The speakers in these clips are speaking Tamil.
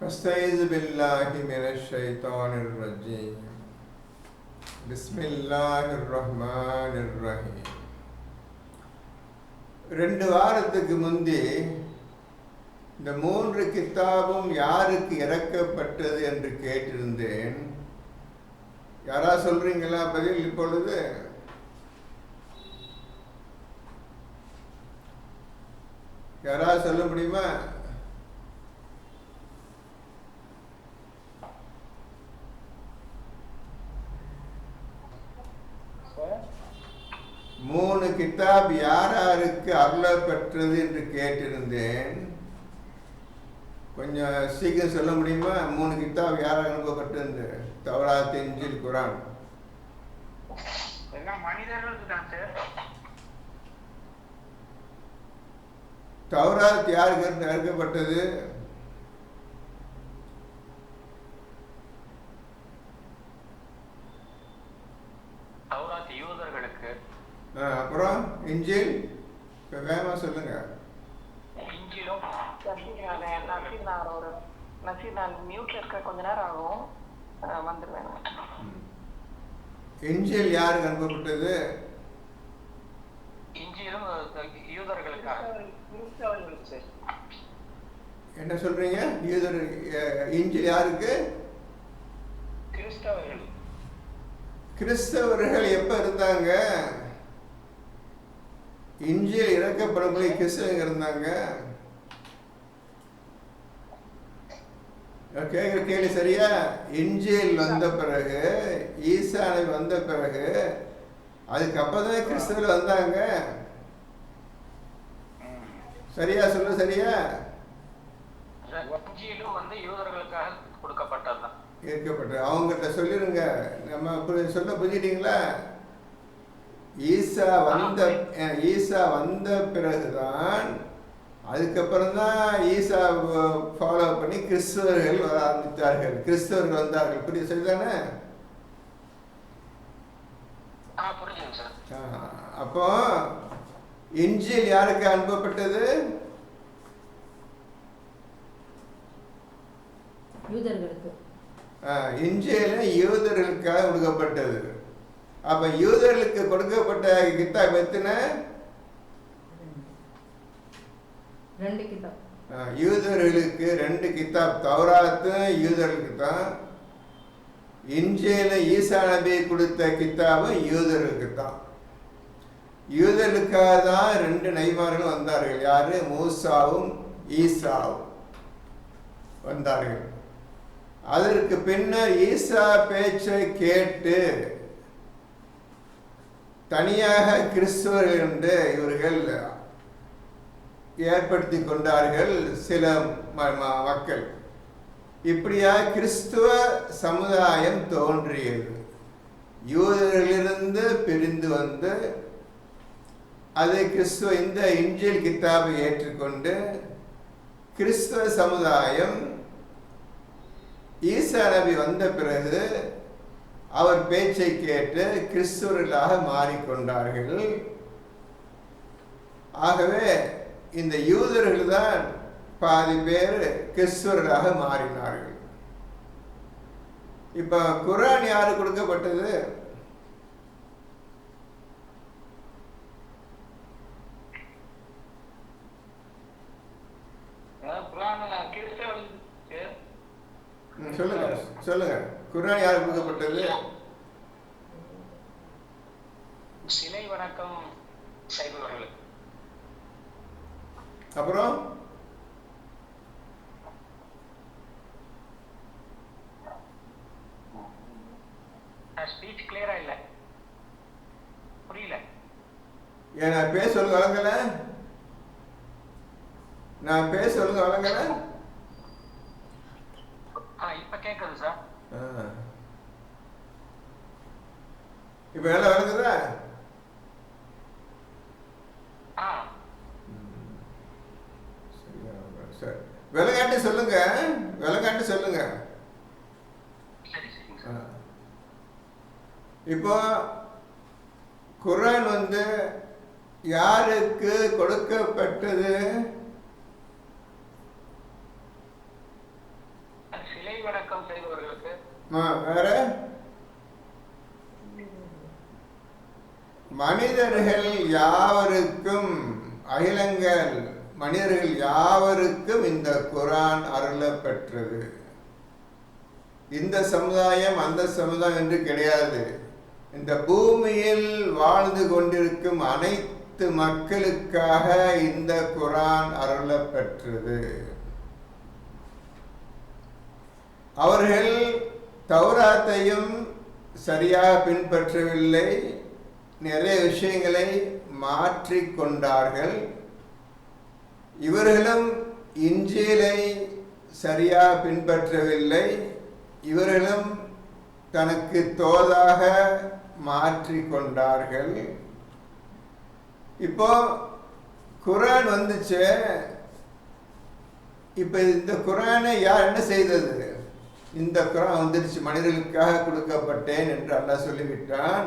அஸ்தஈஸு பில்லாஹி மினஷ் ஷைத்தானிர் ரஜீம். பிஸ்மில்லாஹிர் ரஹ்மானிர் ரஹீம். 2 வாரத்துக்கு முந்தி இந்த 3 கித்தாபும் யாருக்கு இறக்கப்பட்டது என்று கேட்டிருந்தேன். யாரா சொல்றீங்களா பதில்? இப்பொழுது யாரா சொல்ல முடியுமா? மூணு கித்தாப் யாருக்கு அருளப்பெற்றது என்று கேட்டிருந்தேன். கொஞ்சம் சீக்கிரம் சொல்ல முடியுமா? 3 கித்தாப் யாராக அனுப்பப்பட்டது? தௌராத், இன்ஜீல், குர்ஆன். தௌராத் யாருக்கு அனுப்பப்பட்டது? அப்புறம் இன்ஜீல் வேகமா சொல்லுங்க. இன்ஜீல் யாருக்கு அனுப்பப்பட்டது? என்ன சொல்றீங்க? இன்ஜீல் யாருக்கு? கிறிஸ்தவர்கள் எப்ப இருந்தாங்க? இன்ஜீல் இறக்கப்படவில்லை, கிறிஸ்தவங்க இருந்தாங்க. கேட்கிற கேள்வி சரியா? இன்ஜீல் வந்த பிறகு, ஈசா நபி வந்த பிறகு, அதுக்கப்புறம் கிறிஸ்தவர்கள் வந்தாங்க. சரியா சொல்லு, சரியா? இருக்கப்பட்டது. அவங்ககிட்ட சொல்லிருங்க. நம்ம சொல்ல புரிஞ்சிட்டீங்களா? ஈசா வந்த பிறகுதான், அதுக்கப்புறம் தான் ஈசா ஃபாலோ பண்ணி கிறிஸ்தவர்கள் வர ஆரம்பித்தார்கள், கிறிஸ்தவர்கள் வந்தார்கள். புரிய சரிதானே? அப்போ இன்ஜீல் யாருக்கு அனுப்பப்பட்டது? யூதர்களுக்கு. இன்ஜீல் யூதர்களுக்காக கொடுக்கப்பட்டது. அப்ப யூதர்களுக்கு கொடுக்கப்பட்ட கித்தாப் எத்தனை? 2 கித்தாப். யூதர்களுக்கு 2 கித்தாப். தௌராத்து யூதர்களுக்கு தான், இன்ஜீல் ஈசா நபி கொடுத்த கித்தாபு யூதர்களுக்கு தான். யூதர்களுக்காக தான் 2 நபிமார்களும் வந்தார்கள். யாரு? மூசாவும் ஈசாவும் வந்தார்கள். அதற்கு பின்னர் ஈசா பேச்சை கேட்டு தனியாக கிறிஸ்தவர்கள் என்று இவர்கள் ஏற்படுத்தி கொண்டார்கள் சில மக்கள். இப்படியா கிறிஸ்துவ சமுதாயம் தோன்றியது. யூதர்களிலிருந்து பிரிந்து வந்து அதை கிறிஸ்துவ இந்த இன்ஜீல் கித்தாபை ஏற்றுக்கொண்டு கிறிஸ்துவ சமுதாயம் ஈசா நபி வந்த பிறகு அவர் பேச்சை கேட்டு கிறிஸ்தவர்களாக மாறிக்கொண்டார்கள். ஆகவே இந்த யூதர்கள் தான் பாதி பேர் கிறிஸ்தவர்களாக மாறினார்கள். இப்ப குர்ஆன் யாரு கொடுக்கப்பட்டது? சொல்லுங்க சொல்லுங்க. குர்ஆன் யாருக்கு கொடுக்கப்பட்டது? சிலை வணக்கம் செய்பவர்களுக்கு. அப்புறம் ஸ்பீச் கிளியரா இல்ல, புரியல. நான் பேச சொல்லுங்க வழங்கல. நான் பேச சொல்லுங்க வழங்கல. இப்ப கேக்குது சார். இப்ப நல்லா வழங்குதா? விலங்காட்டு சொல்லுங்க, விலங்காட்டு சொல்லுங்க. இப்போ குர்ஆன் யாருக்கு கொடுக்கப்பட்டது? வணக்கம் செய்பவர்களுக்கு. வேற மனிதர்கள் யாவருக்கும், அகிலங்கள் மனிதர்கள் யாவருக்கும் இந்த குர்ஆன் அருளப்பெற்றது. இந்த சமுதாயம் அந்த சமுதாயம் என்று கிடையாது. இந்த பூமியில் வாழ்ந்து கொண்டிருக்கும் அனைத்து மக்களுக்காக இந்த குர்ஆன் அருளப்பெற்றது. அவர்கள் தௌராத்தையும் சரியாக பின்பற்றவில்லை, நிறைய விஷயங்களை மாற்றிக்கொண்டார்கள். இவர்களும் இன்ஜீலை சரியாக பின்பற்றவில்லை, இவர்களும் தனக்கு தோதாக மாற்றிக்கொண்டார்கள். இப்போ குர்ஆன் வந்துச்சு. இப்போ இந்த குர்ஆனை யார் என்ன செய்தது? இந்த குர்ஆன் வந்துடுச்சு, மனிதர்களுக்காக கொடுக்கப்பட்டேன் என்று அல்லாஹ் சொல்லிவிட்டான்.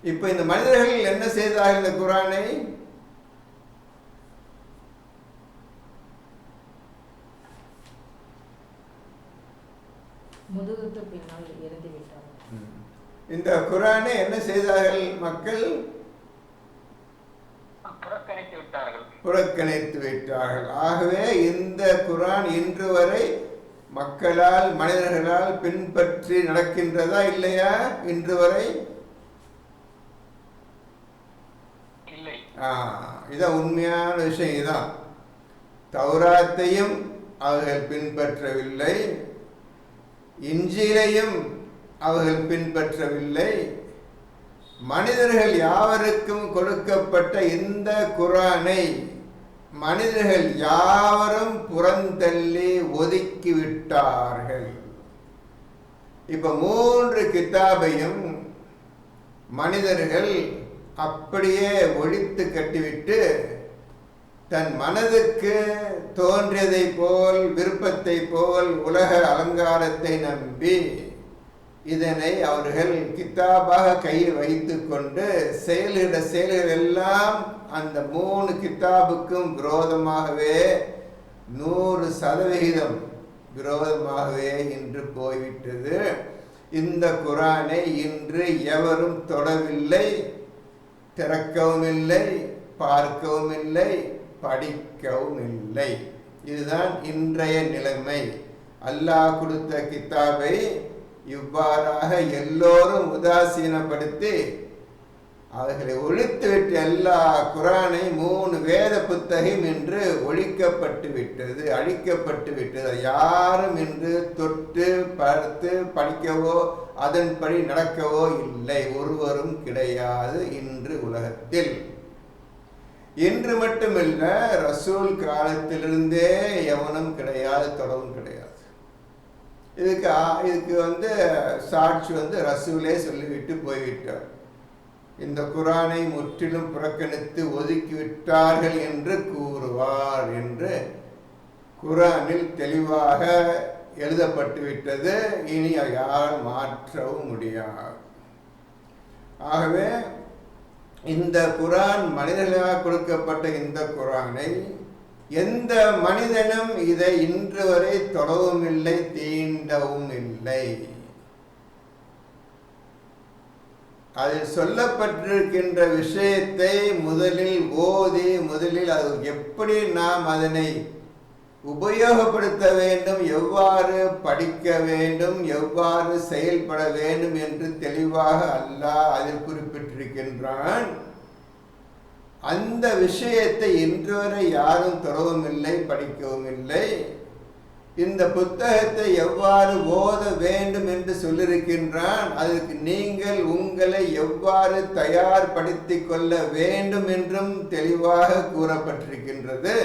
இப்போ இந்த மனிதர்கள் என்ன செய்தார்கள்? இந்த குர்ஆனை முதுகுக்கு பின்னால் இறந்து விட்டார்கள். இந்த குர்ஆனை என்ன செய்தார்கள்? மக்கள் புறக்கணித்து விட்டார்கள். புறக்கணித்து விட்டார்கள். ஆகவே இந்த குர்ஆன் இன்று வரை மக்களால், மனிதர்களால் பின்பற்றி நடக்கின்றதா இல்லையா? இன்று வரை இல்லை. இதான் உண்மையான விஷயம். இதுதான், தௌராத்தையும் அவர்கள் பின்பற்றவில்லை, இன்ஜீலையும் அவர்கள் பின்பற்றவில்லை. மனிதர்கள் யாவருக்கும் கொடுக்கப்பட்ட இந்த குர்ஆனை மனிதர்கள் யாவரும் புறந்தள்ளி ஒதுக்கிவிட்டார்கள். இப்ப 3 கிதாபையும் மனிதர்கள் அப்படியே ஒழித்து கட்டிவிட்டு தன் மனதுக்கு தோன்றியதை போல், விருப்பத்தை போல், உலக அலங்காரத்தை நம்பி இதனை அவர்கள் கித்தாபாக கையில் வைத்து கொண்டு செயல்கள் எல்லாம் அந்த 3 கித்தாபுக்கும் விரோதமாகவே 100% விரோதமாகவே இன்று போய்விட்டது. இந்த குர்ஆனை இன்று எவரும் தொடவில்லை, திறக்கவும் இல்லை, பார்க்கவும் இல்லை, படிக்கவும் இல்லை. இதுதான் இன்றைய நிலைமை. அல்லாஹ் கொடுத்த கித்தாபை இவ்வாறாக எல்லோரும் உதாசீனப்படுத்தி அவர்களை ஒழித்துவிட்டு எல்லா குர்ஆனை 3 வேத புத்தகம் என்று ஒழிக்கப்பட்டு விட்டது, அழிக்கப்பட்டு விட்டது. யாரும் இன்று தொட்டு பார்த்து படிக்கவோ அதன்படி நடக்கவோ இல்லை, ஒருவரும் கிடையாது இன்று உலகத்தில். இன்று மட்டுமில்ல, ரசூல் காலத்திலிருந்தே எவனும் கிடையாது, தொடவும் கிடையாது. இதுக்கு சாட்சி ரசூலே சொல்லிவிட்டு போய்விட்டார். இந்த குர்ஆனை முற்றிலும் புறக்கணித்து ஒதுக்கிவிட்டார்கள் என்று கூறுவார் என்று குர்ஆனில் தெளிவாக எழுதப்பட்டு விட்டது. இனி யார் மாற்றவும் முடியாது. ஆகவே இந்த குர்ஆன் மனிதர்களாக கொடுக்கப்பட்ட இந்த குர்ஆனை எந்த மனிதனும் இதை இன்று வரை தொடவும் இல்லை, தீண்டவும் இல்லை. அதில் சொல்லப்பட்டிருக்கின்ற விஷயத்தை முதலில் ஓதி, முதலில் அது எப்படி நாம் அதனை உபயோகப்படுத்த வேண்டும், எவ்வாறு படிக்க வேண்டும், எவ்வாறு செயல்பட வேண்டும் என்று தெளிவாக அல்லாஹ் அதில் குறிப்பிட்டிருக்கின்றான். அந்த விஷயத்தை இன்று வரை யாரும் தொடவும் இல்லை, படிக்கவும் இல்லை. இந்த புத்தகத்தை எவ்வாறு ஓத வேண்டும் என்று சொல்லியிருக்கின்றான். அதற்கு நீங்கள் உங்களை எவ்வாறு தயார்படுத்திக் கொள்ள வேண்டும் என்றும் தெளிவாக கூறப்பட்டிருக்கின்றது.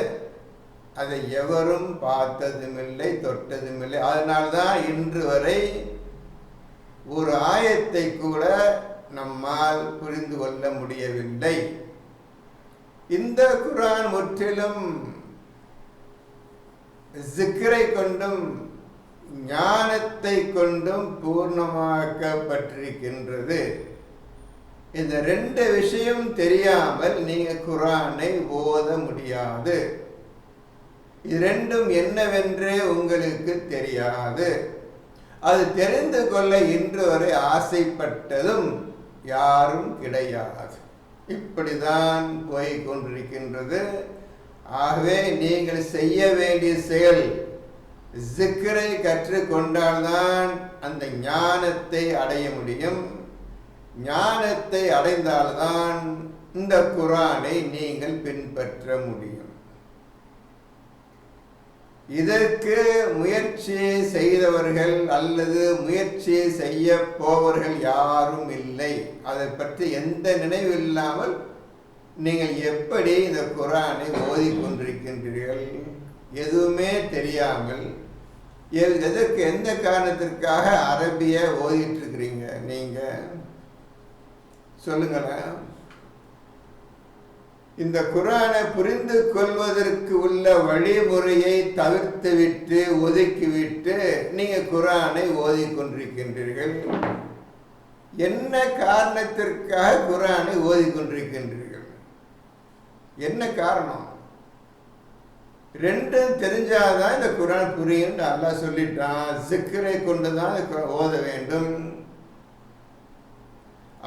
அதை எவரும் பார்த்ததுமில்லை, தொட்டதுமில்லை. அதனால்தான் இன்று வரை ஒரு ஆயத்தை கூட நம்மால் புரிந்து கொள்ள முடியவில்லை. இந்த குர்ஆன் முற்றிலும் ஜிக்ரை கொண்டும் ஞானத்தை கொண்டும் பூர்ணமாக்கப்பட்டிருக்கின்றது. இந்த 2 விஷயம் தெரியாமல் நீங்க குர்ஆனை ஓத முடியாது. இது ரெண்டும் என்னவென்று உங்களுக்கு தெரியாது. அது தெரிந்து கொள்ள இன்று வரை ஆசைப்பட்டதும் யாரும் கிடையாது. இப்படிதான் போய் கொண்டிருக்கின்றது. ஆகவே நீங்கள் செய்ய வேண்டிய செயல் ஜிக்ரை கற்றுக்கொண்டால்தான் அந்த ஞானத்தை அடைய முடியும். ஞானத்தை அடைந்தால்தான் இந்த குர்ஆனை நீங்கள் பின்பற்ற முடியும். இதற்கு முயற்சி செய்தவர்கள் அல்லது முயற்சி செய்ய போவர்கள் யாரும் இல்லை. அதை பற்றி எந்த நினைவு இல்லாமல் நீங்கள் எப்படி இந்த குர்ஆனை ஓதிக்கொண்டிருக்கின்றீர்கள்? எதுவுமே தெரியாமல் எதற்கு, எந்த காரணத்திற்காக அரபிய ஓதிட்டு இருக்கிறீங்க? நீங்க சொல்லுங்களேன். இந்த குர்ஆனை புரிந்து கொள்வதற்கு உள்ள வழிமுறையை தவிர்த்துவிட்டு ஒதுக்கிவிட்டு நீங்க குர்ஆனை ஓதிக்கொண்டிருக்கின்றீர்கள். என்ன காரணத்திற்காக குர்ஆனை ஓதிக்கொண்டிருக்கின்றீர்கள்? என்ன காரணம்? ரெண்டும் தெரிஞ்சாதான் இந்த குர்ஆன் புரியும். அல்லாஹ் சொல்லிட்டான், ஜிக்ரை கொண்டுதான் ஓத வேண்டும்.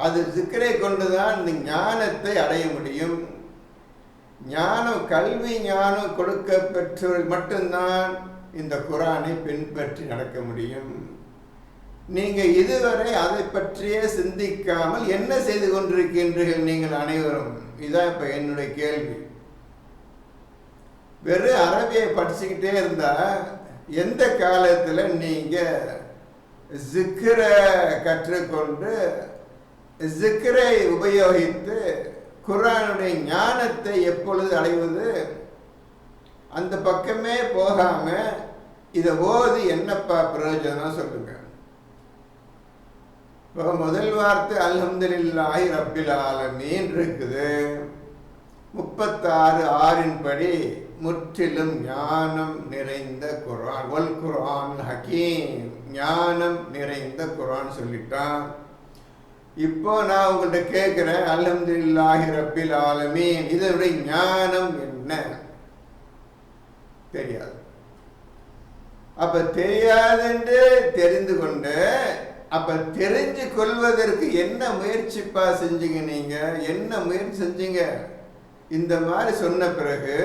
அது ஜிக்ரை கொண்டுதான் இந்த ஞானத்தை அடைய முடியும். ஞானம், கல்வி ஞானம் கொடுக்க பெற்றவர்கள் மட்டும்தான் இந்த குர்ஆனை பின்பற்றி நடக்க முடியும். நீங்க இதுவரை அதை பற்றியே சிந்திக்காமல் என்ன செய்து கொண்டிருக்கின்றீர்கள் நீங்கள் அனைவரும்? இதான் இப்ப என்னுடைய கேள்வி. வெறும் அரபியை படிச்சுக்கிட்டே இருந்தா எந்த காலத்துல நீங்க ஜிக்ரை கற்றுக்கொண்டு ஜிக்ரை உபயோகித்து குர்ஆனுடைய ஞானத்தை எப்பொழுது அடைவது? அந்த பக்கமே போகாம இதை ஓதி என்னப்பா பிரயோஜனம் சொல்லுங்க. இப்போ முதல் வார்த்தை அல்ஹம்துலில்லாஹி ரப்பில் ஆலமீன் இருக்குது. 36:6 படி முற்றிலும் ஞானம் நிறைந்த குர்ஆன், வல் குர்ஆன் ஹக்கீம், ஞானம் நிறைந்த குர்ஆன் சொல்லிட்டான். இப்போ நான் உங்கள்கிட்ட கேட்கிறேன், அல்ஹம்துலில்லாஹி ரப்பில் ஆலமீன், இதனுடைய ஞானம் என்ன? தெரியாது. அப்ப தெரியாதுன்னு தெரிந்து கொண்டு, அப்ப தெரிஞ்சு கொள்வதற்கு என்ன முயற்சிப்பா செஞ்சீங்க? நீங்க என்ன முயற்சி செஞ்சீங்க? இந்த மாதிரி சொன்ன பிறகு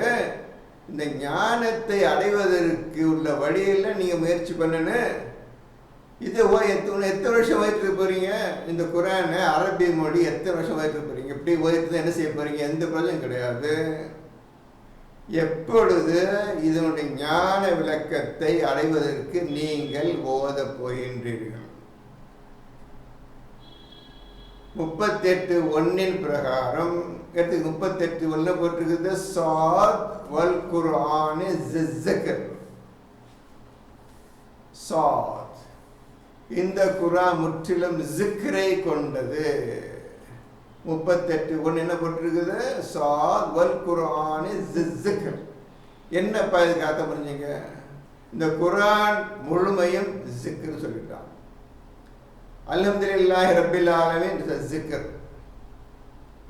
இந்த ஞானத்தை அடைவதற்கு உள்ள வழியில் நீங்க முயற்சி பண்ணணும். இது எத்தனை வருஷம் ஓதிட்டு போறீங்க? இந்த குர்ஆனை அரபி மொழி எத்தனை வருஷம் ஓதிட்டு போறீங்க? இப்படி ஓதிட்டு என்ன செய்ய போறீங்க? எந்த பிரயோஜனம் கிடையாது. எப்பொழுது இதனுடைய ஞான விளக்கத்தை அடைவதற்கு நீங்கள் ஓத போகின்றீர்கள்? 38:1 பிரகாரம் 38:1 போட்டிருக்குது, சாத் வல் குர்ஆனி ஸிக்ர். சாத், இந்த குர்ஆன் முற்றிலும் ஜிக்ரை கொண்டது. 38:1 என்ன போட்டிருக்குது? சாத் வல் குர்ஆனி ஸிக்ர். என்னப்பா இதுக்கு அர்த்தம் புரிஞ்சுங்க? இந்த குர்ஆன் முழுமையும் ஜிக்ர் சொல்லிட்டான். அல்ஹம்துலில்லாஹி ரப்பில் ஆலமீன் ஜிக்ர்.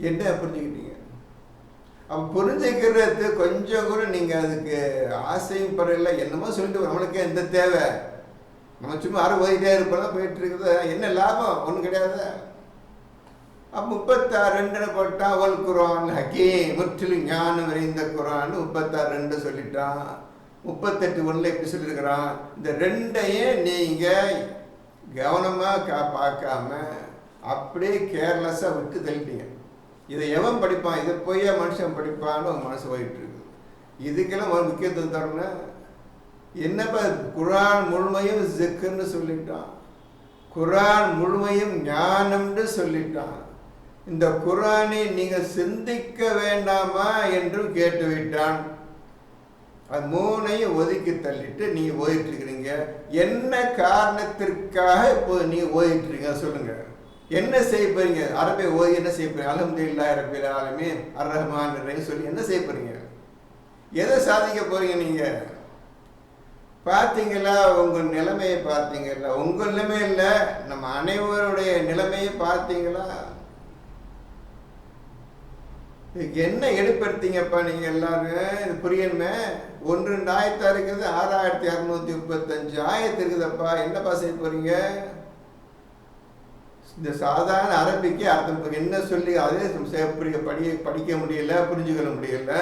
என்ன புரிஞ்சுக்கிட்டீங்க? அப்போ புரிஞ்சுக்கிறது கொஞ்சம் கூட நீங்கள் அதுக்கு ஆசையும் பரவாயில்ல, என்னமோ சொல்லிட்டு நம்மளுக்கு எந்த தேவை? நம்ம சும்மா ஓதிட்டே இருப்போம், போயிட்டு இருக்குது, என்ன லாபம்? ஒன்றும் கிடையாது. அப்போ 36:2 போட்டான், வல் குர்ஆன் ஹக்கீம், முற்றிலும் ஞானம் நிறைந்த குர்ஆன் 36:2 சொல்லிட்டான். 38:1 எப்படி சொல்லியிருக்கிறான்? இந்த ரெண்டையே நீங்கள் கவனமாக பார்க்காம அப்படியே கேர்லெஸ்ஸாக விட்டு தள்ளிட்டீங்க. இதை எவன் படிப்பான்? இதை போய் மனுஷன் படிப்பான்னு ஒரு மனசு போயிட்டு இருக்கு. இதுக்கெல்லாம் ஒரு முக்கியத்துவம் தரணும். என்னப்பா குர்ஆன் முழுமையும் ஜிக்ர்னு சொல்லிட்டான், குர்ஆன் முழுமையும் ஞானம்னு சொல்லிட்டான். இந்த குர்ஆனை நீங்கள் சிந்திக்க வேண்டாமா என்றும் கேட்டு விட்டான். அது மூணையும் ஒதுக்கி தள்ளிட்டு நீங்க ஓதிட்டு இருக்கிறீங்க. என்ன காரணத்திற்காக இப்போ நீங்க ஓதிட்டு இருக்கீங்க சொல்லுங்க? என்ன செய்ய போறீங்க? அரபி ஓதி என்ன செய்ய போறீங்க? அல்ஹம்துலில்லாஹி ரப்பில் ஆலமீன் அர் ரஹ்மான் ரஹீம் சொல்லி என்ன செய்ய போறீங்க? எதை சாதிக்க போறீங்க? நீங்க பார்த்தீங்களா? உங்க நிலைமையை பார்த்தீங்களா? உங்க நிலைமை இல்லை, நம்ம அனைவருடைய நிலைமையை பார்த்தீங்களா? இதுக்கு என்ன எடுப்படுத்தீங்கப்பா நீங்கள் எல்லாரும்? இது புரியணுமே. 1-2 ஆயத்தா இருக்குது, 6235 ஆயத்து இருக்குதப்பா. என்னப்பா செய்ய போறீங்க? இந்த சாதாரண அரபிக்கு அர்த்தம் என்ன சொல்லி அதே படிக்க முடியல, புரிஞ்சுக்கொள்ள முடியல.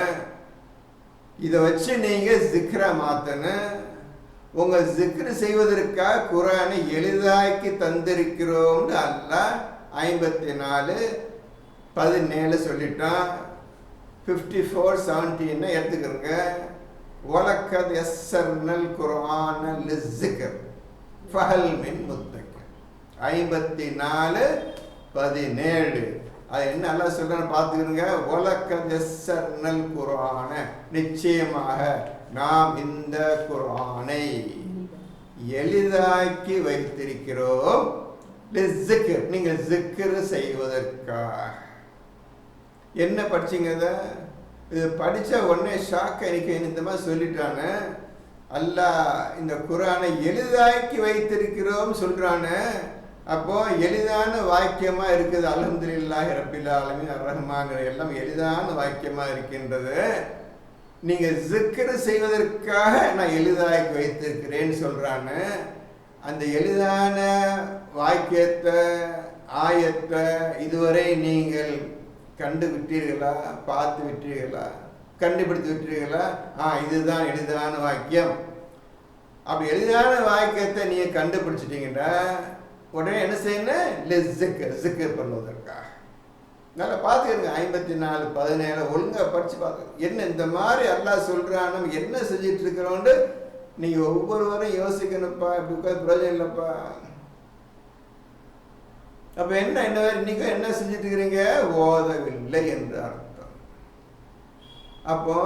இதை வச்சு நீங்க ஜிக்ரா மாத்தணும். உங்க ஜிக்ரு செய்வதற்காக குர்ஆனை எளிதாக்கி தந்திருக்கிறோம்னு அல்லாஹ் 54:17 சொல்லிட்டான். 54:17 எடுத்துக்கிறங்க. வலக்கத் யஸ்ஸர்னல் குர்ஆன லிஸ்ஸிக்ர் ஃபஹல் மின் முத்தக்கிர். 54:17 அது என்ன அல்லாஹ் சொல்றான்னு பார்த்துக்கிறங்க. வலக்கத் யஸ்ஸர்னல் குர்ஆன, நிச்சயமாக நாம் இந்த குர்ஆனை எளிதாக்கி வைத்திருக்கிறோம். லிஸ்ஸிக்ர், நீங்கள் ஜிக்ர் செய்வதற்காக. என்ன படிச்சீங்க? இது படிச்ச உடனே ஷாக்க எனக்கு இந்த மாதிரி சொல்லிட்டானே. அல்லாஹ் இந்த குர்ஆனை எளிதாக்கி வைத்திருக்கிறோம் சொல்றானே. அப்போ எளிதான வாக்கியமா இருக்குது. அல்ஹம்துலில்லாஹி ரப்பில் ஆலமீன் அர்-ரஹ்மான் எல்லாம் எளிதான வாக்கியமா இருக்கின்றது. நீங்க ஜிக்ர் செய்வதற்காக நான் எளிதாக்கி வைத்திருக்கிறேன்னு சொல்றானே. அந்த எளிதான வாக்கியத்தை, ஆயத்தை இதுவரை நீங்கள் கண்டு விட்டீர்களா? பார்த்து விட்டீர்களா? கண்டுபிடித்து விட்டீர்களா? இதுதான் எளிதான வாக்கியம். அப்படி எளிதான வாக்கியத்தை நீங்க கண்டுபிடிச்சிட்டீங்கன்னா உடனே என்ன செய்யணும்? ஜிக்ர் பண்ணுவதற்காக நல்லா பார்த்துக்கிறங்க. 54:17 ஒழுங்கா படிச்சு பார்த்து என்ன இந்த மாதிரி அல்லாஹ் சொல்றான், நம்ம என்ன செஞ்சிட்டு இருக்கிறோன்னு நீங்க ஒவ்வொருவரும் யோசிக்கணும்ப்பா. இப்படி உட்காந்து பிரயோஜனம் இல்லப்பா. அப்ப என்ன இன்னைக்கு என்ன செஞ்சிட்டு இருக்கிறீங்க? ஓதவில்லை என்று அர்த்தம். அப்போ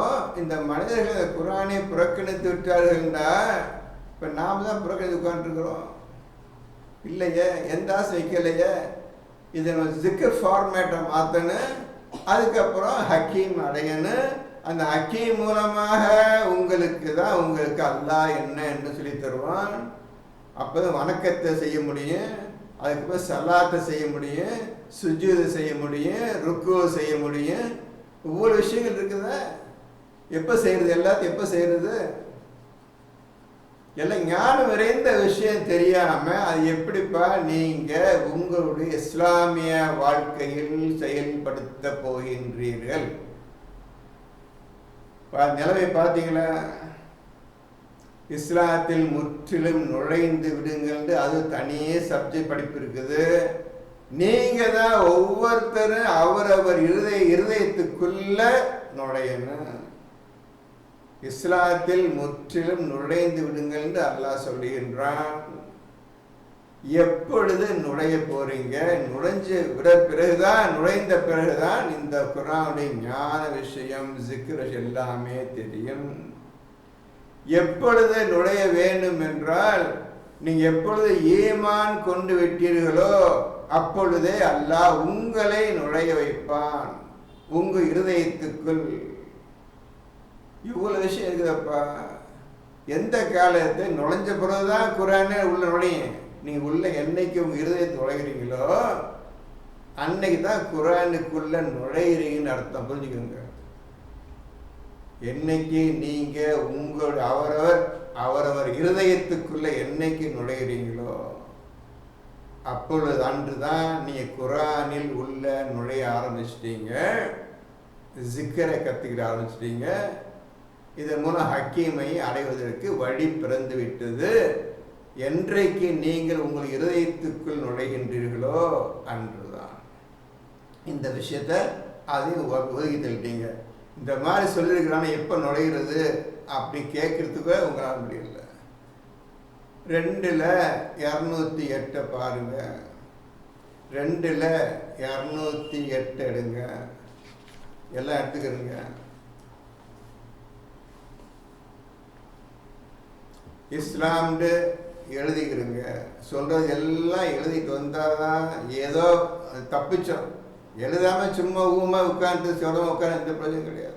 இந்த மனிதர்கள் குர்ஆனை புறக்கணித்து விட்டார்கள்னா இப்ப நாம தான் புறக்கணித்து உட்காந்துருக்கிறோம் இல்லையே. எந்த ஆசை வைக்கலையே. இதை ஜிக்ர் ஃபார்மேட்டை மாற்றணும். அதுக்கப்புறம் ஹக்கீம் அடையணும். அந்த ஹக்கீம் மூலமாக உங்களுக்கு அல்லாஹ் என்ன என்று சொல்லி தருவான். அப்போ வணக்கத்தை செய்ய முடியும், அதுக்கப்புறம் சலாத்தை செய்ய முடியும், சுஜூதை செய்ய முடியும், ருக்குவை செய்ய முடியும். ஒவ்வொரு விஷயங்கள் இருக்குதா? எப்போ செய்யறது? எல்லாத்தையும் எப்போ செய்யறது? எல்லாம் ஞானம் நிறைந்த விஷயம் தெரியாம அது எப்படிப்பா நீங்க உங்களுடைய இஸ்லாமிய வாழ்க்கையில் செயல்படுத்த போகின்றீர்கள்? நிலைமை பார்த்தீங்களா? இஸ்லாத்தில் முற்றிலும் நுழைந்து விடுங்கள். அது தனியே சப்ஜெக்ட் படிப்பு இருக்குது. நீங்க தான் ஒவ்வொருத்தரும் அவரவர் இருதயத்துக்குள்ள நுழையணும். இஸ்லாத்தில் முற்றிலும் நுழைந்து விடுங்கள் என்று அல்லாஹ் சொல்லுகின்றான். எப்பொழுது நுழைய போறீங்க? நுழைந்த பிறகுதான் இந்த குர்ஆனுடைய ஞான விஷயம், ஜிக்ர் எல்லாமே தெரியும். எப்பொழுது நுழைய வேண்டும் என்றால் நீங்க எப்பொழுது ஈமான் கொண்டு விட்டீர்களோ அப்பொழுதே அல்லாஹ் உங்களை நுழைய வைப்பான் உங்க இருதயத்துக்குள். இவ்வளவு விஷயம் இருக்குதப்பா. எந்த காலத்தை நுழைஞ்ச பிறகுதான் குர்ஆனே உள்ள நுழையும். நீங்க உள்ள என்னைக்கு உங்க இருதயத்தை நுழைகிறீங்களோ அன்னைக்கு தான் குர்ஆனுக்குள்ள நுழைகிறீங்கன்னு அர்த்தம். புரிஞ்சுக்கோங்க. என்னைக்கு நீங்க உங்களுடைய அவரவர் இருதயத்துக்குள்ள என்னைக்கு நுழைகிறீங்களோ அப்பொழுது அன்றுதான் நீங்க குர்ஆனில் உள்ள நுழைய ஆரம்பிச்சிட்டீங்க, ஜிக்கரை கத்துக்கிட ஆரம்பிச்சிட்டீங்க. இதன் மூலம் ஹக்கீமை அடைவதற்கு வழி பிறந்து விட்டது. என்றைக்கு நீங்கள் உங்கள் இருதயத்துக்குள் நுழைகின்றீர்களோ அன்றுதான் இந்த விஷயத்தை அதையும் ஒதுக்கி தள்ளிட்டீங்க. இந்த மாதிரி சொல்லியிருக்கிறான எப்போ நுழைகிறது அப்படி கேட்கறதுக்கு உங்களால் முடியல. 2:208 பாருங்க. 2:208 எடுங்க. எல்லாம் எடுத்துக்கிறீங்க. இஸ்லாம்னு எழுதிக்கிறீங்க. சொல்றது எல்லாம் எழுதிட்டு வந்தாதான் ஏதோ தப்பிச்சோம். எழுதாம சும்மா ஊமா உட்காந்து சொல்ல உட்காந்து எந்த பிரச்சனையும் கிடையாது.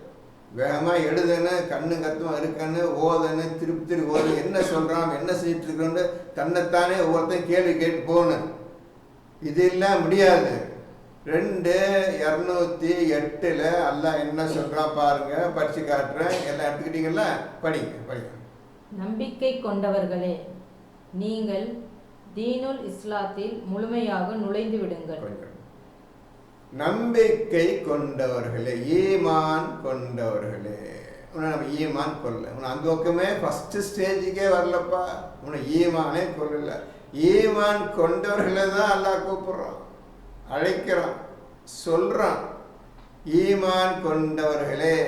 வேகமா எழுதணும், கண்ணு கத்துமா இருக்கன்னு ஓதணும், திருப்பி ஓது, என்ன சொல்றான் என்ன செஞ்சுட்டு இருக்கிறோன்னு தன்னைத்தானே ஒவ்வொருத்தையும் கேள்வி கேட்டு போகணும். இது எல்லாம் முடியாது. 2:208 அல்லாஹ் என்ன சொல்றான் பாருங்க, படிச்சு காட்டுறேன். எல்லாம் எடுத்துக்கிட்டீங்களா? படிங்க படிங்க. நம்பிக்கை கொண்டவர்களே, நீங்கள் தீனுல் இஸ்லாத்தில் முழுமையாக நுழைந்து விடுங்கள். நம்பிக்கை கொண்டவர்களே, ஈமான் கொண்டவர்களே. நம்ம ஈமான் கொள்ள அந்த பக்கமே ஃபர்ஸ்ட் ஸ்டேஜுக்கே வரலப்பா. உன்னை ஈமானே கொள்ளல. ஈமான் கொண்டவர்களை தான் அல்லாஹ் கூப்பிடுறான், அழைக்கிறான், சொல்றான். ஈமான் கொண்டவர்களே,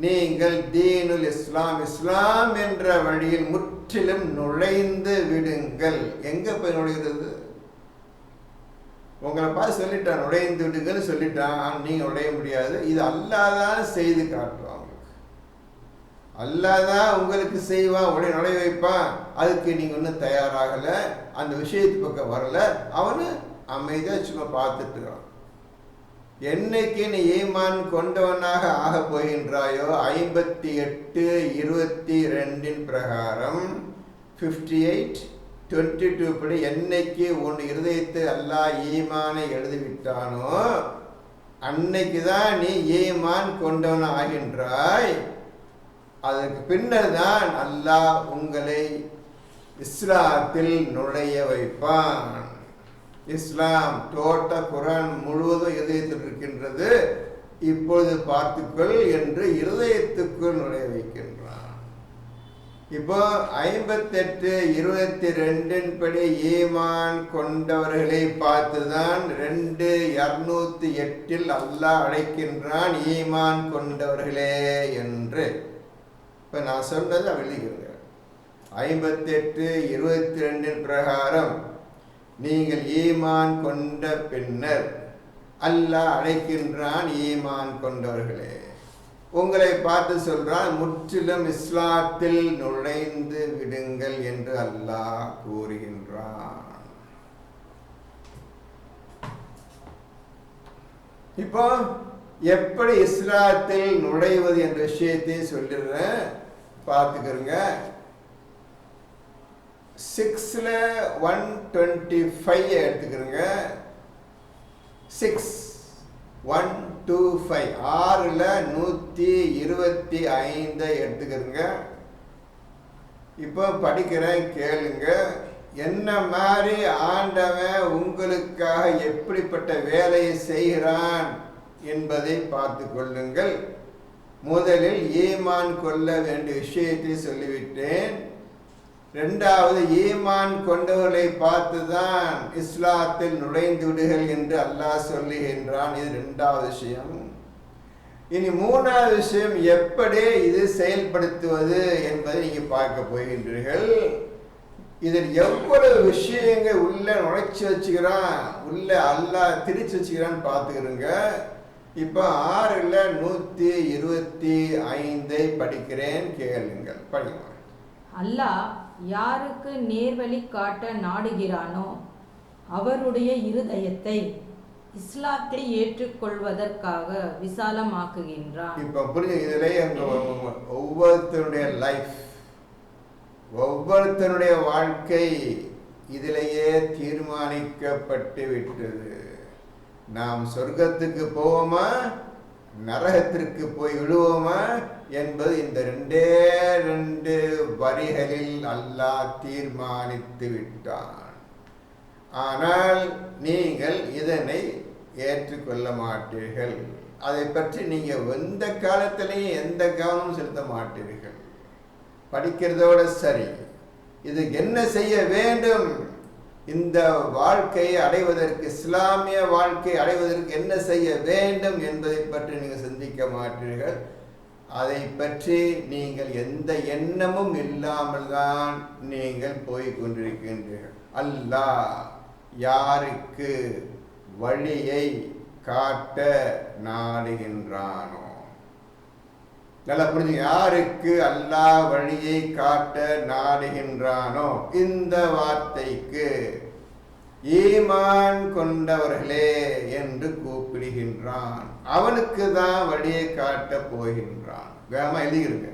நீங்கள் தீனுல் இஸ்லாம், இஸ்லாம் என்ற வழியில் முற்றிலும் நுழைந்து விடுங்கள். எங்க போய் நுழைகிறது? உங்களை பார்த்து சொல்லிட்டான், நுழைந்து விடுங்கன்னு சொல்லிட்டான். நீங்க நுழைய முடியாது. இது அல்லாஹ் தான் செய்து காட்டுவான். அல்லாஹ் தான் உங்களுக்கு செய்வான், உடனே நுழைய வைப்பான். அதுக்கு நீங்க ஒன்றும் தயாராகல, அந்த விஷயத்து பக்கம் வரல. அவனு அமைதியா சும்மா பார்த்துட்டு இருக்கான். என்னைக்கு நீ ஈமான் கொண்டவனாக ஆக போகின்றாயோ 58:22 பிரகாரம் 58:22 படி என்னைக்கு உன் இருதயத்தை அல்லாஹ் ஈமானை எழுதிவிட்டானோ அன்னைக்கு தான் நீ ஈமான் கொண்டவன் ஆகின்றாய். அதற்கு பின்னர் தான் அல்லாஹ் உங்களை இஸ்லாத்தில் நுழைய வைப்பான். இஸ்லாம் டோட்டல் குரான் முழுவதும் இதயத்தில் இருக்கின்றது. இப்பொழுது பார்த்துக்கள் என்று இருதயத்துக்குள் நுழைய வைக்கின்றான். இப்போ 58:22 படி ஈமான் கொண்டவர்களை பார்த்துதான் 2:208 அல்லாஹ் அழைக்கின்றான், ஈமான் கொண்டவர்களே என்று. இப்போ நான் சொன்னது எழுதிக்கிறேன். 58:22 பிரகாரம் நீங்கள் ஈமான் கொண்ட பின்னர் அல்லாஹ் அழைக்கின்றான், ஈமான் கொண்டவர்களே. உங்களை பார்த்து சொல்றான், முற்றிலும் இஸ்லாத்தில் நுழைந்து விடுங்கள் என்று அல்லாஹ் கூறுகின்றான். இப்போ எப்படி இஸ்லாத்தில் நுழைவது என்ற விஷயத்தை சொல்லிடுறேன், பார்த்துக்கிறங்க. 6:125 எடுத்துக்கிறங்க. 6:125 6:125 எடுத்துக்கிறங்க. இப்போ படிக்கிறேன், கேளுங்க. என்ன மாதிரி ஆண்டவன் உங்களுக்காக எப்படிப்பட்ட வேலையை செய்கிறான் என்பதை பார்த்து கொள்ளுங்கள். முதலில் ஈமான் கொள்ள வேண்டிய விஷயத்தை சொல்லிவிட்டேன். இரண்டாவது, ஈமான் கொண்டவர்களை பார்த்துதான் இஸ்லாத்தில் நுழைந்து விடுகள் என்று அல்லாஹ் சொல்லுகின்றான். இது இரண்டாவது விஷயம். இனி மூணாவது விஷயம், எப்படி இது செயல்படுத்துவது என்பதை நீங்க பார்க்க போகின்றீர்கள். இதில் எவ்வளவு விஷயங்கள் உள்ள நுழைச்சி வச்சுக்கிறான், உள்ள அல்லாஹ் திரிச்சு வச்சுக்கிறான்னு பார்த்துக்கிறோங்க. இப்போ 6:125 படிக்கிறேன், கேளுங்கள். படிங்க. அல்லாஹ் யாருக்கு நேர்வழி காட்ட நாடுகிறானோ அவருடைய இருதயத்தை இஸ்லாத்தை ஏற்றுக்கொள்வதற்காக விசாலமாக்குகின்றான். இப்ப புரிஞ்சு, இதுலயே ஒவ்வொருத்தருடைய லைஃப், ஒவ்வொருத்தருடைய வாழ்க்கை இதிலேயே தீர்மானிக்கப்பட்டு விட்டது. நாம் சொர்க்கத்துக்கு போவோமா, நரகத்திற்கு போய் விடுவோமா என்பது இந்த 2 வரிகளில் அல்லாஹ் தீர்மானித்து விட்டான். ஆனால் நீங்கள் இதனை ஏற்றுக்கொள்ள மாட்டீர்கள். அதை பற்றி நீங்க எந்த காலத்திலையும் எந்த கவனமும் செலுத்த மாட்டீர்கள். படிக்கிறதோட சரி, இது என்ன செய்ய வேண்டும், இந்த வாழ்க்கையை அடைவதற்கு, இஸ்லாமிய வாழ்க்கை அடைவதற்கு என்ன செய்ய வேண்டும் என்பதை பற்றி நீங்கள் சிந்திக்க மாட்டீர்கள். அதை பற்றி நீங்கள் எந்த எண்ணமும் இல்லாமல் தான் நீங்கள் போய் கொண்டிருக்கின்றீர்கள். அல்லாஹ் யாருக்கு வழியை காட்ட நாடுகின்றானோ, நல்லா புரிஞ்சு, யாருக்கு அல்லாஹ் வழியை காட்ட நாடுகின்றானோ இந்த வார்த்தைக்கு ஈமான் கொண்டவர்களே என்று கூப்பிடுகின்றான். அவனுக்கு தான் வழியை காட்ட போகின்றான். வேகமா எழுதிருங்க.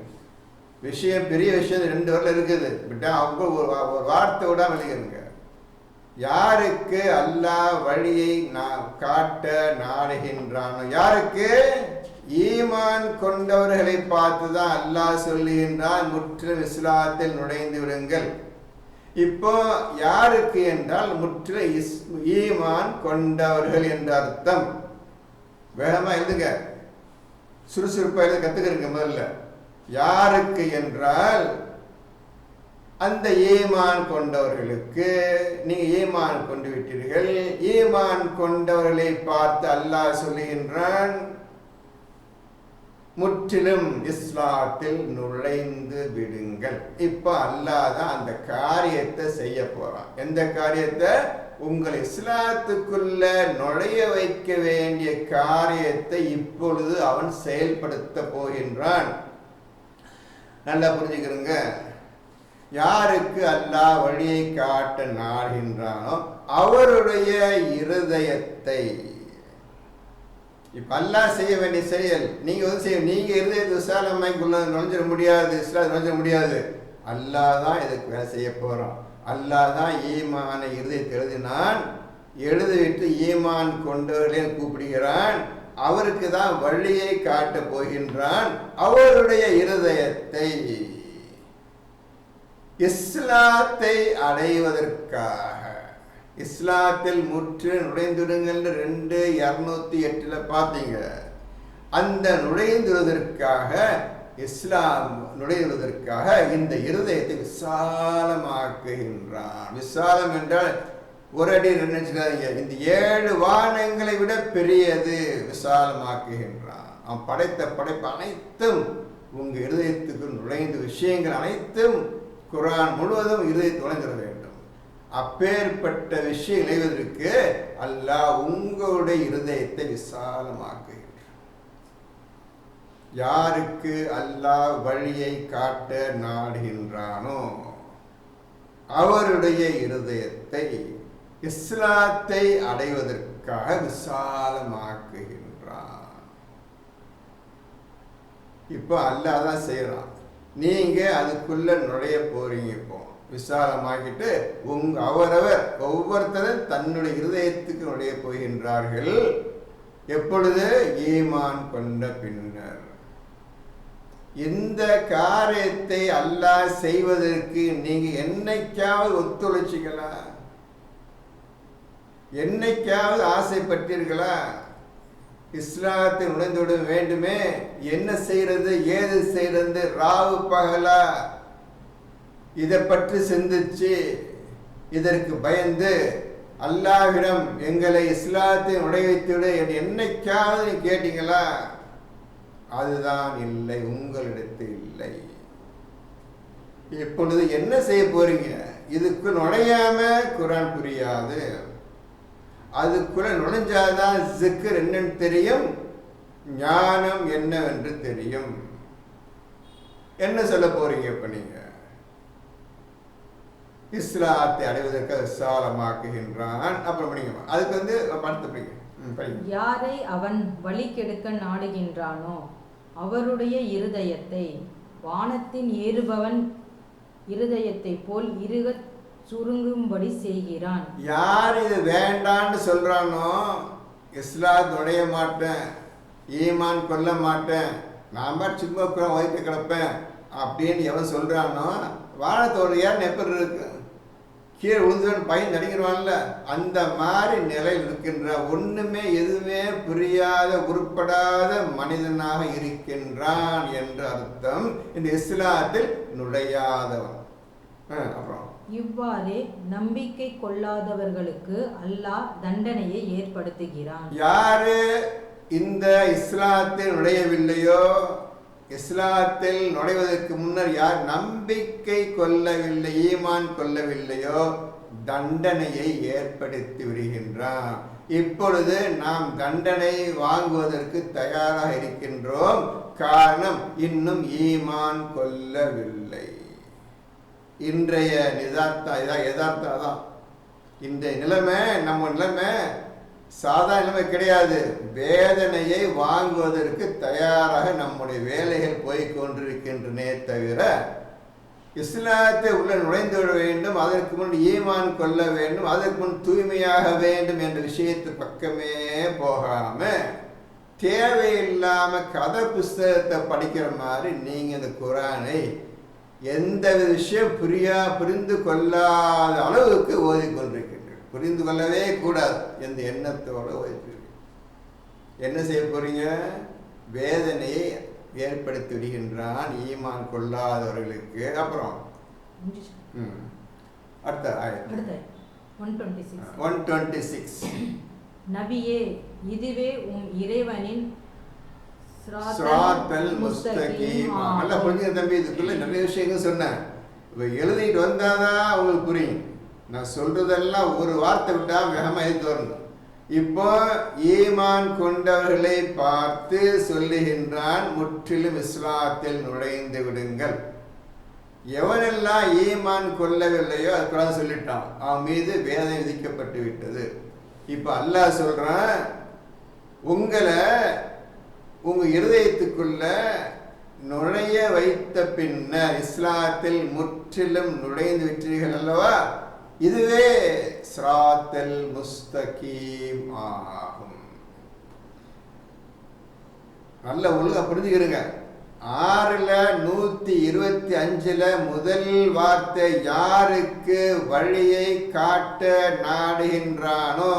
விஷயம் பெரிய விஷயம் 2 வரல இருக்குது. விட்டா அவங்க ஒரு வார்த்தை விடாம எழுதிருங்க. யாருக்கு அல்லாஹ் வழியை காட்ட நாடுகின்றானோ, யாருக்கு ஈமான் கொண்டவர்களை பார்த்துதான் அல்லாஹ் சொல்லுகின்றான் முற்றிலும் இஸ்லாத்தில் நுழைந்து விடுங்கள். இப்போ யாருக்கு என்றால் முற்றிலும் ஈமான் கொண்டவர்கள் என்ற அர்த்தம். வேகமா எழுதுங்க, சுறுசுறுப்பா எழுத கத்துக்கிறீங்க. முதல்ல யாருக்கு என்றால் அந்த ஈமான் கொண்டவர்களுக்கு. நீங்க ஈமான் கொண்டு விட்டீர்கள். ஈமான் கொண்டவர்களை பார்த்து அல்லாஹ் சொல்லுகின்றான் முற்றிலும் இஸ்லாத்தில் நுழைந்து விடுங்கள். இப்ப அல்லாஹ் தான் அந்த காரியத்தை செய்ய போறான். எந்த காரியத்தை? உங்கள் இஸ்லாத்துக்குள்ள நுழைய வைக்க வேண்டிய காரியத்தை இப்பொழுது அவன் செயல்படுத்த போகின்றான். நல்லா புரிஞ்சுக்கிறங்க. யாருக்கு அல்லாஹ் வழியை காட்ட நாடுகின்றானோ அவருடைய இருதயத்தை. இப்ப அல்லாஹ் செய்ய வேண்டிய செயல் நீங்க நீங்க இருதயத்தை விசாலமாய்க்குள்ள நுழைஞ்சிட முடியாது, இஸ்லாம் நுழைஞ்சிட முடியாது. அல்லாஹ் தான் இதுக்கு வேலை செய்ய போறான். அல்லாஹ் தான் ஈமானை இருதயத்தை எழுதினான். எழுதிவிட்டு ஈமான் கொண்டவர்களே கூப்பிடுகிறான். அவருக்கு தான் வழியை காட்ட போகின்றான். அவருடைய இருதயத்தை இஸ்லாத்தை அடைவதற்காக, இஸ்லாத்தில் முற்று நுழைந்துடுங்கள் 2:208 பார்த்தீங்க. அந்த நுழைந்துவதற்காக, இஸ்லாம் நுழைவதற்காக இந்த இருதயத்தை விசாலமாக்குகின்றான். விசாலம் என்றால் ஒரு அடி நினைச்சுக்காதீங்க, இந்த 7 வானங்களை விட பெரியது. விசாலமாக்குகின்றான். அவன் படைத்த படைப்பு அனைத்தும் உங்க இருதயத்துக்கு நுழைந்த விஷயங்கள் அனைத்தும் குர்ஆன் முழுவதும் இருதயத்தில் நுழைந்திட வேண்டும். அப்பேற்பட்ட விஷயம் இணைவதற்கு அல்லாஹ் உங்களுடைய இருதயத்தை விசாலமாக்குகின்றான். யாருக்கு அல்லாஹ் வழியை காட்ட நாடுகின்றானோ அவருடைய இருதயத்தை இஸ்லாத்தை அடைவதற்காக விசாலமாக்குகின்றான். இப்போ அல்லாஹ் தான் செய்யறான். நீங்க அதுக்குள்ள நுழைய போறீங்க. இப்போ விசாலமாக்கிட்டு அவரவர் ஒவ்வொருத்தரும் தன்னுடைய இருதயத்துக்கு நுழைய போகின்றார்கள். எப்பொழுது? ஈமான் கொண்ட பின்னர். இந்த காரியத்தை அல்லாஹ் செய்வதற்கு நீங்க என்னைக்காவது ஒத்துழைச்சிங்களா? என்னைக்காவது ஆசைப்பட்டீர்களா? இஸ்லாத்தை நுழைந்துவிட வேண்டுமே, என்ன செய்யறது, ஏது செய்யறது, ராவு பகலா இதை பற்றி சிந்திச்சு இதற்கு பயந்து அல்லாஹ்விடம் எங்களை இஸ்லாத்தை நுழைவித்துவிடு என்று என்னைக்காவது கேட்டீங்களா? அதுதான் இல்லை, உங்களிடத்தில் இல்லை. இப்பொழுது என்ன செய்ய போறீங்க? இதுக்கு நுழையாம குர்ஆன் புரியாது. அதுக்குள்ள நுழைஞ்சாதான் ஜிக்ர் என்னன்னு தெரியும், ஞானம் என்னவென்று தெரியும். என்ன சொல்ல போறீங்க? இப்ப நீங்க இஸ்லாத்தை அடைவதற்கு விசாலமாக்குகின்றான். அப்புறம் படிங்க, அதுக்கு அடுத்து யாரை அவன் வழி கெடுக்க நாடுகின்றானோ அவருடைய இருதயத்தை வானத்தின் ஏறுபவன் இருதயத்தை போல் இருகச் சுருங்கும்படி செய்கிறான். யார் இது வேண்டான்னு சொல்றானோ, இஸ்லாம் நுழைய மாட்டேன், ஈமான் கொல்ல மாட்டேன், நாம சும்மா வயிற்று கிடப்பேன் அப்படின்னு எவன் சொல்றானோ, வானத்தோட ஏன் எப்படி இருக்கு, கீழே விழுந்துன்னு பையன் நடிக்கிறவான்ல, அந்த மாதிரி நிலையில் இருக்கின்ற ஒண்ணுமே எதுவுமே புரியாத உருப்படாத மனிதனாக இருக்கின்றான் என்று அர்த்தம். இந்த இஸ்லாத்தில் நுழையாதவன். அப்புறம் இவ்வாறே நம்பிக்கை கொள்ளாதவர்களுக்கு அல்லாஹ் தண்டனையை ஏற்படுத்துகிறான். யாரு இந்த இஸ்லாத்தில் நுழையவில்லையோ, இஸ்லாத்தில் நுழைவதற்கு முன்னர் யார் நம்பிக்கை கொள்ளவில்லை, ஈமான் கொள்ளவில்லையோ, தண்டனையை ஏற்படுத்தி விடுகின்றான். இப்பொழுது நாம் தண்டனை வாங்குவதற்கு தயாராக இருக்கின்றோம். காரணம், இன்னும் ஈமான் கொள்ளவில்லை. இன்றைய யதார்த்தம் தான். இந்த நிலைமை, நம்ம நிலைமை சாதாரண நிலைமை கிடையாது. வேதனையை வாங்குவதற்கு தயாராக நம்முடைய வேலைகள் போய்கொண்டிருக்கின்றனே தவிர இஸ்லாத்தை உள்ள நுழைந்து விட வேண்டும், அதற்கு முன் ஈமான் கொள்ள வேண்டும், அதற்கு முன் தூய்மையாக வேண்டும் என்ற விஷயத்து பக்கமே போகாம தேவையில்லாம கதை புஸ்தகத்தை படிக்கிற மாதிரி நீங்க இந்த குரானை எந்த விஷயம் புரிந்து கொள்ளாத அளவுக்கு ஓதிக்கொண்டிருக்கின்றீர்கள். புரிந்து கொள்ளவே கூடாது எந்த எண்ணத்தோடு ஓதிக்கிறீர்கள். என்ன செய்ய போறீங்க? வேதனையை ஏற்படுத்தி விடுகின்றான் ஈமான் கொள்ளாதவர்களுக்கு. அப்புறம் அடுத்த 126 நபியே, இதுவே இறைவனின் சிராத்தல் முஸ்தகீம். நல்லா புரிஞ்சுங்க தம்பி, இதுக்குள்ள நிறைய விஷயங்கள் சொன்னேன். இப்போ எழுதிட்டு வந்தாதான் உங்களுக்கு புரியும். நான் சொல்றதெல்லாம் ஒரு வார்த்தை விட்டா வேகமா எழுதி வரணும். இப்போ ஈமான் கொண்டவர்களை பார்த்து சொல்லுகின்றான், முற்றிலும் இஸ்லாத்தில் நுழைந்து விடுங்கள். எவனெல்லாம் ஈமான் கொள்ளவில்லையோ அதுக்குள்ள சொல்லிட்டான், அவன் மீது வேதனை விதிக்கப்பட்டு விட்டது. இப்ப அல்லாஹ் சொல்றான், உங்களை உங்க இருதயத்துக்குள்ள நுழைய வைத்த பின்னர் இஸ்லாத்தில் முற்றிலும் நுழைந்து விட்டீர்கள் அல்லவா, இதுவே சிராத்தல் முஸ்தகீம் ஆகும். நல்ல ஒழுங்கா புரிஞ்சுக்கிறீங்க. 6:125 முதல் வார்த்தை, யாருக்கு வழியை காட்ட நாடுகின்றானோ,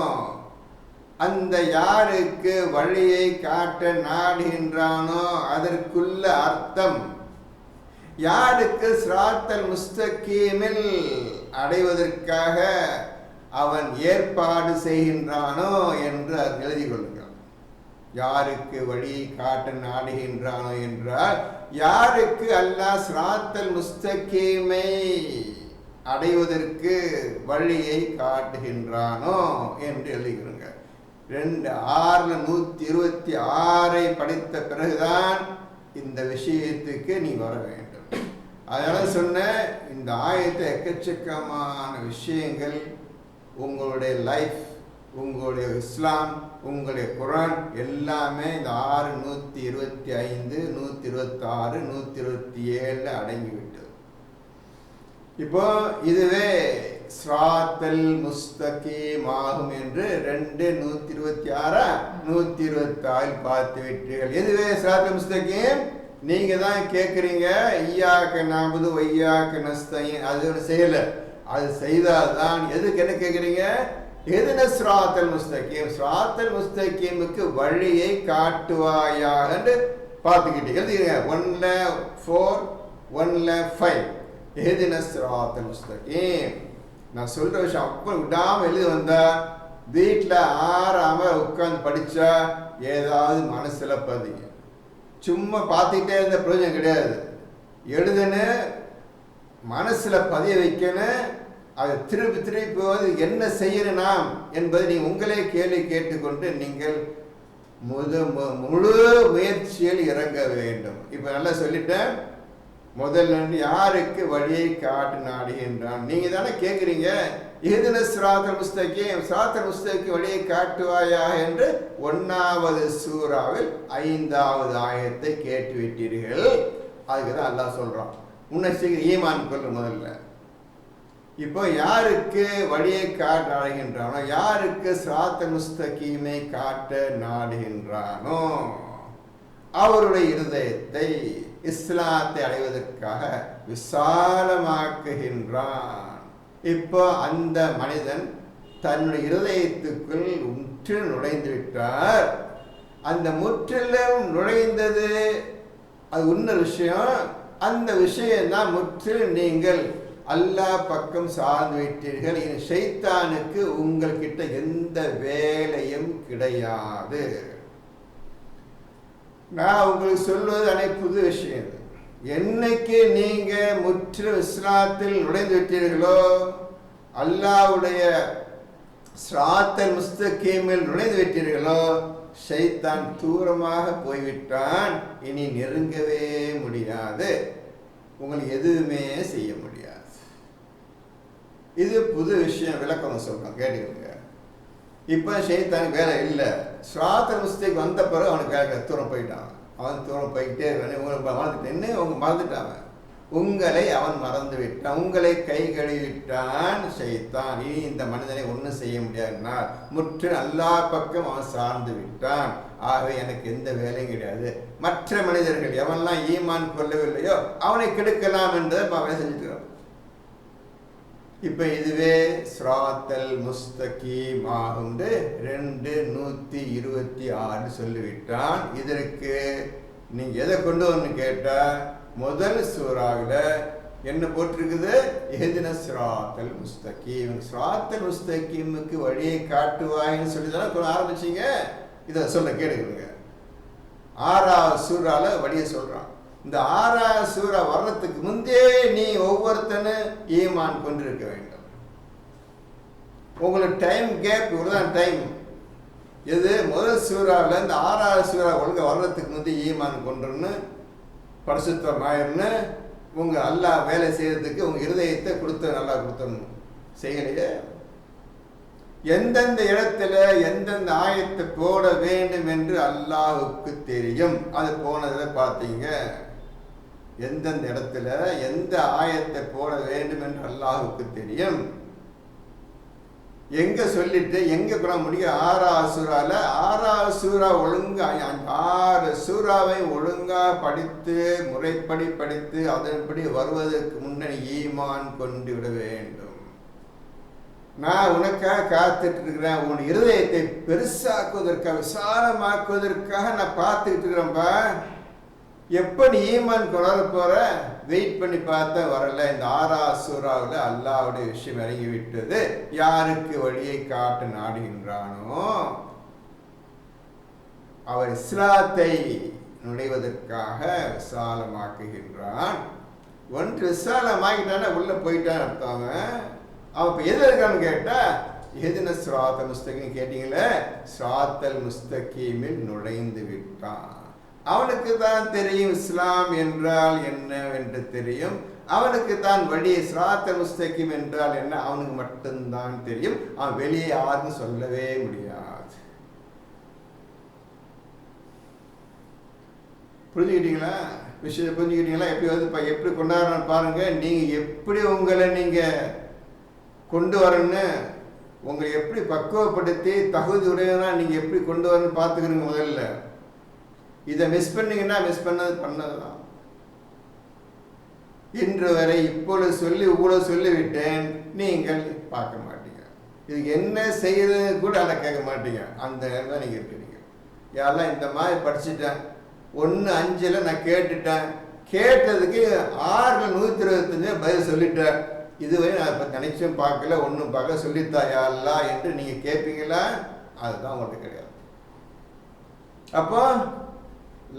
அந்த யாருக்கு வழியை காட்ட நாடுகின்றானோ அதற்குள்ள அர்த்தம், யாருக்கு சிராத்தல் முஸ்தகீமில் அடைவதற்காக அவன் ஏற்பாடு செய்கின்றானோ என்று எழுதி கொள்ளுங்கள். யாருக்கு வழியை காட்ட நாடுகின்றானோ என்றால் யாருக்கு அல்லாஹ் சிராத்தல் முஸ்தகீமை அடைவதற்கு வழியை காட்டுகின்றானோ என்று எழுதுகிறோங்க. 6:126 படித்த பிறகுதான் இந்த விஷயத்துக்கு நீ வர வேண்டும். அதனால சொன்ன இந்த ஆயத்தை எக்கச்சக்கமான விஷயங்கள் உங்களுடைய லைஃப், உங்களுடைய இஸ்லாம், உங்களுடைய குரான் எல்லாமே இந்த 6:125, 126, 127 அடங்கிவிட்டது. இப்போ இதுவே சிராத்தல் முஸ்தகீம் ஆகும் என்று 2:126, 126 பார்த்து விட்டீர்கள். எதுவே சிராத்தல் முஸ்தகீம்? நீங்க தான் கேட்குறீங்க, ஐயாக்க நஅபுது வ ஐயாக்க நஸ்தஈன், அது செய்யல. அது செய்தால்தான் எதுக்கு என்ன கேட்குறீங்க? எதுன சிராத்தல் முஸ்தகீம், சிராத்தல் முஸ்தகீமுக்கு வழியை காட்டுவாயாக என்று பார்த்துக்கிட்டு எழுதிங்க. 1:4, 1:5 எதுன சிராத்தல் முஸ்தகீம். நான் சொல்ற விஷயம் அப்போ விடாம எழுதி வந்தா வீட்டில் ஆறாம உட்காந்து படிச்சா ஏதாவது மனசுல பதிங்க. சும்மா பார்த்துக்கிட்டே இருந்த பிரயோஜனம் கிடையாது. எழுதுன்னு மனசுல பதிய வைக்கணும். அதை திருப்பி திருப்பி போது என்ன செய்யணும் நாம் என்பதை நீ உங்களே கேள்வி கேட்டுக்கொண்டு நீங்கள் முழு முயற்சியில் இறங்க வேண்டும். இப்ப நல்லா சொல்லிட்டேன். முதல்ல யாருக்கு வழியை காட்டு நாடுகின்றான்? நீங்க தானே கேட்குறீங்க, எதுன சிராத்தல் முஸ்தகீம், சிராத்தல் முஸ்தகீம் வழியை காட்டுவாயாக என்று 1வது சூறாவில் 5வது ஆயத்தை கேட்டுவிட்டீர்கள். அதுக்குதான் அல்லாஹ் சொல்றான், முன்ன சீக்கிரம் ஈமான் கொள்ளு முதல்ல. இப்போ யாருக்கு வழியை காட்ட நாடுகின்றானோ, யாருக்கு சிராத்தல் முஸ்தகீமை காட்ட நாடுகின்றானோ அவருடைய இருதயத்தை இஸ்லாத்தை அடைவதற்காக விசாலமாக்குகின்றான். இப்போ அந்த மனிதன் தன்னுடைய இருதயத்துக்குள் முற்றிலும் நுழைந்து விட்டார். அந்த முற்றிலும் நுழைந்தது அது உன்ன விஷயம். அந்த விஷயம்தான் முற்றிலும் நீங்கள் அல்லாஹ் பக்கம் சார்ந்து விட்டீர்கள். இனி ஷைத்தானுக்கு உங்கள்கிட்ட எந்த வேலையும் கிடையாது. நான் உங்களுக்கு சொல்வது அனைத்து புது விஷயம். என்னைக்கு நீங்க முற்றிலும் இஸ்லாத்தில் நுழைந்து விட்டீர்களோ, அல்லாஹ்வுடைய சிராத்தல் முஸ்தகீமில் நுழைந்து விட்டீர்களோ, ஷைத்தான் தூரமாக போய்விட்டான். இனி நெருங்கவே முடியாது, உங்களுக்கு எதுவுமே செய்ய முடியாது. இது புது விஷயம், விளக்கம் சொல்றோம், கேட்டுக்கோங்க. இப்போ ஷைத்தானுக்கு வேலை இல்லை. சிராத்தல் முஸ்தகீம் வந்த பிறகு அவனுக்கு வேலை தூரம் போயிட்டான். அவன் தூரம் போய்கிட்டே இருக்கானே, உங்களுக்கு மறந்துட்டேன், என்ன அவங்க மறந்துட்டாங்க. உங்களை அவன் மறந்து விட்டான், உங்களை கை கழுவிட்டான் ஷைத்தான். இனி இந்த மனிதனை ஒன்றும் செய்ய முடியாதுனால் முற்று அல்லாஹ் பக்கம் அவன் சார்ந்து விட்டான். ஆகவே எனக்கு எந்த வேலையும் கிடையாது. மற்ற மனிதர்கள் எவன்லாம் ஈமான் கொள்ளவில்லையோ அவனை கெடுக்கலாம் என்றதை அவன் செஞ்சுக்கிறான். இப்ப இதுவே ஸ்ராத்தல் முஸ்தகீம் ஆகுண்டு 2:126 சொல்லிவிட்டான். இதற்கு நீங்க எதை கொண்டு வரணும் கேட்டா, முதல் சூறாவில் என்ன போட்டிருக்குது? இஹ்தின ஸிராத்தல் முஸ்தகீம். ஸிராத்தல் முஸ்தகீமுக்கு வழியை காட்டுவாய்ன்னு சொல்லி தானே ஆரம்பிச்சீங்க. இதை சொல்ல கேளுங்க. 6வது சூறால வழியை சொல்றான். இந்த 6வது சூறா வர்றதுக்கு முந்தே நீ ஒவ்வொருத்தனும் ஈமான் கொண்டிருக்க வேண்டும். உங்களுக்கு டைம் கேப் இவ்வளவுதான் டைம். எது முதல் சூறாவில் இந்த 6வது சூறா ஒழுங்க வர்றதுக்கு முந்தைய ஈமான் கொண்டுன்னு பரிசுத்தமாயிருந்து உங்க அல்லாஹ் வேலை செய்யறதுக்கு உங்க இருதயத்தை கொடுத்து நல்லா கொடுத்தணும். செய்யலையே. எந்தெந்த இடத்துல எந்தெந்த ஆயத்தை போட வேண்டும் என்று அல்லாஹ்வுக்கு தெரியும். அது போனதுல பார்த்தீங்க. எந்தெந்த இடத்துல எந்த ஆயத்தை போட வேண்டும் என்று அல்லாஹ்வுக்கு தெரியும். எங்க சொல்லிட்டு எங்க கூட முடியும்? 6வது சூறால 6வது சூறா ஒழுங்கா 6 சூறாவை ஒழுங்கா படித்து முறைப்படி படித்து அதன்படி வருவதற்கு முன்னணி ஈமான் கொண்டு விட வேண்டும். நான் உனக்காக காத்துட்டு இருக்கிறேன். உன் இருதயத்தை பெருசாக்குவதற்காக விசாலமாக்குவதற்காக நான் பார்த்துக்கிட்டு இருக்கிறேன்பா. எப்ப நீ ஈமான் கொள்ள போற? வெயிட் பண்ணி பார்த்தா வரல. இந்த 6வது சூறாவில் அல்லாஹ்வுடைய விஷயம் இறங்கி விட்டது. யாருக்கு வழியை காட்ட நாடுகின்றானோ அவர் இஸ்லாத்தை நுழைவதற்காக விசாலமாக்குகின்றான். ஒன்று விசாலமாக்கிட்டான உள்ள போயிட்டான் அர்த்தம். அவன் இப்போ எது இருக்கான்னு கேட்டா, இஹ்தின ஸிராத்தல் முஸ்தகீம் கேட்டீங்களே, ஸிராத்தல் முஸ்தகீமில் நுழைந்து விட்டான். அவனுக்கு தான் தெரியும் இஸ்லாம் என்றால் என்ன என்று தெரியும். அவனுக்கு தான் வழி. ஸிராத்தல் முஸ்தகீம் என்றால் என்ன அவனுக்கு மட்டும்தான் தெரியும். அவன் வெளியே யாருன்னு சொல்லவே முடியாது. புரிஞ்சுக்கிட்டீங்களா? விஷயத்தை புரிஞ்சுக்கிட்டீங்களா? எப்படி வந்து எப்படி கொண்டாடுறான்னு பாருங்க. நீங்க எப்படி உங்களை நீங்க கொண்டு வரணும்னு உங்களை எப்படி பக்குவப்படுத்தி தகுதி உடையனா நீங்க எப்படி கொண்டு வரணும்னு பார்த்துக்கிறீங்க. முதல்ல இதை மிஸ் பண்ணீங்கன்னா மிஸ் பண்ணதுதான். இன்று வரை இப்பொழுது சொல்லி இவ்வளவு சொல்லிவிட்டேன், நீங்கள் பார்க்க மாட்டீங்க. இதுக்கு என்ன செய்யறது கூட அதை கேட்க மாட்டீங்க. அந்த நேரம் தான் நீங்க இருக்கிறீங்க. யாரெல்லாம் இந்த மாதிரி படிச்சுட்டேன், 1:5 நான் கேட்டுட்டேன், கேட்டதுக்கு 6:125 பதில் சொல்லிட்டேன், இதுவரை நான் இப்போ நினைச்சும் பார்க்கல, ஒன்றும் பார்க்க சொல்லித்தா யாரெல்லாம் என்று நீங்க கேட்பீங்களா? அதுதான் உங்கள்கிட்ட கிடையாது. அப்போ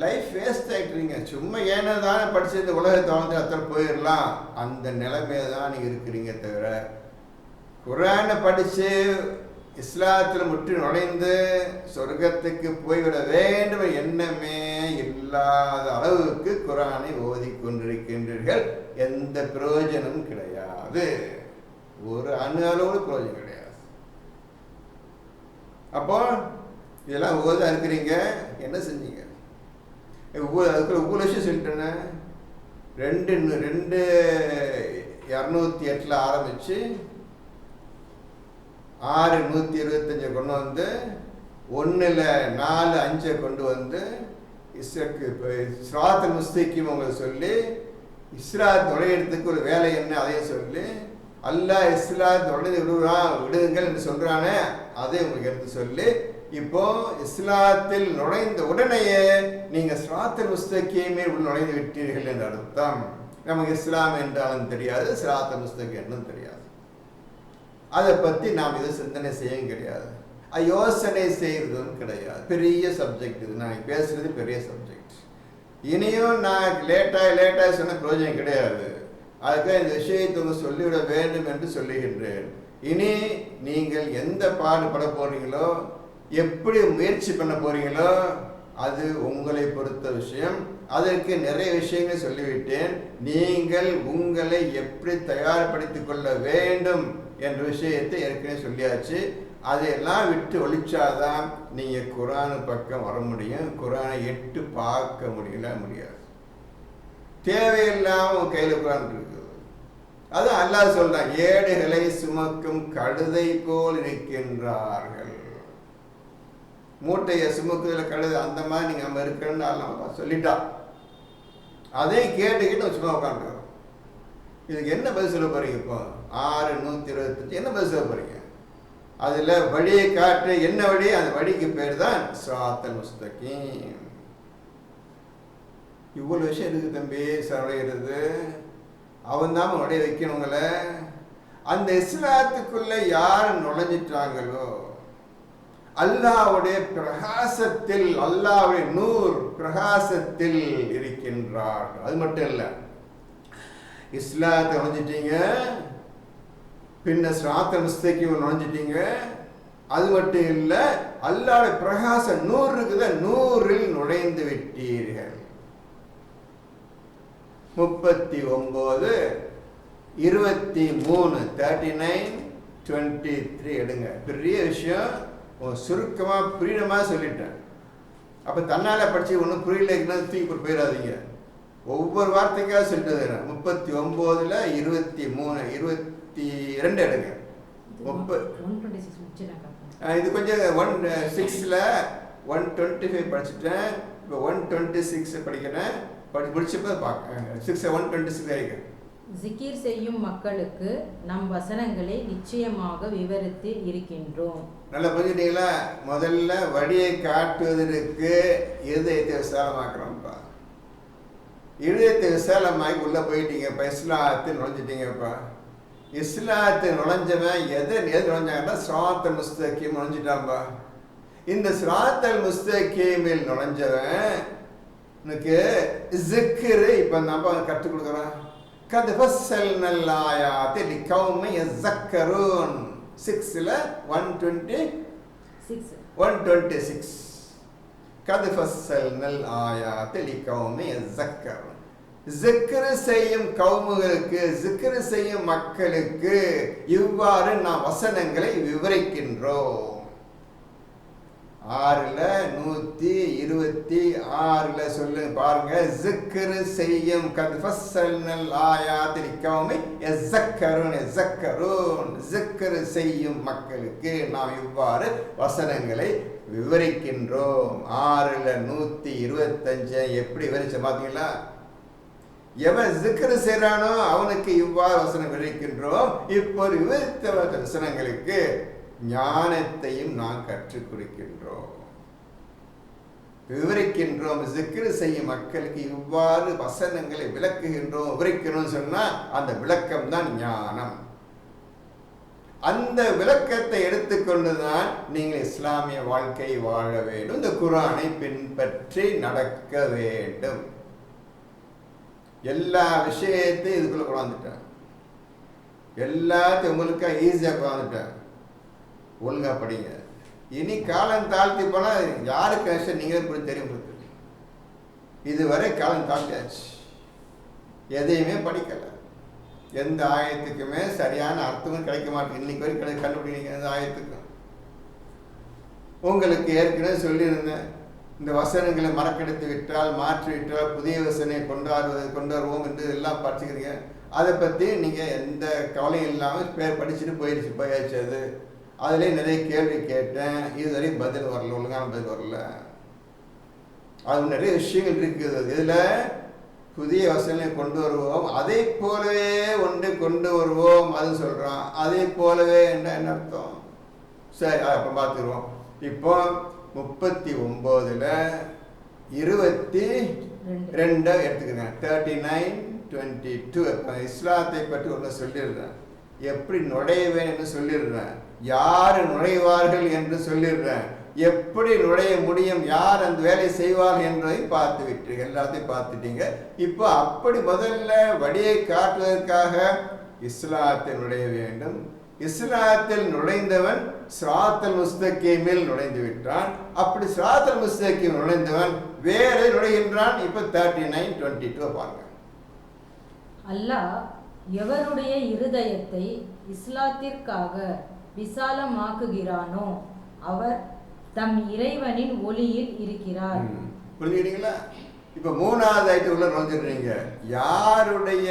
லைஃப் வேஸ்ட் ஆகிட்டுறீங்க. சும்மா ஏன்னா தானே படிச்சு இந்த உலகத்தை வாழ்ந்து அத்தனை போயிடலாம், அந்த நிலைமையில தான் நீங்கள் இருக்கிறீங்க. தவிர குர்ஆனை படித்து இஸ்லாத்தில் முற்றி நுழைந்து சொர்க்கத்துக்கு போய்விட வேண்டும் எண்ணமே இல்லாத அளவுக்கு குர்ஆனை ஓதிக்கொண்டிருக்கின்றீர்கள். எந்த பிரயோஜனமும் கிடையாது. ஒரு அணு அளவு பிரயோஜனம் கிடையாது. அப்போ இதெல்லாம் ஓத இருக்கிறீங்க, என்ன செஞ்சீங்க? அதுக்குள்ள ஒவ்வொரு விஷயம் சொல்லிட்டேன்னு 2:208 ஆரம்பிச்சு 6:125 கொண்டு வந்து 1:4:5 கொண்டு வந்து ஸிராத்தல் முஸ்தகீம் உங்களுக்கு சொல்லி இஸ்லாத் நுழையிறதுக்கு ஒரு வேலை என்ன அதையும் சொல்லி அல்லாஹ் இஸ்லாத் நுழைந்து விடுங்கள் என்று சொல்றானே அதை உங்களுக்கு எடுத்து சொல்லி இப்போ இஸ்லாத்தில் நுழைந்த உடனேயே நீங்க ஸிராத்தல் முஸ்தகீமில் நுழைந்து விட்டீர்கள் என்று அர்த்தம். நமக்கு இஸ்லாம் என்றாலும் தெரியாது, ஸிராத்தல் முஸ்தகீம் என்றும் தெரியாது. அதை பத்தி நாம் இதை சிந்தனை செய்யவும் கிடையாது, யோசனை செய்யறதும் கிடையாது. பெரிய சப்ஜெக்ட் இது. நான் பேசுறது பெரிய சப்ஜெக்ட். இனியும் நான் லேட்டா சொன்ன பிரயோஜனம் கிடையாது. அதுக்காக இந்த விஷயத்தை சொல்லிவிட வேண்டும் என்று சொல்லுகின்றேன். இனி நீங்கள் எந்த பாடுபட போறீங்களோ, எப்படி முயற்சி பண்ண போறீங்களோ, அது உங்களை பொறுத்த விஷயம். அதற்கு நிறைய விஷயங்கள் சொல்லிவிட்டேன். நீங்கள் உங்களை எப்படி தயார்படுத்திக் கொள்ள வேண்டும் என்ற விஷயத்தை ஏற்கனவே சொல்லியாச்சு. அதையெல்லாம் விட்டு ஒழிச்சாதான் நீங்க குர்ஆன் பக்கம் வர முடியும். குர்ஆனை எட்டு பார்க்க முடியாது. தேவையில்லாம உன் கையில குரான் இருக்குது. அது அல்லாஹ் சொல்றான், ஏடுகளை சுமக்கும் கழுதை போல் இருக்கின்றார்கள். மூட்டையை சுமக்குதுல கழுது, அந்த மாதிரி நீங்க நம்ம இருக்கணும்னு அல்லாஹ் சொல்லிட்டான். அதையும் கேட்டுக்கிட்டு சும்மா உட்காந்துக்கிறோம். இதுக்கு என்ன பதில் சொல்ல போறீங்க? இப்போ 6:125 என்ன பதில் சொல்ல போறீங்க? அதுல வழியை காட்டு, என்ன வழி? அந்த வழிக்கு பேர் தான் ஸிராத்தல் முஸ்தகீம். இவ்வளவு விஷயம் இருக்கு தம்பி. சரடைகிறது அவன் தான் உடைய வைக்கணுங்கள. அந்த இஸ்லாத்துக்குள்ள யார் நுழைஞ்சிட்டாங்களோ அல்லாஹ்வுடைய பிரகாசத்தில், அல்லாஹ்வுடைய நூர் பிரகாசத்தில் இருக்கின்றார்கள். அது மட்டும் இல்லை, இஸ்லாத்தை நுழைஞ்சிட்டீங்க, பின்ன ஸிராத்தல் முஸ்தகீம் நுழைஞ்சிட்டீங்க. அது மட்டும் இல்லை, அல்லாஹ்வுடைய பிரகாச நூறு இருக்குத, நூறில் நுழைந்து விட்டீர்கள். 39, 23, 39, 23 எடுங்க. பெரிய விஷயம், சுருக்கமா புரியணுமா சொல்லிட்டேன். அப்ப தன்னால படிச்சு ஒன்றும் புரியலைன்னா தூக்கி போயிடாதீங்க. ஒவ்வொரு வார்த்தைக்காக சொல்லிட்டு 39, 23, 22 எடுங்க. இது கொஞ்சம் 1:6ல் 1:25 படிச்சுட்டேன். இப்போ 1:26 படிக்கிறேன். முடிச்சப்ப பார்க்க 1:26 வரைக்கும். ஜிகிர் செய்யும் மக்களுக்கு நம் வசனங்களை நிச்சயமாக விவரித்து இருக்கின்றோம். நல்லா புரிஞ்சுட்டீங்களா? முதல்ல வழியை காட்டுவதற்கு இருதயத்தை விசாலமாக்குறோம்ப்பா. இருதயத்தை விசாலமாக்கி உள்ள போயிட்டீங்க. இப்போ இஸ்லாத்தில் நுழைஞ்சிட்டீங்கப்பா. இஸ்லாத்தில் நுழைஞ்சவன் எது நுழைஞ்சாங்கன்னா ஸிராத்தல் முஸ்தகீம் நுழைஞ்சிட்டான்பா. இந்த ஸிராத்தல் முஸ்தகீமில் நுழைஞ்சவன் ஜிக்ர் இப்ப நம்ம கற்றுக் கொடுக்குறோம். கத் ஃபஸ்ஸல்னல் ஆயாத்தி லிகௌமி யஸக்கரூன். 6ல 126 கத் ஃபஸ்ஸல்னல் ஆயாத்தி லிகௌமி யஸக்கரூன். ஜிக்ர் செய்யும் கவுமுகளுக்கு, ஜிக்ர் செய்யும் மக்களுக்கு இவ்வாறு நாம் வசனங்களை விவரிக்கின்றோம். 6:126 சொல்லு பாருங்க. ஜிக்ர் செய்யும் கத் ஃபஸ்ஸல்னல் ஆயாத்தி லிகௌமி யஸக்கரூன். ஜிக்ர் செய்யும் மக்களுக்கு நாம் இவ்வாறு வசனங்களை விவரிக்கின்றோம். 6:125 எப்படி விவரிச்ச பாத்தீங்களா? எவன் ஜிக்ர் செய்றானோ அவனுக்கு இவ்வாறு வசனம் விவரிக்கின்றோம். இப்போ விவரித்த வசனங்களுக்கு ஞானத்தையும் நாம் கற்றுக் கொடுக்கின்றோம், விவரிக்கின்றோம். ஜிக்ர் செய்யும் மக்களுக்கு இவ்வாறு வசனங்களை விளக்குகின்றோம், விவரிக்கணும்னு சொன்னா அந்த விளக்கம் தான் ஞானம். அந்த விளக்கத்தை எடுத்துக்கொண்டுதான் நீங்கள் இஸ்லாமிய வாழ்க்கை வாழ வேண்டும். இந்த குர்ஆனை பின்பற்றி நடக்க வேண்டும். எல்லா விஷயத்தையும் இதுக்குள்ள கொண்டாந்துட்டேன். எல்லாத்தையும் உங்களுக்கு ஈஸியாக கொண்டாந்துட்டேன். ஒழுங்கா படிங்க. இனி காலம் தாழ்த்தி போனா யாருக்கு கஷ்டம் நீங்களே புரிஞ்சு தெரியும். இதுவரை காலம் தாழ்த்தியாச்சு, எதையுமே படிக்கல. எந்த ஆயத்துக்குமே சரியான அர்த்தமும் கிடைக்க மாட்டேங்குது. இன்னைக்கு வரைக்கும் கண்டுபிடிங்க எந்த ஆயத்துக்கும். உங்களுக்கு ஏற்கனவே சொல்லியிருந்தேன், இந்த வசனங்களை மறக்கெடுத்து விட்டால், மாற்றி விட்டால் புதிய வசனை கொண்டு வருவோம் என்று எல்லாம் படிச்சுக்கிறீங்க. அதை பற்றி நீங்கள் எந்த கவலையும் இல்லாமல் படிச்சுட்டு போயாச்சு. அதுலேயே நிறைய கேள்வி கேட்டேன், இதுவரை பதில் வரல, ஒழுங்கான பதில் வரல. அது நிறைய விஷயங்கள் இருக்குது. இதில் புதிய வசனை கொண்டு வருவோம், அதை போலவே ஒன்று கொண்டு வருவோம் அது சொல்கிறான். அதை போலவே என்ன அர்த்தம்? சரி, அப்போ பார்த்துருவோம். இப்போ 39ல் 22 எடுத்துக்கங்க. 39:22 இஸ்லாத்தை பற்றி ஒன்று சொல்லிடுறேன். எப்படி நுழைவேன் என்று சொல்லிடுறேன். யார் நுழைவார்கள் என்று சொல்லிடுறேன். எப்படி நுழைய முடியும், யார் அந்த வேலை செய்வார்கள் என்பதை பார்த்து விட்டீங்க, எல்லாத்தையும் பார்த்துட்டீங்க. இப்போ அப்படி முதல்ல வழியை காட்டுவதற்காக இஸ்லாத்தில் நுழைய வேண்டும். இஸ்லாத்தில் நுழைந்தவன் ஸிராத்தல் முஸ்தகீமில் நுழைந்து விட்டான். அப்படி ஸிராத்தல் முஸ்தகீம் நுழைந்தவன் வேறு நுழைகின்றான். இப்போ 39:22 பாருங்க. அல்லாஹ் எவருடைய இருதயத்தை இஸ்லாத்திற்காக விசாலமாக்குகிறானோ அவர் தம் இறைவனின் ஒளியில் இருக்கிறார். புரிஞ்சுக்கிட்டீங்களா? இப்போ மூணாவது ஐட்டம் உள்ள நுழைஞ்சிடுறீங்க. யாருடைய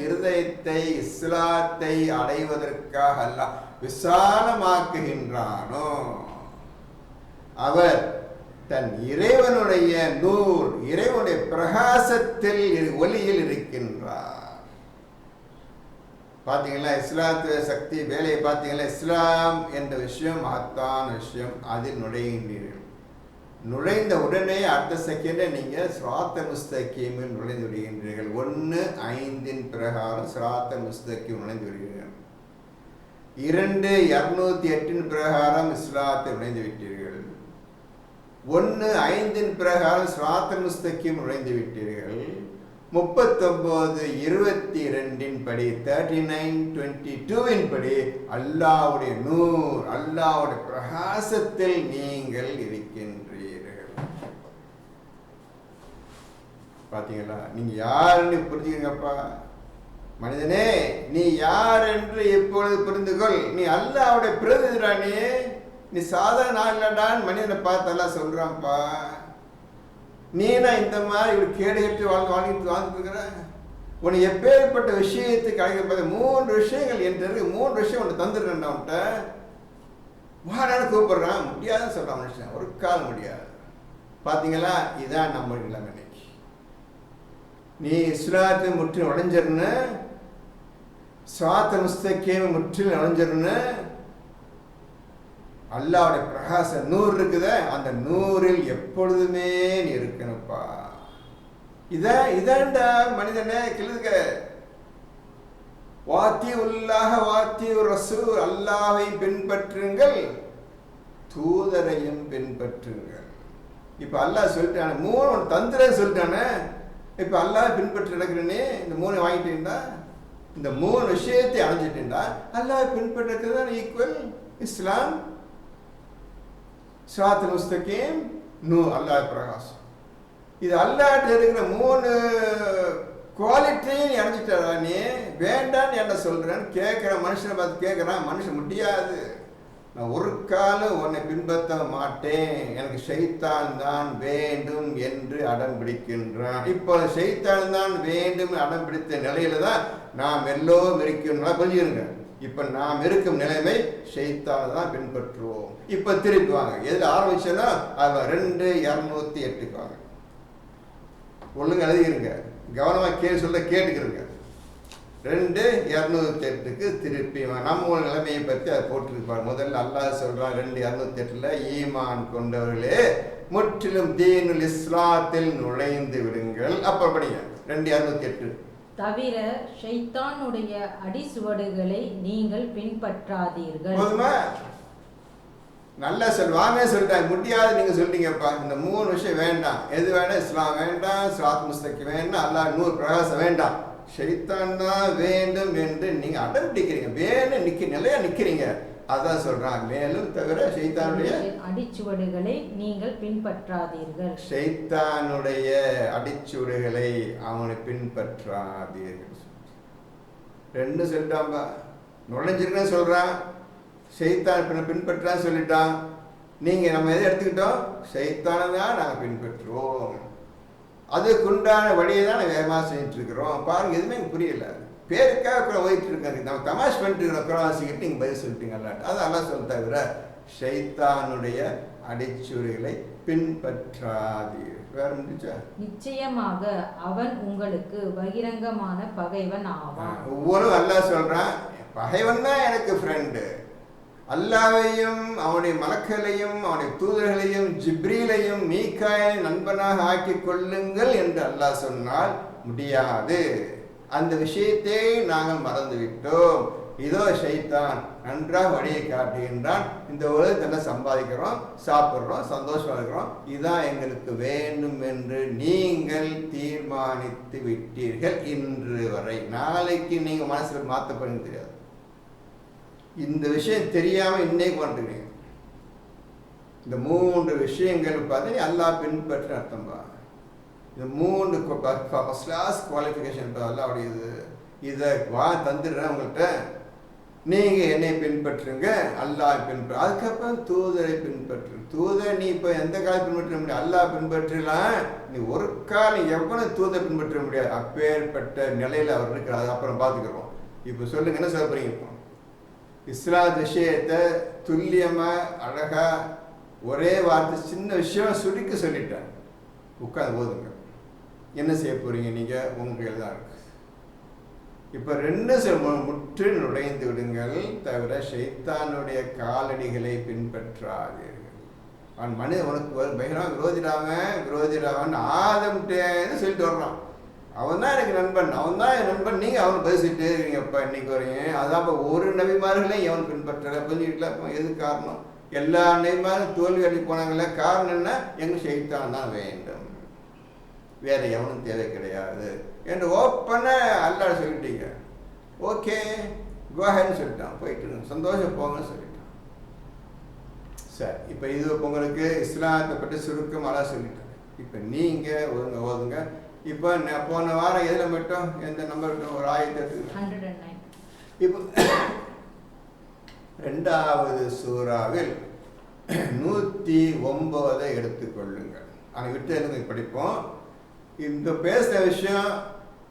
இருதயத்தை இஸ்லாத்தை அடைவதற்காக அல்லாஹ் விசாலமாக்குகின்றானோ அவர் தன் இறைவனுடைய நூர், இறைவனுடைய பிரகாசத்தில் ஒளியில் இருக்கின்றார். பார்த்தீங்களா இஸ்லாத்து சக்தி வேலையை பார்த்தீங்களா? இஸ்லாம் என்ற விஷயம் மகத்தான விஷயம். அதில் நுழைகின்றீர்கள். நுழைந்த உடனே அடுத்த செகண்டே நீங்கள் சிராத்த முஸ்தகீமில் நுழைந்து விடுகின்றீர்கள். 1:5 பிரகாரம் சிராத்த முஸ்தகீம் நுழைந்து விடுகிறீர்கள். 2:208 பிரகாரம் இஸ்லாத்தை நுழைந்து விட்டீர்கள். 1:5 பிரகாரம் சிராத்த முஸ்தகீம் நுழைந்து விட்டீர்கள். 39:22 படி 39:22 படி அல்லாஹ்வுடைய நூர், அல்லாஹ்வுடைய பிரகாசத்தில் நீங்கள் இருக்கின்றீர்கள். பார்த்தீங்களா? நீங்க யாருன்னு புரிஞ்சுக்கங்கப்பா. மனிதனே, நீ யார் என்று எப்பொழுது புரிந்துகொள். நீ அல்லாஹ்வுடைய பிரதிநிதிரானே, நீ சாதாரண ஆகலடான்னு மனிதனை பார்த்து அல்லாஹ் சொல்றான்ப்பா. நீனா இந்த மாதிரி ஒரு கேடு கட்டி வாழ்ந்துட்டு இருக்கிற உன்னை எப்பேற்பட்ட விஷயத்துக்கு அழைக்கப்பட்ட 3 விஷயங்கள் என்று 3 விஷயம் ஒன்று தந்துடுறேன். அவன்கிட்ட வாடான்னு கூப்பிடுறான். முடியாதுன்னு சொல்றான் மனுஷன். ஒரு காலம் முடியாது. பார்த்தீங்களா? இதான் நம்ம நிலைமை. இன்னைக்கு நீ இஸ்லாத்தை முற்றிலும் உடைஞ்சிருன்னு, சிராத்த முஸ்தகீம் முற்றிலும் உடைஞ்சிருன்னு, அல்லாஹ்வுடைய பிரகாச நூறு இருக்குதே, அந்த நூறில் எப்பொழுதுமே நீ இருக்கணும்ப்பா. இதாண்டா மனிதனே கிளுக. வாத்தி உல்லாஹ வாத்தி ரசூல், அல்லாஹ்வை பின்பற்றுங்கள், தூதரையும் பின்பற்றுங்கள். இப்ப அல்லாஹ் சொல்லிட்டானே, 3 தந்திரன்னு சொல்லிட்டானே. இப்ப அல்லாஹ் பின்பற்றி நடக்கிறனே, இந்த 3 வாங்கிட்டீங்கன்னா, இந்த 3 விஷயத்தை அடைஞ்சிட்டீங்கன்னா அல்லாஹ் பின்பற்றுறது தான் ஈக்குவல் இஸ்லாம், சிராத்துல் முஸ்தகீம், நூர், அல்லாஹ் பிரகாசம். இது அல்லாஹ்ட்ட இருக்கிற 3 குவாலிட்டியும் நீ அடைஞ்சிட்டா. நீ வேண்டான்னு என்ன சொல்றேன்னு கேட்குற மனுஷனை பார்த்து கேட்குறான். மனுஷன் முடியாது, நான் ஒரு காலம் உன்னை பின்பற்ற மாட்டேன், எனக்கு ஷைத்தான் தான் வேண்டும் என்று அடம் பிடிக்கின்றான். இப்போ ஷைத்தான் தான் வேண்டும் அடம் பிடித்த நிலையில தான் நாம் எல்லோரும் இருக்கணும். புரிஞ்சுருங்க. இப்ப நாம் இருக்கும் நிலைமை ஷைத்தான் தான் பின்பற்றுவோம். இப்ப திருப்பி வாங்க. எதுல ஆரம்பிச்சோன்னா 2:208 வாங்க. ஒழுங்கு எழுதிருங்க, கவனமா சொல்ல கேட்டுக்கிறங்க. 2:208 திருப்பி நம்ம நிலைமையை பற்றி அதை போட்டிருப்பாங்க. முதல்ல அல்லாஹ் சொல்றான் 2:208 ஈமான் கொண்டவர்களே முற்றிலும் தீனுல் இஸ்லாத்தில் நுழைந்து விடுங்கள். அப்புறம் படிங்க 2:208. தவிர ஷைத்தானுடைய அடிசுவடுகளை நீங்கள் பின்பற்றாதீர்கள். போதுமா? நல்லா சொல்லுவாங்க. சொல்லிட்டாங்க. முடியாது நீங்க சொல்லிட்டீங்கப்பா. இந்த 3 விஷயம் வேண்டாம். எது வேண்டாம்? இஸ்லாம் வேண்டாம், சிராத் முஸ்தகீம் வேண்டாம், அல்லாஹ் நூர் பிரகாசம் வேண்டாம், ஷைத்தான் தான் வேண்டும் என்று நீங்க அடம் பிடிக்கிறீங்க. வேணும் நிலையா நிக்கிறீங்க. அதான் சொல்றான். மேலும் தவிர ஷைத்தானுடைய அடிச்சுவடுகளை நீங்கள் பின்பற்றாதீர்கள். ஷைத்தானுடைய அடிச்சுவடுகளை அவனை பின்பற்றாதீர்கள். 2 சொல்லிட்டான்பா. நுழைஞ்சிருக்கேன்னு சொல்றான். ஷைத்தான் பின்பற்றான்னு சொல்லிட்டான். நீங்க நம்ம எதை எடுத்துக்கிட்டோம்? ஷைத்தானை தான் நாங்கள் பின்பற்றுவோம். அதுக்குண்டான வழியை தான் நாங்கள் வேகமாக செஞ்சுட்டு இருக்கிறோம். பாருங்க, எதுவுமே எனக்கு புரியல. பேருக்காக ஓயிட்டு இருக்காங்க. நம்ம தமாஷ் பண்ணிட்டு இருக்கிற குராசிக்கிட்டு நீங்கள் பதில் சொல்லிட்டீங்க. அது அல்லாஹ் சொல்ல தவிர ஷைத்தானுடைய அடிச்சுரைகளை பின்பற்றாதீர். வேற முடிச்சா? நிச்சயமாக அவன் உங்களுக்கு பகிரங்கமான பகைவன் ஆவான். ஒவ்வொரு அல்லாஹ் சொல்றான், பகைவன் தான் எனக்கு ஃப்ரெண்டு. அல்லாஹ்வையும் அவனுடைய மலக்களையும் அவனுடைய தூதர்களையும் ஜிப்ரீலையும் மீகாயையும் நண்பனாக ஆக்கிக் கொள்ளுங்கள் என்று அல்லாஹ் சொன்னால் முடியாது. அந்த விஷயத்தை நாங்கள் மறந்துவிட்டோம். இதோ ஷைத்தான் நன்றாக வழியை காட்டுகின்றான். இந்த உலகத்தில் சம்பாதிக்கிறோம், சாப்பிட்றோம், சந்தோஷமா இருக்கிறோம். இதான் எங்களுக்கு வேண்டும் என்று நீங்கள் தீர்மானித்து விட்டீர்கள் இன்று வரை. நாளைக்கு நீங்க மனசுல மாற்ற பண்ண தெரியாது. இந்த விஷயம் தெரியாம இன்னைக்கு வந்துட்டீங்க. இந்த 3 விஷயங்கள் பார்த்து அல்லாஹ் பின்பற்ற அர்த்தம்பா. இந்த 3 ஃபர்ஸ்ட் கிளாஸ் குவாலிஃபிகேஷன் அல்லாஹ்வுடைய இதை தந்துடுறேன் உங்கள்கிட்ட. நீங்கள் என்னை பின்பற்றுங்க, அல்லாஹ் அதுக்கப்புறம் தூதரை பின்பற்று. தூதர் நீ இப்போ எந்த காலம் பின்பற்ற முடியாது, அல்லாஹ் பின்பற்றலாம். நீ ஒரு காலம் எவ்வளவு தூதர் பின்பற்ற முடியாது. அப்பேற்பட்ட நிலையில் அவர் இருக்கிறார். அது அப்புறம் பார்த்துக்கிறோம். இப்போ சொல்லுங்க, என்ன சொல்ல போறீங்க? இப்போ இஸ்லாம் விஷயத்தை துல்லியமாக அழகாக ஒரே வார்த்தை சின்ன விஷயம் சுருக்கி சொல்லிட்டேன். உட்காந்து போதுங்க. என்ன செய்ய போறீங்க நீங்கள்? உங்கள் தான் இருக்கு. இப்போ ரெண்டு முற்று நுழைந்து விடுங்கள், தவிர ஷைத்தானுடைய காலடிகளை பின்பற்றாதீர்கள். அவன் மனிதன் உனக்கு பகிரமாக விரோதிடாவன் ஆதம்ட்டேன்னு சொல்லிட்டு வர்றான். அவன் தான் எனக்கு நண்பன், அவன் தான் என் நண்பன். நீங்கள் அவனை பேசிட்டு இருக்கீங்கப்பா இன்னைக்கு வரீங்க. அதான் இப்போ ஒரு நபிமார்களையும் எவன் பின்பற்றலை புரிஞ்சுக்கிட்டல. இப்போ எது காரணம்? எல்லா நபிமாரும் தோல்வி அடி போனாங்களே. காரணம் என்ன? எங்கள் ஷைத்தான் தான் வேண்டும், வேற எவனும் தேவை கிடையாது என்று ஓப்பனாக அல்லாஹ் சொல்லிட்டீங்க. ஓகே கோஹன்னு சொல்லிட்டான், போயிட்டு சந்தோஷம் போங்கன்னு சொல்லிட்டான். சரி, இப்போ இது உங்களுக்கு இஸ்லாத்தை பற்றி சுருக்கம் அல்லாஹ் சொல்லிட்டாங்க. இப்போ நீங்கள் ஓதுங்க. இப்போ போன வாரம் எதில் மட்டும் எந்த நம்பர் ஒரு 1009. இப்போ 2வது சூறாவில் 109 எடுத்துக்கொள்ளுங்கள். ஆனால் விட்டு எழுந்து படிப்போம். இந்த பேசுகிற விஷயம்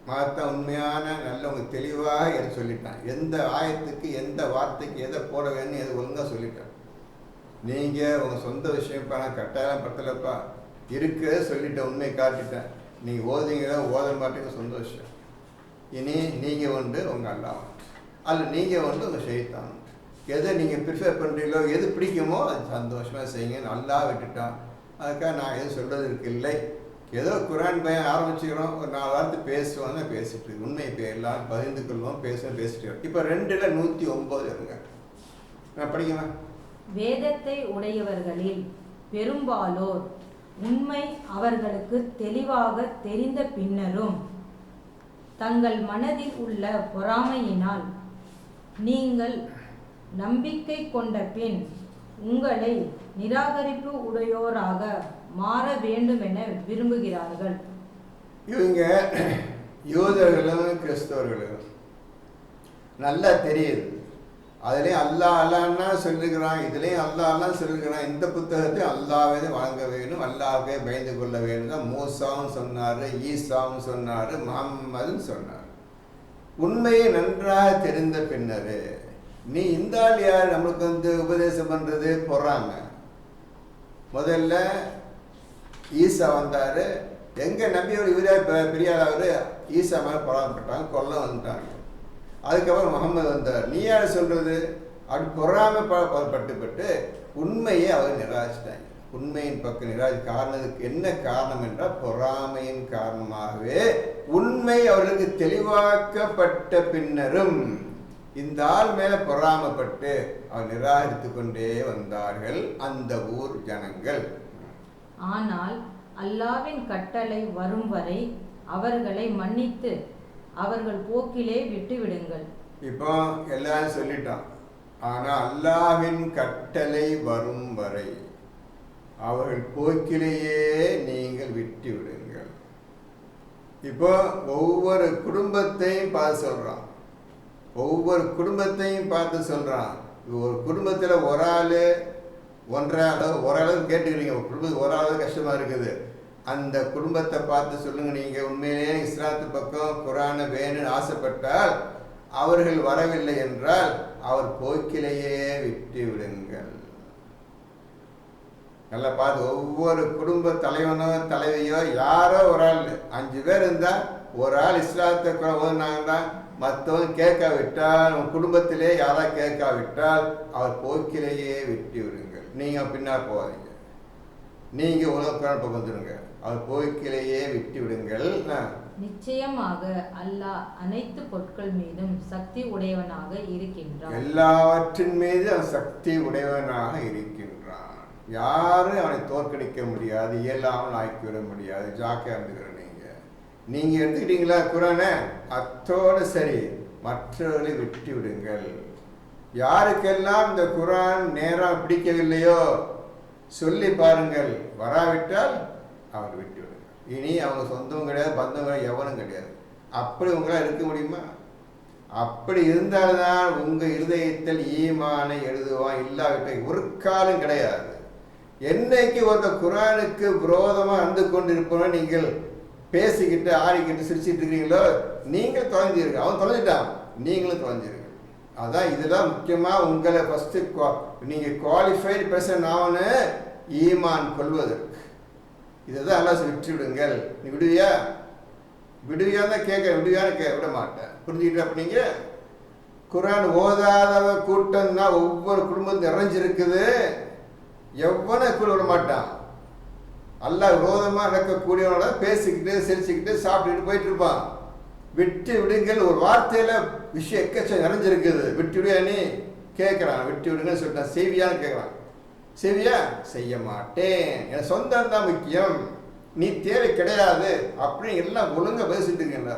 மற்ற உண்மையான நல்லவங்க தெளிவாக எடுத்து சொல்லிட்டான். எந்த ஆயத்துக்கு எந்த வார்த்தைக்கு எதை போட வேணும்னு எது ஒழுங்காக சொல்லிட்டான். நீங்கள் உங்கள் சொந்த விஷயம் இப்போ நான் கட்டாயம் பத்தலப்பா இருக்க சொல்லிட்ட, உண்மை காட்டிட்டேன். நீங்கள் ஓதுங்களோ ஓத மாட்டேங்க, சொந்த விஷயம். இனி நீங்கள் உண்டு, உங்கள் அல்லாஹ் அல்ல, நீங்கள் உண்டு, உங்கள் ஷைத்தான். எதை நீங்கள் ப்ரிஃபர் பண்ணுறீங்களோ, எது பிடிக்குமோ அது சந்தோஷமாக செய்யுங்க. நல்லா விட்டுட்டான். அதுக்காக நான் எதுவும் சொல்கிறதுக்கு இல்லை. ஏதோ குரான் பயம் ஆரம்பிச்சுக்கிறோம், ஒரு 4 வாரத்தை பேசுவோம் தான் பேசிட்டு உண்மை இப்போ எல்லாரும் பகிர்ந்து கொள்வோம், பேசிட்டு. இப்போ 2ல் 109 இருங்க. நான் படிக்கவா? வேதத்தை உடையவர்களில் பெரும்பாலோர் உண்மை அவர்களுக்கு தெளிவாக தெரிந்த பின்னரும் தங்கள் மனதில் உள்ள பொறாமையினால் நீங்கள் நம்பிக்கை கொண்ட பின் உங்களை நிராகரிப்பு உடையோராக மாற வேண்டும் என விரும்புகிறார்கள். இவங்க யூதர்களும் கிறிஸ்தவர்களும் நல்லா தெரியுது. அதுலேயும் அல்லாஹ் அல்லான்னா சொல்லிருக்கிறான், இதுலேயும் அல்லாஹ் சொல்லிருக்கிறான். இந்த புத்தகத்தை அல்லாவே வழங்க வேணும், அல்லாவே பயந்து கொள்ள வேண்டும் தான் மூசாவும் சொன்னார், ஈசாவும் சொன்னார், முஹம்மதும் சொன்னார். உண்மையை நன்றாக தெரிந்த பின்னர் நீ இந்த ஆள் யார் நம்மளுக்கு உபதேசம் பண்ணுறது பொறாம. முதல்ல ஈசா வந்தார், எங்கள் நம்பியோட இவரே பெரியார், ஈசா மேலே பொறாமப்பட்டாங்க, கொல்ல வந்துட்டாங்க. அதுக்கப்புறம் முகமது வந்தார், நீ யார் சொல்கிறது அப்படி பொறாமப்பட்டு உண்மையை அவர் நிராகரிச்சிட்டாங்க. உண்மையின் பக்கம் காரணத்துக்கு என்ன காரணம் என்றால் பொறாமையின் காரணமாகவே உண்மை அவர்களுக்கு தெளிவாக்கப்பட்ட பின்னரும் இந்த ஆள் மேலே பொறாமப்பட்டு அவர் நிராகரித்து கொண்டே வந்தார்கள் அந்த ஊர் ஜனங்கள். ஆனால் அல்லாவின் கட்டளை வரும் வரை அவர்களை மன்னித்து அவர்கள் போக்கிலே விட்டு விடுங்கள். இப்போ எல்லாரும் சொல்லிட்டான். ஆனால் அல்லாவின் கட்டளை வரும் வரை அவர்கள் போக்கிலேயே நீங்கள் விட்டு விடுங்கள். இப்போ ஒவ்வொரு குடும்பத்தையும் பார்த்து சொல்றான், ஒவ்வொரு குடும்பத்தையும் பார்த்து சொல்றான். ஒரு குடும்பத்தில் ஒரு ஆள் ஒரு அளவு கேட்டுக்கிறீங்க, ஒரு குடும்பம் ஒரு அளவு கஷ்டமா இருக்குது. அந்த குடும்பத்தை பார்த்து சொல்லுங்க, நீங்க உண்மையிலேயே இஸ்லாத்து பக்கம் குரானை வேணும்னு ஆசைப்பட்டால் அவர்கள் வரவில்லை என்றால் அவர் போக்கிலேயே விட்டு விடுங்கள். நல்லா பார்த்து, ஒவ்வொரு குடும்ப தலைவனோ தலைவியோ யாரோ ஒரு ஆள், 5 பேர் இருந்தால் ஒரு ஆள் இஸ்லாத்தை ஓதுனாங்கன்னா மற்றவன் கேட்காவிட்டால், உன் குடும்பத்திலே யாரா கேட்காவிட்டால் அவர் போக்கிலேயே விட்டு விடுங்கள். நீங்கள் பின்னால் போவாதீங்க, நீங்கள் உலக பக்கம் வந்துடுங்க, அவர் போக்கிலேயே விட்டு விடுங்கள். நிச்சயமாக அல்லாஹ் அனைத்து பொருட்கள் மீதும் சக்தி உடையவனாக இருக்கின்றான். எல்லாவற்றின் மீது அவன் சக்தி உடையவனாக இருக்கின்றான். யாரும் அவனை தோற்கடிக்க முடியாது, இயலாமல் ஆக்கிவிட முடியாது. ஜாக்கிரதையா இருந்துக்கிற நீங்க எடுத்துக்கிட்டீங்களா குரானை, அத்தோடு சரி, மற்றவர்களை விட்டு விடுங்கள். யாருக்கெல்லாம் இந்த குரான் நேரம் பிடிக்கவில்லையோ சொல்லி பாருங்கள், வராவிட்டால் அவர் விட்டு விடுங்கள். இனி அவங்க சொந்தம் கிடையாது, பந்தம் கிடையாது, எவனும் கிடையாது. அப்படி உங்களால் இருக்க முடியுமா? அப்படி இருந்தால்தான் உங்க இருதயத்தில் ஈமானை எழுதுவான். இல்லாவிட்ட ஒரு காலம் கிடையாது. என்னைக்கு ஒருத்தர் குர்ஆனுக்கு விரோதமா வந்து கொண்டிருப்போம், நீங்கள் பேசிக்கிட்டு ஆடிக்கிட்டு சிரிச்சிட்டு இருக்கிறீங்களோ, நீங்கள் தொலைஞ்சிருக்க. அவன் தொலைஞ்சிட்டான், நீங்களும் தொலைஞ்சிருக்க. அதான் இதெல்லாம் முக்கியமா உங்களை ஃபர்ஸ்ட் நீங்க குவாலிஃபைடு பர்சன் ஆகணும் ஈமான் கொள்வதற்கு. இதைதான் எல்லாம் விட்டு விடுங்கள். நீ விடுவியா? விடுவியா தான் கேட்க, விடுவியான்னு விட மாட்டேன். புரிஞ்சுக்கிட்டு அப்படிங்க. குர்ஆன் ஓதாத கூட்டம் தான் ஒவ்வொரு குடும்பம் நிறைஞ்சிருக்குது. எவனை கூட விட மாட்டான். அல்லாஹ் விரோதமா நடக்கக்கூடியவனோட பேசிக்கிட்டு சிரிச்சுக்கிட்டு சாப்பிட்டுக்கிட்டு போயிட்டு இருப்பான். விட்டு விடுங்கள் ஒரு வார்த்தையில விஷயம் எக்கச்சம் நிறைஞ்சிருக்குது. விட்டு விடுயா நீ கேட்குறான். விட்டு விடுங்கன்னு சொல்லிட்டான். செய்வியான்னு கேட்குறான். செய்வியா? செய்ய மாட்டேன், என் சொந்தம் தான் முக்கியம், நீ தேவை கிடையாது அப்படின்னு எல்லாம் ஒழுங்கா பேசிட்டு இருக்கீங்க.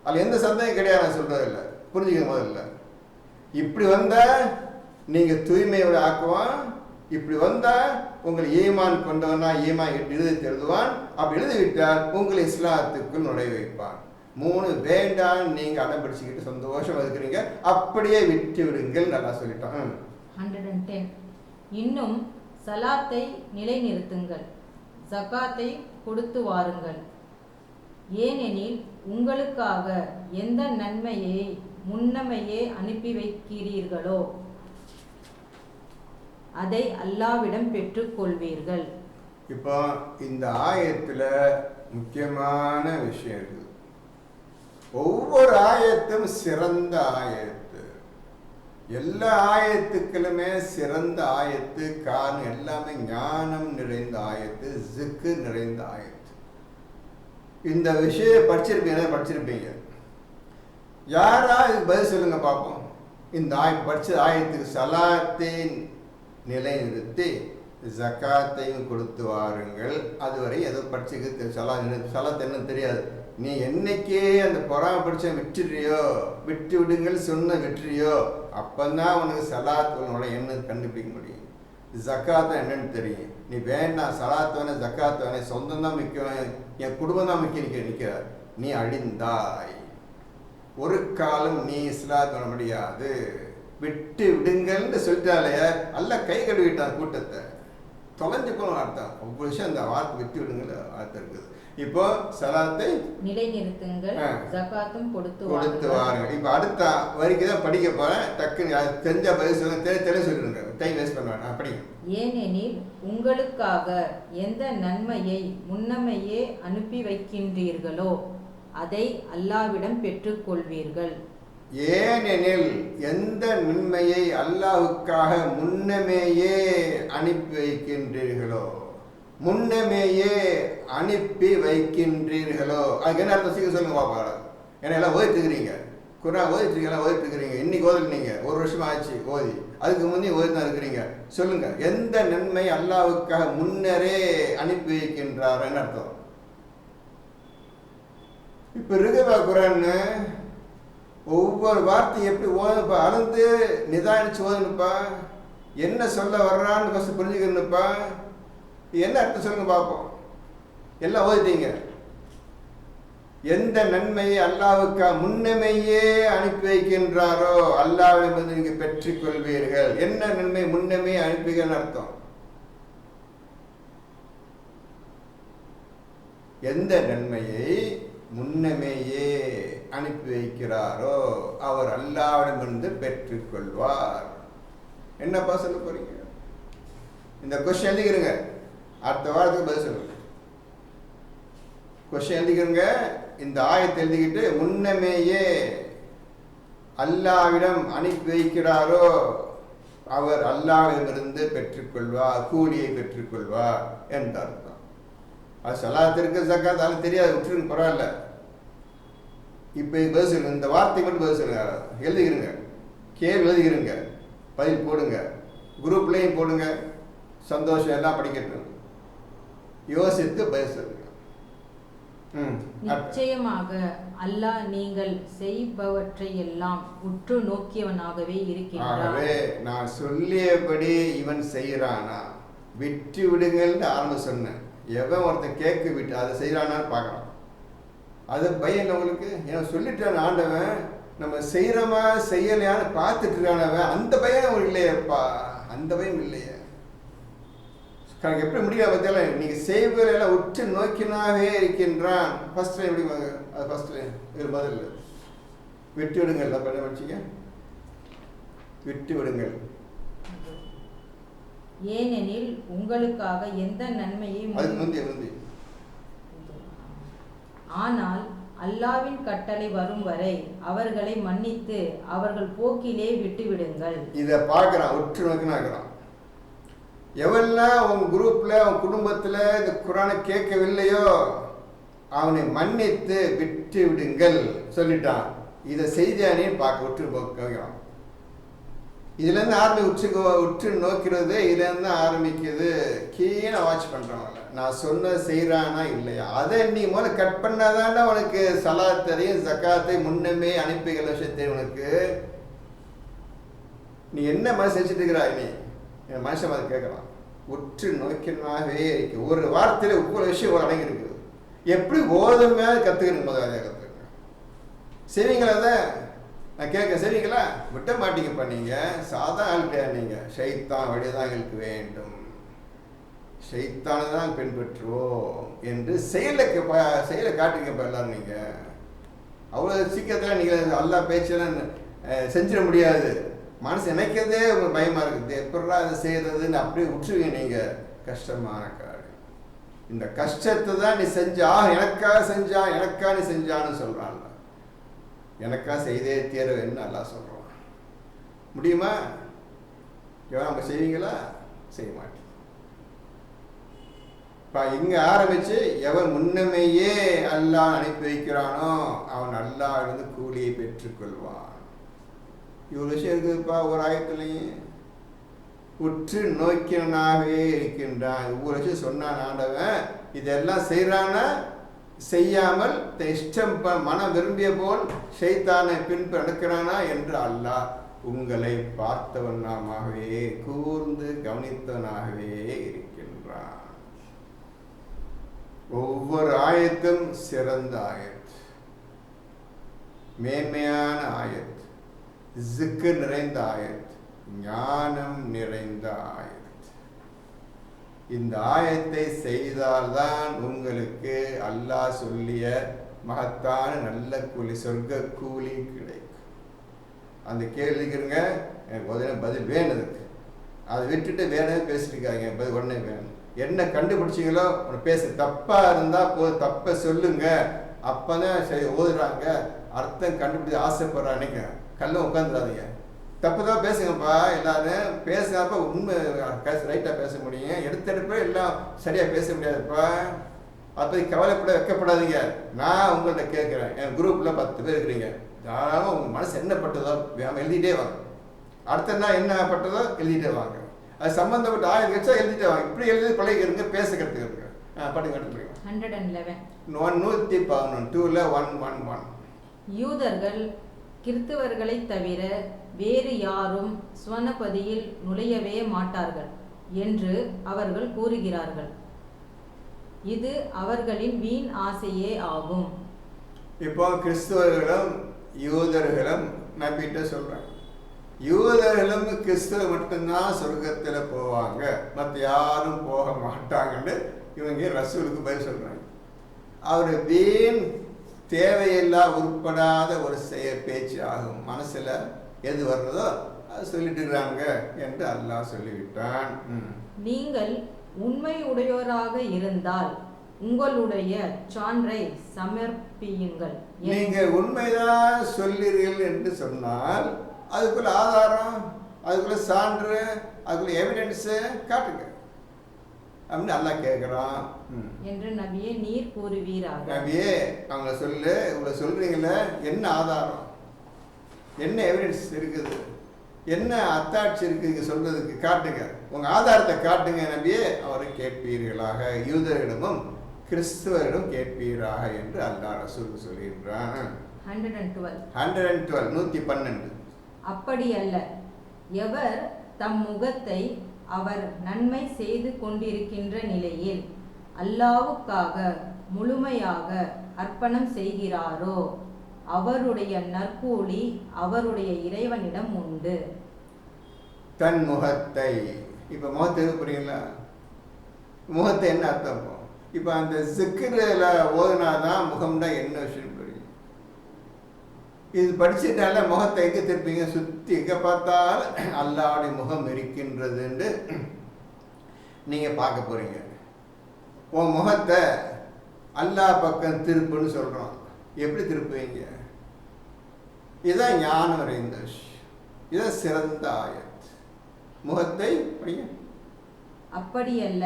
அதில் எந்த சந்தேகம் கிடையாது, நான் சொல்றது இல்லை. புரிஞ்சுக்க முதல்ல. இப்படி வந்தா நீங்க தூய்மையோட ஆக்குவான். இப்படி வந்தா உங்களை ஈமான் கொண்டவனா ஈமான் எழுதி எழுதுவான். அப்படி எழுதிவிட்டால் உங்களை இஸ்லாத்துக்குள் நுழைய வைப்பான். 3 வேண்டாம் நீங்க அடம்பிடிச்சுக்கிட்டு சந்தோஷமா இருக்கிறீங்க, அப்படியே விட்டு விடுங்கள். நல்லா சொல்லிட்டான். 110. இன்னும் சலாத்தை நிலைநிறுத்துங்கள், ஜகாத்தை கொடுத்து வாருங்கள். ஏனெனில் உங்களுக்காக எந்த நன்மையை முன்னமையே அனுப்பி வைக்கிறீர்களோ அதை அல்லாவிடம் பெற்றுக்கொள்வீர்கள். இப்போ இந்த ஆயத்துல முக்கியமான விஷயம் இருக்குது. ஒவ்வொரு ஆயத்தும் சிறந்த ஆயத்து. எல்லா ஆயத்துக்களுமே சிறந்த ஆயத்து. காரணம் எல்லாமே ஞானம் நிறைந்த ஆயத்து, ஜிக்கு நிறைந்த ஆயத்து. இந்த விஷயம் படிச்சிருப்பீங்க. யாரா இதுக்கு பதில் சொல்லுங்க பார்ப்போம். இந்த படிச்ச ஆயத்துக்கு சலாத்தை நிலைநிறுத்தி ஜக்காத்தையும் கொடுத்து வாருங்கள். அதுவரை எதோ படிச்சுக்கு சலாத் என்னன்னு தெரியாது. நீ என்னைக்கே அந்த பொறாம படிச்ச விட்டுறியோ, விட்டு விடுங்கள் சொன்ன விட்டுறியோ, அப்பந்தான் உனக்கு சலாத் உன்னோட என்ன கண்டுபிடிக்க முடியும். ஜக்காத் என்னன்னு தெரியும். நீ வேண்டாம் சலாத் வேணா ஜக்காத் வேணா, சொந்தம் தான் முக்கியம், என் குடும்பம் தான் முக்கியம் நிற்கிற, நீ அழிந்தாய். ஒரு காலம் நீ இஸ்லாத் பண்ண முடியாது. விட்டு விடுங்கள்னு சொல்லிட்டாலே அல்ல கை கழுவிட்டான் கூட்டத்தை. தொலைஞ்சு போன அர்த்தம். ஒவ்வொரு விஷயம் அந்த வார்த்தை விட்டு விடுங்கள் அர்த்தம் இருக்குது. இப்போ சலாத்தை நிலைநிறுத்துங்கள், ஜகாத்தும் கொடுத்து வாருங்கள். இப்போ அடுத்த வரைக்கும் தான் படிக்க போறேன். டக்குன்னு தெரிஞ்ச பதில் சொல்லுங்க, தெளிவாக சொல்லிடுங்க, டைம் வேஸ்ட் பண்ணுவேன். படிங்க. ஏனெனில் உங்களுக்காக எந்த நன்மையை முன்னமையே அனுப்பி வைக்கின்றீர்களோ அதை அல்லாவிடம் பெற்றுக்கொள்வீர்கள். ஏனெனில் எந்த நன்மையை அல்லாஹ்வுக்காக முன்னமேயே அனுப்பி வைக்கின்றீர்களோ, முன்னமேயே அனுப்பி வைக்கின்றீர்களோ, அதுக்கு என்ன அர்த்தம் சீக்கிரம் சொல்லுங்க பாப்பா. ஏன்னா எல்லாம் ஓதிட்டுருக்கிறீங்க, குர்ஆன் ஓதிட்டுருக்கிறீங்க. இன்னைக்கு ஓதலைங்க, 1 வருஷம் ஆச்சு ஓதி, அதுக்கு முன்னே ஓதி தான் இருக்கிறீங்க. சொல்லுங்க, எந்த நன்மை அல்லாஹ்வுக்காக முன்னரே அனுப்பி வைக்கின்றார் என்ன அர்த்தம்? இப்ப இருக்குதா குர்ஆன்? ஒவ்வொரு வார்த்தையும் எப்படி ஓதுப்பா, அறந்து நிதானிச்சு ஓதுனுப்பா. என்ன சொல்ல வர்றான்னு ஃபஸ்ட் புரிஞ்சுக்கணுப்பா. என்ன அர்த்தம் சொல்லுங்க பார்ப்போம். எல்லாம் ஓதிட்டீங்க. எந்த நன்மையை அல்லாஹ்வுக்கு முன்னமையே அனுப்பி வைக்கின்றாரோ அல்லாஹ்விடமிருந்து நீங்க பெற்றுக் கொள்வீர்கள். என்ன நன்மை முன்னமே அனுப்பிகள் அர்த்தம்? எந்த நன்மையை முன்னமேயே அனுப்பி வைக்கிறாரோ அவர் அல்லாஹ்விடமிருந்து பெற்றுக் கொள்வார். என்னப்பா சொல்ல போறீங்க? இந்த கொஸ்டின் எழுதிக்கிறங்க, அடுத்த வாரத்துக்கு பதில் சொல்லுங்க. கொஸ்டின் எழுதிக்கிறங்க, இந்த ஆயத்தை எழுதிக்கிட்டு முன்னமேயே அல்லாஹ்விடம் அனுப்பி வைக்கிறாரோ அவர் அல்லாஹ்விடமிருந்து பெற்றுக்கொள்வார், கூலியை பெற்றுக்கொள்வார் என்ற அர்த்தம். அது சலாத்திற்கு ஜக்காத் அது தெரியாது, விட்டுருங்க, பரவாயில்ல. இப்போ பதில் சொல்லுங்க, இந்த வார்த்தை மட்டும் பதில் சொல்லுங்க. எழுதிக்கிறங்க, கேள்வி எழுதிக்கிறங்க, பதில் போடுங்க, குரூப்லேயும் போடுங்க. சந்தோஷம், எல்லாம் படிக்கட்டும். யோசித்து பதில் சொல்லுங்க. நிச்சயமாக அல்லாஹ் நீங்கள் செய்பவற்றையெல்லாம் உற்று நோக்கியவனாகவே இருக்கிறார். ஆகவே நான் சொல்லியபடி இவன் செய்யறானா, விட்டு விடுங்கள்னு ஆரம்ப சொன்னேன். எவன் ஒருத்தன் கேட்க விட்டு அதை செய்யறானான்னு பார்க்கலாம். அது பயம் உங்களுக்கு. ஏன்னா சொல்லிட்டான் ஆண்டவன், நம்ம செய்கிறோமா செய்யலையான்னு பார்த்துட்டு இருக்கானவன் அந்த பயம் அவனுக்கு இல்லையப்பா, அந்த பயம் இல்லையே. எப்படி முடியாது பார்த்தால, நீங்கள் செய்வதெல்லாம் உற்று நோக்கினாவே இருக்கின்றான். ஃபர்ஸ்ட் எப்படி அது ஃபர்ஸ்ட் இது பதில் விட்டு விடுங்கள். அப்போ என்ன வச்சுக்க, விட்டு விடுங்கள். ஏனெனில் உங்களுக்காக எந்த நன்மையும் ஆனால் அல்லாவின் கட்டளை வரும் வரை அவர்களை மன்னித்து அவர்கள் போக்கிலே விட்டுவிடுங்கள். இதை பார்க்குறான், உற்று நோக்கினாக்குறான். எவெல்லாம் உன் குரூப்பில் உன் குடும்பத்தில் இந்த குரானை கேட்கவில்லையோ அவனை மன்னித்து விட்டு விடுங்கள் சொல்லிட்டான். இதை செய்தியானேன்னு பார்க்க உற்று நோக்கிறான். இதுலேருந்து உற்று நோக்கிறது இதுலேருந்து ஆரம்பிக்குது. கீழே வாட்ச் பண்ணுறவங்கள நான் சொன்னது செய்கிறானா இல்லையா, அதை நீ முதல்ல கட் பண்ணாதான்டா உனக்கு சலாத்தையும் ஜக்காத்தை முன்னமே அனுப்பிக்கிற விஷயத்தை உனக்கு நீ என்ன மனசு வச்சுட்டு இருக்கிறாய். நீ என் மனுஷன் அதை கேட்கலாம். உற்று நோக்கினாவே இருக்கு. ஒரு வார்த்தையில் ஒவ்வொரு விஷயம் ஒரு அடங்கி இருக்குது. எப்படி ஓதுமையாக கற்றுக்கணும், முதல்ல அதை கற்றுக்கணும். செய்வீங்களா? அதை நான் கேட்க செய்வீங்களா? விட்ட மாட்டீங்கப்பா. நீங்கள் சாதா ஆள்கிட்ட நீங்கள் ஷைத்தான் வழிதான் எங்களுக்கு வேண்டும், ஷைத்தானை தான் பின்பற்றுவோம் என்று செயலை காட்டுங்கப்பா எல்லாரும். நீங்கள் அவ்வளோ சீக்கிரத்தில் நீங்கள் எல்லா பேச்செல்லாம் செஞ்சிட முடியாது. மனசு நினைக்கிறதே உங்களுக்கு பயமாக இருக்குது. எப்படா அதை செய்கிறதுன்னு அப்படியே விட்டுருவீங்க. நீங்கள் கஷ்டமான காரியம். இந்த கஷ்டத்தை தான் நீ செஞ்சா, எனக்கா நீ செஞ்சான்னு சொல்கிறான்ல. எனக்கா செய்தே தீரவேன்னு நல்லா சொல்கிறோம். முடியுமா? எவன் நம்ம செய்வீங்களா? செய்ய மாட்டேன். இப்போ இங்கே ஆரம்பித்து எவன் முன்னமையே அல்லாஹ் அனுப்பி வைக்கிறானோ அவன் அல்லாஹ் இருந்து கூலியை பெற்றுக்கொள்வான். இவ்வளோ விஷயம் இருக்குதுப்பா ஒரு ஆயத்துலையும். உற்று நோக்கினாவே இருக்கின்றான். இவ்வளோ விஷயம் சொன்னான் ஆண்டவன். இதெல்லாம் செய்கிறானா செய்யாமல் இஷ்டம் மனம் விரும்பிய போல் ஷைத்தானை பின்பு நடக்கிறானா என்று அல்லாஹ் உங்களை பார்த்தவனாகவே கூர்ந்து கவனித்தவனாகவே இருக்கின்றான். ஒவ்வொரு ஆயத்தும் சிறந்த ஆயத், மேன்மையான ஆயத், ஜிக்ர் நிறைந்த ஆயத், ஞானம் நிறைந்த ஆயத். இந்த ஆயத்தை செய்தால்தான் உங்களுக்கு அல்லாஹ் சொல்லிய மகத்தான நல்ல கூலி, சொர்க்க கூலி கிடைக்கும். அந்த கேள்விக்குங்க எனக்கு உடனே பதில் வேணுதுக்கு. அதை விட்டுட்டு வேணவே பேசிட்டுருக்காங்க. பதில் உடனே வேணும். என்ன கண்டுபிடிச்சிங்களோ உன்னை பேசு. தப்பாக இருந்தால் போதும், தப்பை சொல்லுங்க. அப்போ தான் சரி ஓதுறாங்க, அர்த்தம் கண்டுபிடிச்சி ஆசைப்படுறானுங்க. கல்ல உட்காந்துடாதீங்க. தப்பு தான் பேசுங்கப்பா. எல்லாரும் பேசுகிறப்ப உண்மை ரைட்டாக பேச முடியும். எடுத்தெடுப்பே எல்லாம் சரியாக பேச முடியாதுப்பா. அப்போ கவலைப்பட வைக்கப்படாதீங்க. நான் உங்கள்கிட்ட கேட்குறேன். என் குரூப்பில் 10 பேர் இருக்கிறீங்க. தாராளமாக உங்கள் மனசு என்ன பட்டதோ எழுதிட்டே வாங்க. அடுத்த நாள் என்ன பட்டதோ எழுதிட்டே வாங்க. அது சம்மந்தப்பட்ட ஆயுத வச்சா எழுதிட்டே வாங்க. இப்படி எழுதி பழகிருங்க, பேச கற்றுக்கிறதுங்க. படிங்க 111 2ல் 111. யூதர்கள் கிறிஸ்தவர்களை தவிர வேறு யாரும் சுவனபதியில் நுழையவே மாட்டார்கள் என்று அவர்கள் கூறுகிறார்கள். இது அவர்களின் வீண் ஆசையே ஆகும். இப்போ கிறிஸ்தவர்களும் யூதர்களும் நம்பிட்டு சொல்றாங்க. யூதர்களும் கிறிஸ்தவர் மட்டும்தான் சொர்க்கத்தில் போவாங்க, மற்ற யாரும் போக மாட்டாங்கன்னு இவங்க ரசூலுக்கு பதில் சொல்றாங்க. அவர் வீண் தேவையில்லா உட்படாத ஒரு பேச்சு ஆகும். மனசுல எது வர்றதோ அது சொல்லிட்டுறாங்க என்று அல்லாஹ் சொல்லிவிட்டான். நீங்கள் உண்மை உடையோராக இருந்தால் உங்களுடைய சான்றை சமர்ப்பியுங்கள். நீங்க உண்மைதான் சொல்லீர்கள் என்று சொன்னால் அதுக்குள்ள ஆதாரம், அதுக்குள்ள சான்று, அதுக்குள்ள எவிடன்ஸ் காட்டுங்க அப்படின்னு அல்லாஹ் கேட்குறான் என்று நபியே நீர் கூறுவீராக. நபியே அவங்க சொல்லு, இவ்வளோ சொல்றீங்களே, என்ன ஆதாரம், என்ன எவிடன்ஸ் இருக்குது, என்ன அத்தாட்சி இருக்குது இங்கே சொல்றதுக்கு, காட்டுங்க, உங்கள் ஆதாரத்தை காட்டுங்க நபியே. அவரை கேட்பீர்களாக, யூதரிடமும் கிறிஸ்துவரிடம் கேட்பீராக என்று அல்லாஹ் ரசூல் சொல்கின்றான். 112 112. அப்படி அல்ல, எவர் தம் முகத்தை அவர் நன்மை செய்து கொண்டிருக்கின்ற நிலையில் அல்லாஹ்வுக்காக முழுமையாக அர்ப்பணம் செய்கிறாரோ அவருடைய நற்கூலி அவருடைய இறைவனிடம் உண்டு. தன் முகத்தை, இப்போ முகத்தை புரியுங்களா? முகத்தை என்ன அர்த்தம்? இப்போ அந்த சிக்கரில் ஓதுனாதான் முகம்னா என்ன விஷயம் புரியும். இது படிச்சுட்டால முகத்தை எங்கே திருப்பீங்க? சுற்றி எங்கே பார்த்தாலும் அல்லாஹ்வுடைய முகம் இருக்கின்றதுன்னு நீங்கள் பார்க்க போகிறீங்க. உன் முகத்தை அல்லாஹ் பக்கம் திருப்புன்னு சொல்கிறோம். எப்படி திருப்புவீங்க? இதுதான் ஞானம் அறிந்த விஷயம். இதுதான் சிறந்த ஆயத். முகத்தை படிங்க. அப்படியல்ல,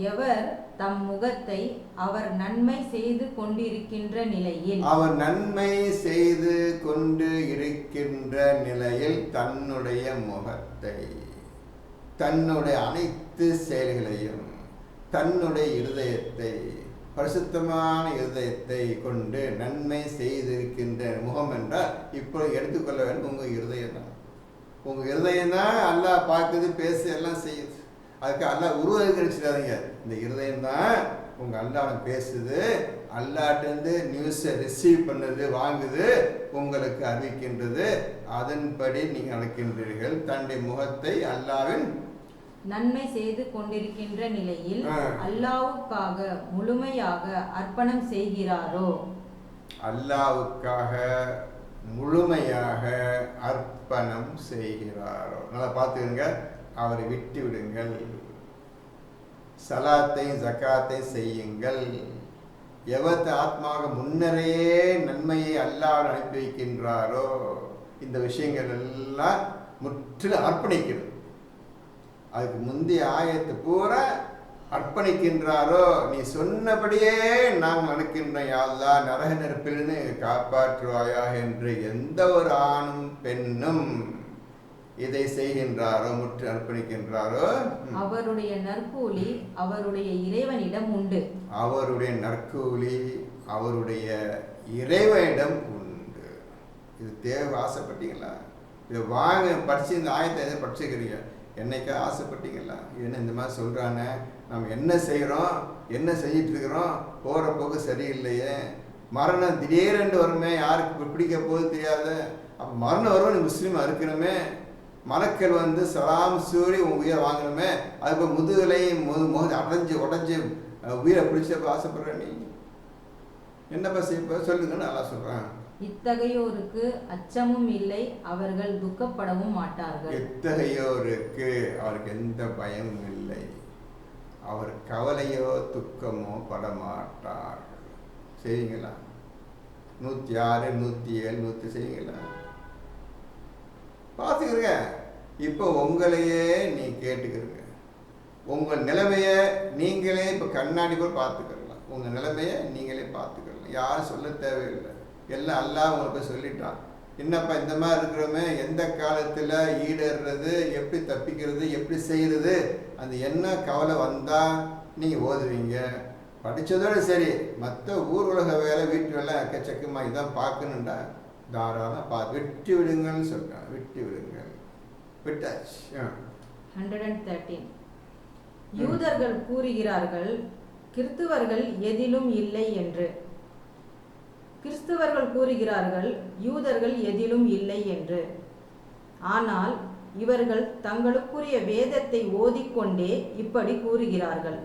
எவர் தம் முகத்தை அவர் நன்மை செய்து கொண்டிருக்கின்ற நிலையில், அவர் நன்மை செய்து கொண்டு இருக்கின்ற நிலையில் தன்னுடைய முகத்தை, தன்னுடைய அனைத்து செயல்களையும், தன்னுடைய இருதயத்தை, பரிசுத்தமான இருதயத்தை கொண்டு நன்மை செய்திருக்கின்ற முகம் என்றால் இப்போ எடுத்துக்கொள்ள வேண்டும் உங்கள் இருதயம் தான். உங்கள் இருதயம் தான் அல்லாஹ் பார்க்குது, பேசு, எல்லாம் செய்யுது. அதுக்கு அல்லாஹ் உருவம் கிடைச்சிடாதீங்க. இந்த இருதயம் தான் உங்கள் அல்லாஹ் பேசுது, அல்லாஹ்ட்டேருந்து நியூஸை ரிசீவ் பண்ணுது, வாங்குது, உங்களுக்கு அறிவிக்கின்றது. அதன்படி நீங்கள் நடக்கின்றீர்கள். தன்னுடைய முகத்தை அல்லாஹ்வின் நன்மை செய்து கொண்டிருக்கின்ற நிலையில் அல்லாஹ்வுக்காக முழுமையாக அர்ப்பணம் செய்கிறாரோ, அல்லாஹ்வுக்காக முழுமையாக அர்ப்பணம் செய்கிறாரோ. நல்லா பார்த்துக்கங்க. அவரை விட்டு விடுங்கள். சலாத்தை ஜகாத்தை செய்யுங்கள். எவத்த ஆத்மாக முன்னரே நன்மையை அல்லாஹ் அனுப்பி வைக்கின்றாரோ, இந்த விஷயங்கள் எல்லாம் முற்றிலும் அர்ப்பணிக்கிறது. அதுக்கு முந்தைய ஆயத்து பூரா அர்ப்பணிக்கின்றாரோ, நீ சொன்னபடியே நாம் நடக்கின்றோம் யா அல்லாஹ், நரக நெருப்பிலிருந்து காப்பாற்றுவாயா என்று எந்த ஒரு ஆணும் பெண்ணும் இதை செய்கின்றாரோ, முற்று அர்ப்பணிக்கின்றாரோ, அவருடைய நற்கூலி அவருடைய இறைவனிடம் உண்டு. அவருடைய நற்கூலி அவருடைய இறைவனிடம் உண்டு. இது தேவை. ஆசைப்பட்டீங்களா? இதை வாங்க படிச்சு இந்த ஆயத்தை எதை படிச்சுக்கிறீங்க? என்னைக்கா ஆசைப்பட்டீங்களா? என்ன இந்த மாதிரி சொல்கிறானே, நம்ம என்ன செய்கிறோம், என்ன செஞ்சிட்டு இருக்கிறோம், போகிற போக்கு சரியில்லையே, மரணம் திடீரென்று வருமே, யாருக்கு பிடிக்க போகுது தெரியாது. அப்போ மரணம் வருவோம், முஸ்லீமாக இருக்கணுமே, மலக்கள் வந்து சலாம் சூரி உன் உயிரை வாங்கணுமே, அதுக்கு முதுகலையும் அடைஞ்சு உடஞ்சி உயிரை பிடிச்சப்ப ஆசைப்படுற நீ என்னப்பா செய்யப்ப சொல்லுங்கன்னு நல்லா சொல்கிறேன். இத்தகையோருக்கு அச்சமும் இல்லை, அவர்கள் துக்கப்படவும் மாட்டார்கள். இத்தகையோருக்கு அவருக்கு எந்த பயமும் இல்லை, அவர் கவலையோ துக்கமோ படமாட்டார்கள். செய்வீங்களா? 106, 107, 100 செய்வீங்களா? பார்த்துக்கிறங்க. இப்போ உங்களையே நீ கேட்டுக்கிறங்க. உங்கள் நிலைமையை நீங்களே இப்போ கண்ணாடி போல் பார்த்துக்கலாம். உங்கள் நிலைமையை நீங்களே பார்த்துக்கலாம். யாரும் சொல்ல தேவையில்லை. எல்லாம் அல்லாஹ் உங்களுக்கு போய் சொல்லிட்டான். என்னப்பா இந்த மாதிரி இருக்கிறோமே, எந்த காலத்தில் ஈடேறது, எப்படி தப்பிக்கிறது, எப்படி செய்கிறது, அந்த என்ன கவலை வந்தால் நீங்கள் ஓதுவீங்க. படித்ததோடு சரி, மற்ற ஊர் உலக வேலை, வீட்டு வேலை எக்கச்சக்கமாக இதான் பார்க்கணுண்டா தாராளம் விட்டு விடுங்கள்னு சொல்கிறான். விட்டு விடுங்கள். விட்டாச்சு. 113. யூதர்கள் கூறுகிறார்கள், கிறிஸ்துவர்கள் எதிலும் இல்லை என்று. கிறிஸ்துவர்கள் கூறுகிறார்கள், யூதர்கள் எதிலும் இல்லை என்று. ஆனால் இவர்கள் தங்களுக்குரிய வேதத்தை ஓதிக்கொண்டே இப்படி கூறுகிறார்கள்.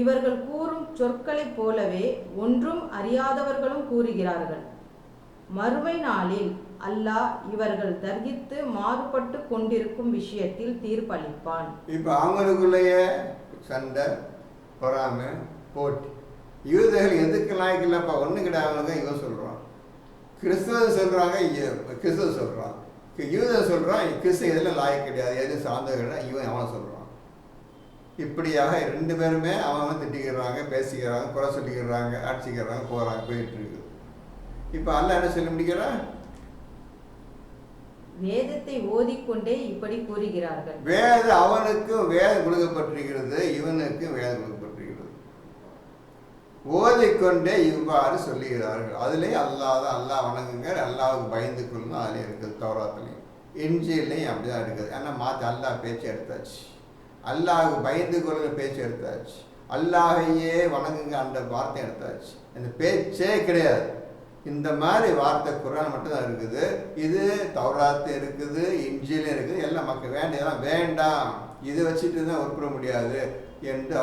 இவர்கள் கூறும் சொற்களைப் போலவே ஒன்றும் அறியாதவர்களும் கூறுகிறார்கள். மறுமை நாளில் அல்லாஹ் இவர்கள் தர்கித்து மாறுபட்டு கொண்டிருக்கும் விஷயத்தில் தீர்ப்பளிப்பான். இப்போ அவங்களுக்குள்ளேயே சண்டை, பொறாமை, போட்டி. யூதர்கள் எதுக்கு நாய்க்கலப்பா ஒன்றும் கிடையாதுங்க இவன் சொல்கிறான். கிறிஸ்துவ சொல்கிறாங்க, கிறிஸ்துவ சொல்கிறான். யூதன் சொல்கிறான், கிறிஸ்து எதில் லாய்க்கு கிடையாது, எதுவும் சார்ந்தவர்கள் இவன் அவனை சொல்கிறான். இப்படியாக 2 பேருமே அவன் திட்டிக்கிறாங்க, பேசிக்கிறாங்க, குறை சொல்லிக்கிறாங்க, அடிச்சுக்கிறாங்க, போகிறாங்க, போயிட்டு இருக்குது. இப்போ அல்லாஹ் என்ன சொல்ல முடிக்கிறான்? வேதத்தை ஓதிக்கொண்டே இப்படி கூறுகிறார்கள். வேதம் அவனுக்கும் வேதம் கொடுக்கப்பட்டிருக்கிறது, இவனுக்கும் வேதம் கொடுக்கப்பட்டிருக்கிறது. ஓதிக்கொண்டே இவ்வாறு சொல்லுகிறார்கள். அதுலேயே அல்லாஹ் வணங்குங்க, அல்லாஹ்வுக்கு பயந்து கொள்ளணும். அதுலேயும் இருக்குது. தௌராத்துலையும் இன்ஜீல்லையும் அப்படிதான் இருக்குது. ஆனால் மாற்றி அல்லாஹ் பேச்சு எடுத்தாச்சு. அல்லாஹ்வுக்கு பயந்து கொள்ளுங்க பேச்சு எடுத்தாச்சு. அல்லாஹையே வணங்குங்க அந்த வார்த்தை எடுத்தாச்சு. அந்த பேச்சே கிடையாது. இந்த மாதிரி வார்த்தை குர்ஆன் மட்டும் தான் இருக்குது. இது தௌராத்து இருக்குது, இன்ஜீலும் இருக்குது. எல்லாம் மக்கள் வேண்டியதெல்லாம் வேண்டாம், இதை வச்சுட்டு தான் உருப்பிட முடியாது என்று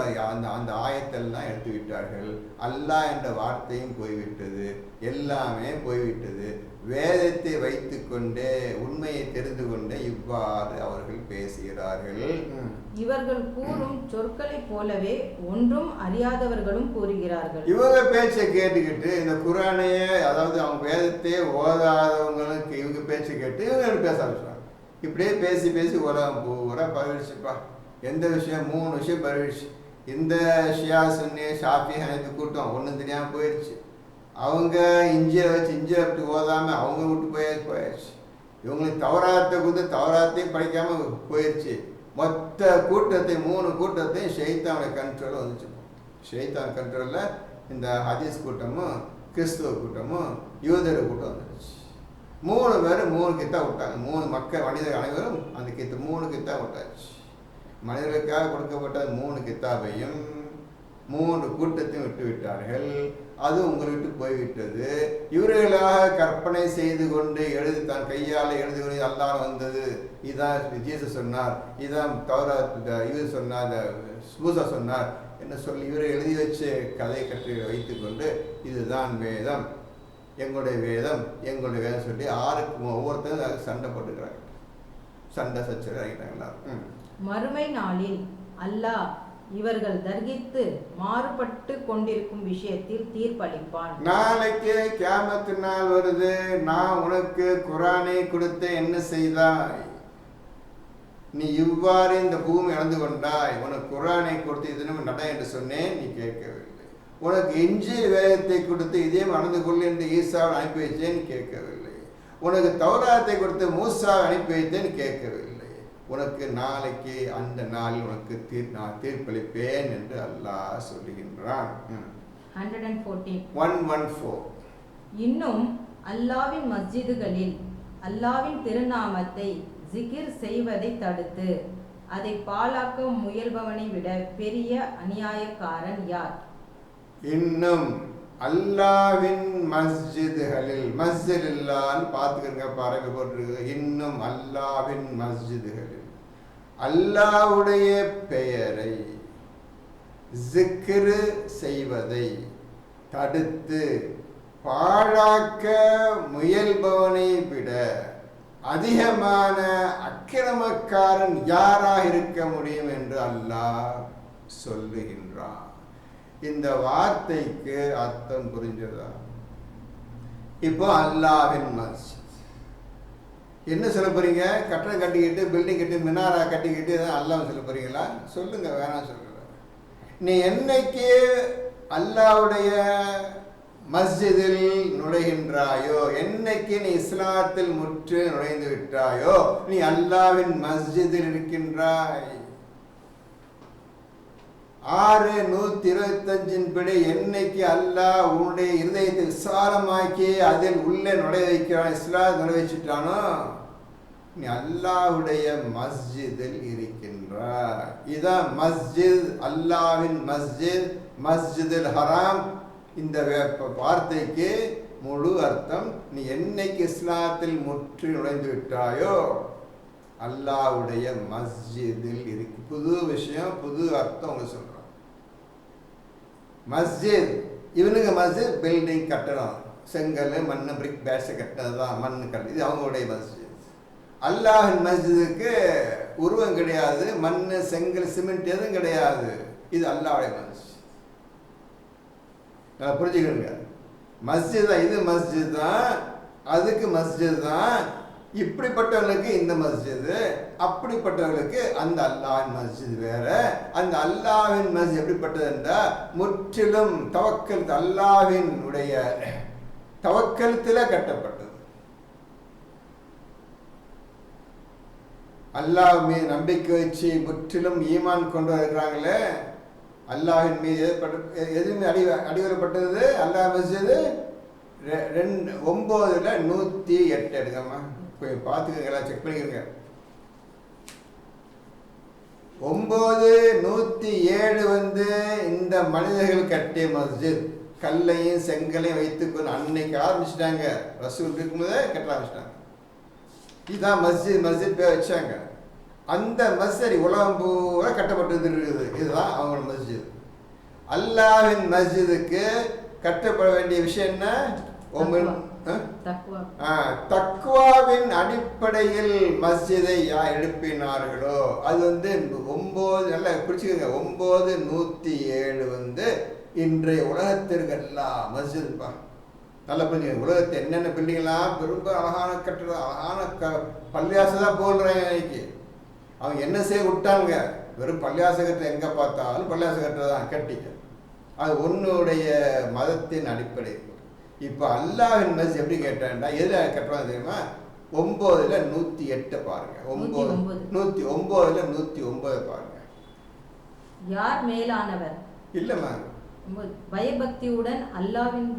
அந்த ஆயத்தெல்லாம் எடுத்து விட்டார்கள். அல்லாஹ் என்ற வார்த்தையும் போய்விட்டது, எல்லாமே போய்விட்டது. வேதத்தை வைத்து கொண்டே, உண்மையை தெரிந்து கொண்டே இவ்வாறு அவர்கள் பேசுகிறார்கள். இவர்கள் கூறும் சொற்களைப் போலவே ஒன்றும் அறியாதவர்களும் கூறுகிறார்கள். இவங்க பேச்சை கேட்டுக்கிட்டு இந்த குர்ஆனையே, அதாவது அவங்க வேதத்தையே ஓதாதவங்களுக்கு இவங்க பேச்சை கேட்டு இவங்க பேச ஆரம்பிச்சாங்க. இப்படியே பேசி பேசி உலகம் பூரா பரவிடுச்சுப்பா. எந்த விஷயம்? 3 விஷயம் பரவிடுச்சு. இந்த ஷியா சுன்னி ஷாஃபி ஹனஃபி கூட்டம் ஒன்றும் தெரியாமல் போயிடுச்சு. அவங்க இஞ்சியை வச்சு இஞ்சியை அப்படி ஓதாமல் அவங்க விட்டு போயிடுச்சு. இவங்களுக்கு தௌராத்தை கொடுத்து தௌராத்தையும் படிக்காமல் போயிடுச்சு. மொத்த கூட்டத்தையும் 3 கூட்டத்தையும் ஷைத்தானுடைய கண்ட்ரோலில் வந்துச்சு. ஷைத்தான் கண்ட்ரோலில் இந்த ஹதீஸ் கூட்டமும் கிறிஸ்துவ கூட்டமும் யூதர் கூட்டம் வந்துடுச்சு. 3 பேர் 3 கித்தா விட்டாங்க. 3 மக்கள் மனிதர்கள் அனைவரும் அந்த 3 கித்தா விட்டாச்சு. மனிதர்களுக்காக கொடுக்கப்பட்ட 3 கித்தாபையும் 3 கூட்டத்தையும் விட்டு விட்டார்கள். அது உங்களை விட்டு போய்விட்டது. இவர்களாக கற்பனை செய்து கொண்டு எழுதி தான் கையால் எழுதி கொண்டு அல்லாஹ் வந்தது, இதான் ஜீசஸ் சொன்னார், இதான் தௌராத் இவர் சொன்னார், மூசா சொன்னார் என்று சொல்லி இவரை எழுதி வச்சு கதை கட்டு வைத்துக்கொண்டு இதுதான் வேதம், எங்களுடைய வேதம் சொல்லி ஒவ்வொருத்தரும் சண்டை போட்டுக்கிறாங்க. சண்டை சச்சரவு ஆகிட்டாங்க எல்லாரும். மறுமை நாளில் அல்லாஹ் இவர்கள் தர்கித்து மாறுபட்டு கொண்டிருக்கும் விஷயத்தில் தீர்ப்பளிப்பான். நாளைக்கு கியாமத்து நாள் வருது. நான் உனக்கு குர்ஆனை கொடுத்து என்ன செய்தாய்? நீ இவ்வாறு இந்த பூமி இழந்து கொண்டாய். உனக்கு குர்ஆனை கொடுத்து இதனும் நட என்று சொன்னேன், நீ கேட்கவில்லை. உனக்கு இன்ஜீல் வேதத்தை கொடுத்து இதே நடந்து கொள் என்று ஈசாவை அனுப்பி வைத்தேன், கேட்கவில்லை. உனக்கு தௌராத்தை கொடுத்து மூசாவை அனுப்பி வைத்தேன், கேட்கவில்லை. உனக்கு நாளைக்கு அந்த நாளில் உனக்கு நான் தீர்ப்பளிப்பேன் என்று அல்லாஹ் சொல்லுகின்றான். 114. இன்னும் அல்லாவின் மஸ்ஜிதுகளில் அல்லாவின் திருநாமத்தை ஜிகிர் செய்வதை தடுத்து அதை பாழாக்க முயல்பவனை விட பெரிய அநியாயக்காரன் யார்? இன்னும் அல்லாவின் மஸ்ஜிதுகளில், மஸ்ஜித் இல்லான்னு பார்த்துக்கிறங்க, பாருங்க போட்டிருக்கு. இன்னும் அல்லாவின் மஸ்ஜிதுகளில் அல்லாவுடைய பெயரை ஜிக்ரு செய்வதை தடுத்து பாழாக்க முயல்பவனை விட அதிகமான அக்கிரமக்காரன் யாராக இருக்க முடியும் என்று அல்லாஹ் சொல்லுகின்றான். இந்த வார்த்தைக்கு அர்த்தம் புரிஞ்சதா? இப்போ அல்லாவின் மஸ்ஜித் என்ன சொல்ல போறீங்க? கட்டடம் கட்டிக்கிட்டு, பில்டிங் கட்டி, மினாரா கட்டிக்கிட்டு அல்லாஹ் சொல்ல போறீங்களா? சொல்லுங்க, வேணாம் சொல்லுங்க. நீ என்னைக்கு அல்லாஹ்வுடைய மஸ்ஜிதில் நுழைகின்றாயோ, என்னைக்கு நீ இஸ்லாத்தில் முற்று நுழைந்து விட்டாயோ, நீ அல்லாவின் மஸ்ஜிதில் இருக்கின்றாய். 6:125 படி என்னைக்கு அல்லாஹ் உன்னுடைய இருதயத்தை விசாலமாக்கி அதில் உள்ளே நுழைய வைக்கிறான், இஸ்லாம் நுழைய வச்சுட்டானோ, நீ அல்லாஹ்வுடைய மஸ்ஜிதில் இருக்கின்றாய். இதான் மஸ்ஜித், அல்லாவின் மஸ்ஜித், மஸ்ஜிதுல் ஹராம். இந்த வார்த்தைக்கு முழு அர்த்தம், நீ என்னைக்கு இஸ்லாத்தில் முற்று நுழைந்து விட்டாயோ அல்லாஹ்வுடைய மஸ்ஜிதில் இருக்கு. புது விஷயம், புது அர்த்தம் அவங்க சொல்றாங்க. மஸ்ஜித், இவனுங்க மஸ்ஜித் பில்டிங் கட்டடம், செங்கல் மண் பிரிக் பேட்ஸை கட்டதான், மண் கட்டு, இது அவங்களுடைய மஸ்ஜித். அல்லாஹின் மஸ்ஜிதுக்கு உருவம் கிடையாது, மண் செங்கல் சிமெண்ட் எதுவும் கிடையாது. இது அல்லாஹ்வுடைய மஸ்ஜித். புரிஞ்சுக்கணுங்க. மஸ்ஜித் தான், இது மஸ்ஜித் தான், அதுக்கு மஸ்ஜித் தான். இப்படிப்பட்டவர்களுக்கு இந்த மஸ்ஜிது, அப்படிப்பட்டவர்களுக்கு அந்த அல்லாஹ்வின் மஸ்ஜித் வேற. அந்த அல்லாஹ்வின் மஸ்ஜித் எப்படிப்பட்டது என்றால் முற்றிலும் தவக்கல், அல்லாஹ்வின் உடைய தவக்கலத்தில கட்டப்பட்டது. அல்லாஹ் மீது நம்பிக்கை வச்சு முற்றிலும் ஈமான் கொண்டு இருக்கிறாங்களே, அல்லாஹ்வின் மீது எதுவுமே அடிவரப்பட்டது. அல்லாஹ் மஸ்ஜிது 9:108 எடுங்கம்மா, போய் பார்த்துக்கங்களா, செக் பண்ணிக்கிறங்க. 9:107 இந்த மனிதர்கள் கட்டிய மஸ்ஜித், கல்லையும் செங்கலையும் வைத்துக்கொண்டு அன்னைக்கு ஆரம்பிச்சிட்டாங்க. ரசூல் இருக்கும்போதே கட்ட ஆரம்பிச்சிட்டாங்க. இதுதான் மஸ்ஜித் பேர் வச்சாங்க. அந்த மஸ்ஜித் உலகம் பூரா கட்டப்பட்டு இருக்குது. இதுதான் அவங்களோட மஸ்ஜித். அல்லாஹ்வின் மஸ்ஜிதுக்கு கட்டப்பட வேண்டிய விஷயம் என்ன? தக்வாவின் அடிப்படையில் மஸ்ஜிதை எழுப்பினார்களோ அது 9, நல்லா பிடிச்சிக்கோங்க, 907 இன்றைய உலகத்திற்கு எல்லா மஸ்ஜிதுப்பா. நல்லா புரிஞ்சுங்க. உலகத்தை என்னென்ன பில்டிங்லாம் ரொம்ப அழகான கட்டுறது, அழகான பள்ளியாசை தான் போடுறாங்க. இன்னைக்கு அவங்க என்ன செய்ய விட்டாங்க? வெறும் பள்ளியாசை கட்டுற, எங்கே பார்த்தாலும் பள்ளியாசை கட்டுறதான் கட்டிக்க. அது உன்னுடைய மதத்தின் அடிப்படை. இப்போ அல்லாஹ்வின் மஸ்ஜித் எப்படி கேட்டான்டா, எதில் கட்டுறாங்க தெரியுமா? 9ல் 108 பாருங்க. 109ல் 109 பாருங்க. யார் மேலானவர்? இல்லைம்மா, பயபக்தியுடன் அல்லாஹ்வின்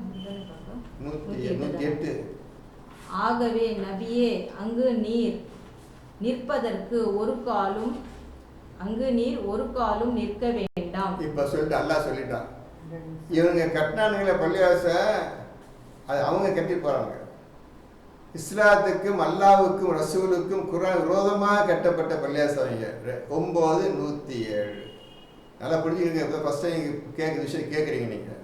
108. ஆகவே நபியே, அங்கு நீர் ஒரு காலும் நிற்க வேண்டாம். இப்ப சொல்லிட்டு அல்லாஹ் சொல்லிட்டான். இவங்க கட்டினானுங்களே பள்ளிவாச, அது அவங்க கட்டி போறாங்க. இஸ்லாத்துக்கும் அல்லாவுக்கும் ரசூலுக்கும் குர்ஆன் விரோதமாக கட்டப்பட்ட பள்ளிவாசம் 907. நல்லா புரிஞ்சுக்கங்க. இப்போ ஃபர்ஸ்ட் நீங்கள் விஷயம் கேட்குறீங்க. நீங்கள்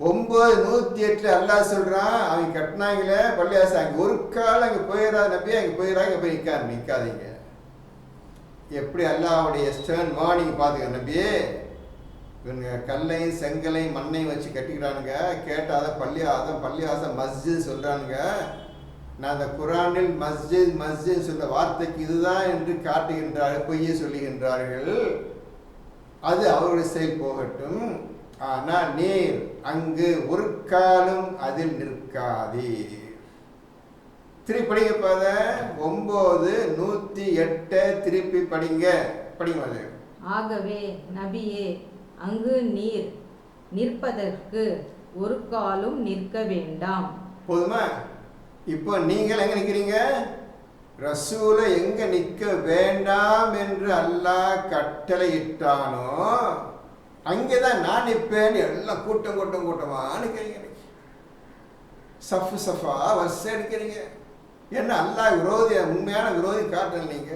908 அல்லாஹ் சொல்கிறான், அவங்க கட்டினாங்களே பள்ளிவாசம், அங்கே ஒரு காலம் அங்கே போயிடாத நபி, அங்கே போயிடாங்க, போய் நிற்காதீங்க. எப்படி அல்லாஹ்வுடைய ஸ்டர்ன் வார்னிங் பார்த்துக்க நபியே. இவங்க கல்லையும் செங்கலையும் மண்ணையும் வச்சு கட்டிக்கிறானுங்க. கேட்டால் அதான் பள்ளிவாசம் மஸ்ஜித் சொல்கிறானுங்க. நான் அந்த குர்ஆனில் மஸ்ஜித் சொல்ற வார்த்தைக்கு இதுதான் என்று காட்டுகின்றார்கள், பொய்யை சொல்லுகின்றார்கள். அது அவருடைய செயல் போகட்டும். ஆனால் நீர் அங்கு ஒரு காலம் அதில் நிற்காதீர். திருப்பி படிங்க. 908 திருப்பி படிங்க. ஆகவே நபியே, அங்கு நீர் நிற்பதற்கு ஒரு காலும் நிற்க வேண்டாம். போதுமா? இப்போ நீங்கள் எங்க நிற்கிறீங்க? ரசூலை எங்க நிற்க வேண்டாம் என்று அல்லாஹ் கட்டளை இட்டானோ அங்கேதான் நான் நிற்பேன். எல்லாம் கூட்டமா நிற்கிறீங்க. சஃபா வரிசை எடுக்கிறீங்க. என்ன அல்லாஹ் விரோதி, உண்மையான விரோதி காட்டணும். நீங்க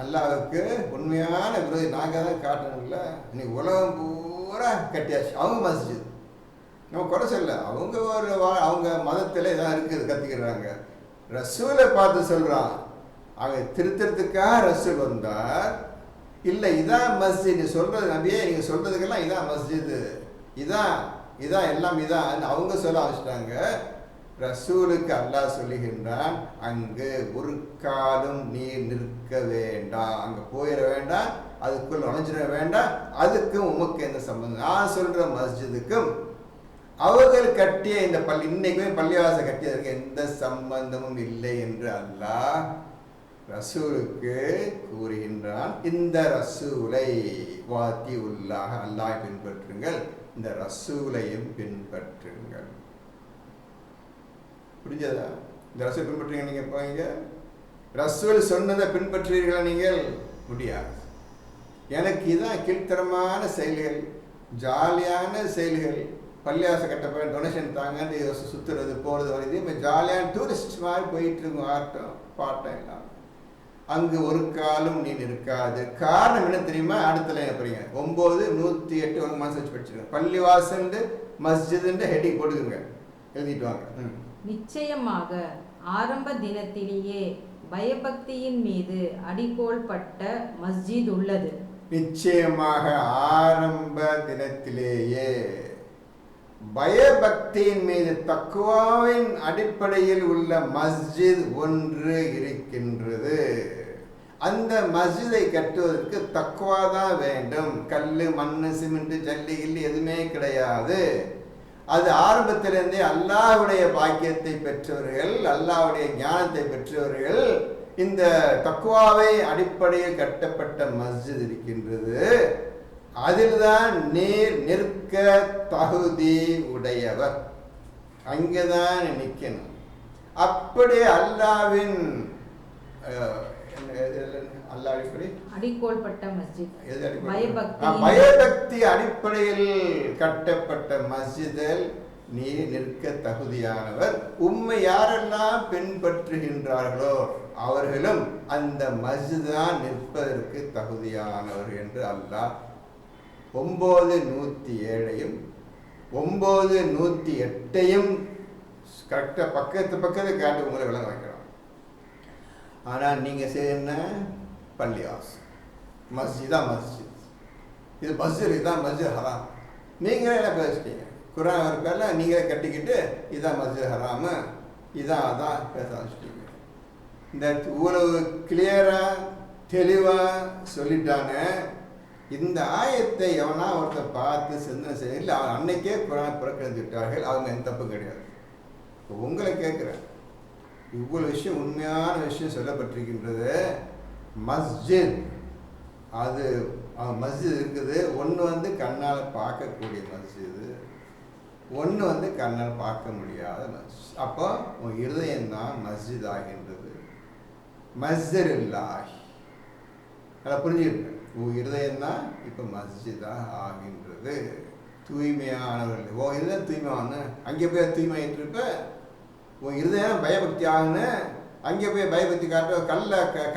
அல்லாஹ்வுக்கு உண்மையான விரோதி நாங்கள் தான் காட்டணும்ல. நீ உலகம் பூரா கட்டியாச்சு. அவங்க மஸ்ஜித் நம்ம குறை சொல்ல, அவங்க மதத்தில் இதான் இருக்குது கற்றுக்கிறாங்க. ரசூலை பார்த்து சொல்கிறான். அவங்க திருத்தறதுக்காக ரசூல் வந்தார். இல்லை இதான் மஸ்ஜித், நீ சொல்கிறது நபியே, நீங்கள் சொல்கிறதுக்கெல்லாம் இதான் மஸ்ஜிது, இதான் எல்லாம் இதான் அவங்க சொல்ல ஆரம்பிச்சிட்டாங்க. ரசூலுக்கு அல்லாஹ் சொல்லுகின்றான், அங்கு ஒரு காலம் நீ நிற்க வேண்டாம், அங்கே போயிட வேண்டாம், அதுக்குள்ள நுழைஞ்சிட வேண்டாம். அதுக்கும் உமக்கு எந்த சம்பந்தம்? நான் சொல்கிற மஸ்ஜிதுக்கும் அவர்கள் கட்டிய இந்த இன்னைக்குமே பள்ளிவாசல் கட்டியதற்கு எந்த சம்பந்தமும் இல்லை என்று அல்லாஹ் ரசூலுக்கு கூறுகின்றான். இந்த ரசூலை வாத்தி உள்ளாக அல்லாஹ் பின்பற்றுங்கள், இந்த ரசூலையும் பின்பற்றுங்கள். புரிஞ்சதா? இந்த ரசூல் பின்பற்றுங்க. நீங்க போங்க, ரசூல் சொன்னதை பின்பற்றுவீர்களா? நீங்கள் முடியாது. எனக்கு இதான் கீழ்த்தரமான செயல்கள், ஜாலியான செயல்கள். பள்ளிவாசல் கட்டப்ப டொனேஷன் தாங்க சுற்றுறது போகிறது வருது. இப்போ ஜாலியான டூரிஸ்ட் மாதிரி போயிட்டு இருக்கும். ஆட்டம் பாட்டம் எல்லாம். அங்கு ஒரு காலம் நீ நிற்காது. காரணம் என்ன தெரியுமா? அடுத்த லைன் போறீங்க. 9:108 ஒரு மாதம் வச்சு படிச்சிருங்க. பள்ளிவாசல் மஸ்ஜித் ஹெட்டிங் போட்டுக்குங்க, எழுதிட்டு வாங்க. நிச்சயமாக ஆரம்ப தினத்திலேயே பயபக்தியின் மீது அடிக்கோல் பட்ட மஸ்ஜித் உள்ளது. நிச்சயமாக ஆரம்ப தினத்திலேயே பயபக்தியின் மீது தக்வாவின் அடிப்படையில் உள்ள மஸ்ஜித் ஒன்று இருக்கின்றது. அந்த மஸ்ஜிதை கட்டுவதற்கு தக்வா தான் வேண்டும். கல் மண் சிமெண்ட் ஜல்லி கில்லி எதுவுமே கிடையாது. அது ஆரம்பத்திலிருந்தே அல்லாஹ்வுடைய பாக்கியத்தை பெற்றவர்கள், அல்லாஹ்வுடைய ஞானத்தை பெற்றவர்கள் இந்த தக்வாவை அடிப்படையில் கட்டப்பட்ட மஸ்ஜித் இருக்கின்றது. அதில்தான் நீர் நிற்க தகுதி உடையவர், அங்கேதான் நிற்கணும். அப்படி அல்லாஹ்வின் அல்லாஹ் அடிப்படை அடிக்கோள்பட்ட மஸ்ஜித். எது அடிப்படை? பயபக்தி. பயபக்தி அடிப்படையில் கட்டப்பட்ட மஸ்ஜிதில் நீ நிற்க தகுதியானவர். உம்மை யாரெல்லாம் பின்பற்றுகின்றார்களோ அவர்களும் அந்த மஸ்ஜித் தான் நிற்பதற்கு தகுதியானவர் என்று அல்லாஹ் 9:107 9:108 கரெக்டாக பக்கத்து காட்டு உங்களை விளங்க வைக்கிறோம். ஆனால் நீங்கள் செய்ய பள்ளியாஸ் மஸ்ஜிதா மஸ்ஜித், இது மஸ்ஜித், இதுதான் மஸ்ஜித் ஹராம். நீங்களே என்ன பேசிட்டீங்க? குரான் ஒரு பேரில் நீங்களே கட்டிக்கிட்டு இதான் மஸ்ஜித் ஹராமு, இதான் அதான் பேச ஆரம்பிச்சிட்டீங்க. இந்த இவ்வளவு கிளியராக தெளிவாக சொல்லிட்டாங்க. இந்த ஆயத்தை எவனா ஒருத்தர் பார்த்து சிந்தனை செய்ய இல்லை, அவன் அன்னைக்கே குரான் புறக்கணித்து விட்டார்கள். அவங்க எந்த தப்பும் கிடையாது. இப்போ உங்களை கேட்குறேன், இவ்வளவு விஷயம் உண்மையான விஷயம் சொல்லப்பட்டிருக்கின்றது. மஸ்ஜித் அது மஸ்ஜித் இருக்குது. ஒன்று கண்ணால் பார்க்கக்கூடிய மஸ்ஜிது, ஒன்று கண்ணால் பார்க்க முடியாத மஸ்ஜித். அப்போ உன் இருதயம் தான் மஸ்ஜித் ஆகின்றது. மஸ்ஜித் இல்லாஹ் அதை புரிஞ்சுக்கிட்டேன். உன் இருதயம் தான் இப்போ மஸ்ஜிதாக ஆகின்றது. தூய்மையானவர்கள் உன் இருதயம் தூய்மையான, அங்கே போய் தூய்மையிட்டு இருப்ப. உன் இருதயம் பயபக்தி ஆகுன்னு அங்கே போய் பயபக்தி காட்ட,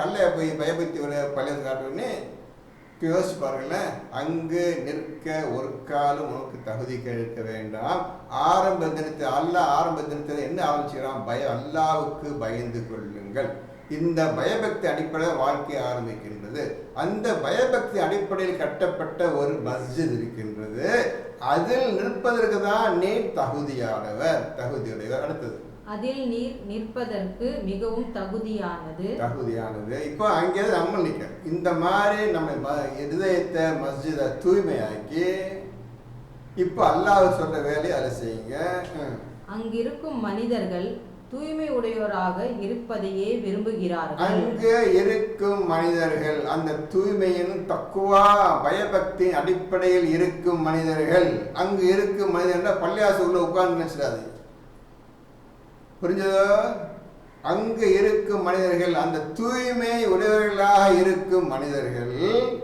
கல்லை போய் பயபக்தி பழைய காட்டுன்னு யோசிச்சு பாருங்களேன். அங்கு நிற்க ஒரு காலம் உனக்கு தகுதி கேட்க வேண்டாம். ஆரம்ப தினத்தில் என்ன ஆரம்பிச்சுக்கிறான்? அல்லாவுக்கு பயந்து கொள்ளுங்கள். இந்த பயபக்தி அடிப்படையில் வாழ்க்கை ஆரம்பிக்கின்றது. அந்த பயபக்தி அடிப்படையில் கட்டப்பட்ட ஒரு மஸ்ஜித் இருக்கின்றது. அதில் நிற்பதற்கு தான் நீர் தகுதியுடையவர். அடுத்தது, அதில் நீர் நிற்பதற்கு மிகவும் தகுதியானது. இப்போ அங்கே நம்ம நிற்க இந்த மாதிரி நம்ம இதயத்தை மஸ்ஜிதை தூய்மையாக்கி இப்போ அல்லாஹ் சொல்ற வேலையை அதை செய்யுங்க. அங்கிருக்கும் மனிதர்கள் தூய்மை உடையோராக இருப்பதையே விரும்புகிறார்கள். அங்கு இருக்கும் மனிதர்கள் அந்த தூய்மையின் தக்குவா பயபக்தி அடிப்படையில் இருக்கும் மனிதர்கள், அங்கு இருக்கும் மனிதர்கள் பள்ளியாசு உள்ள உட்கார்ந்து நினைச்சிடாது. புரிஞ்சதோ? அங்கு இருக்கும் மனிதர்கள் அந்த தூய்மை உடையவர்களாக இருக்கும் மனிதர்கள்,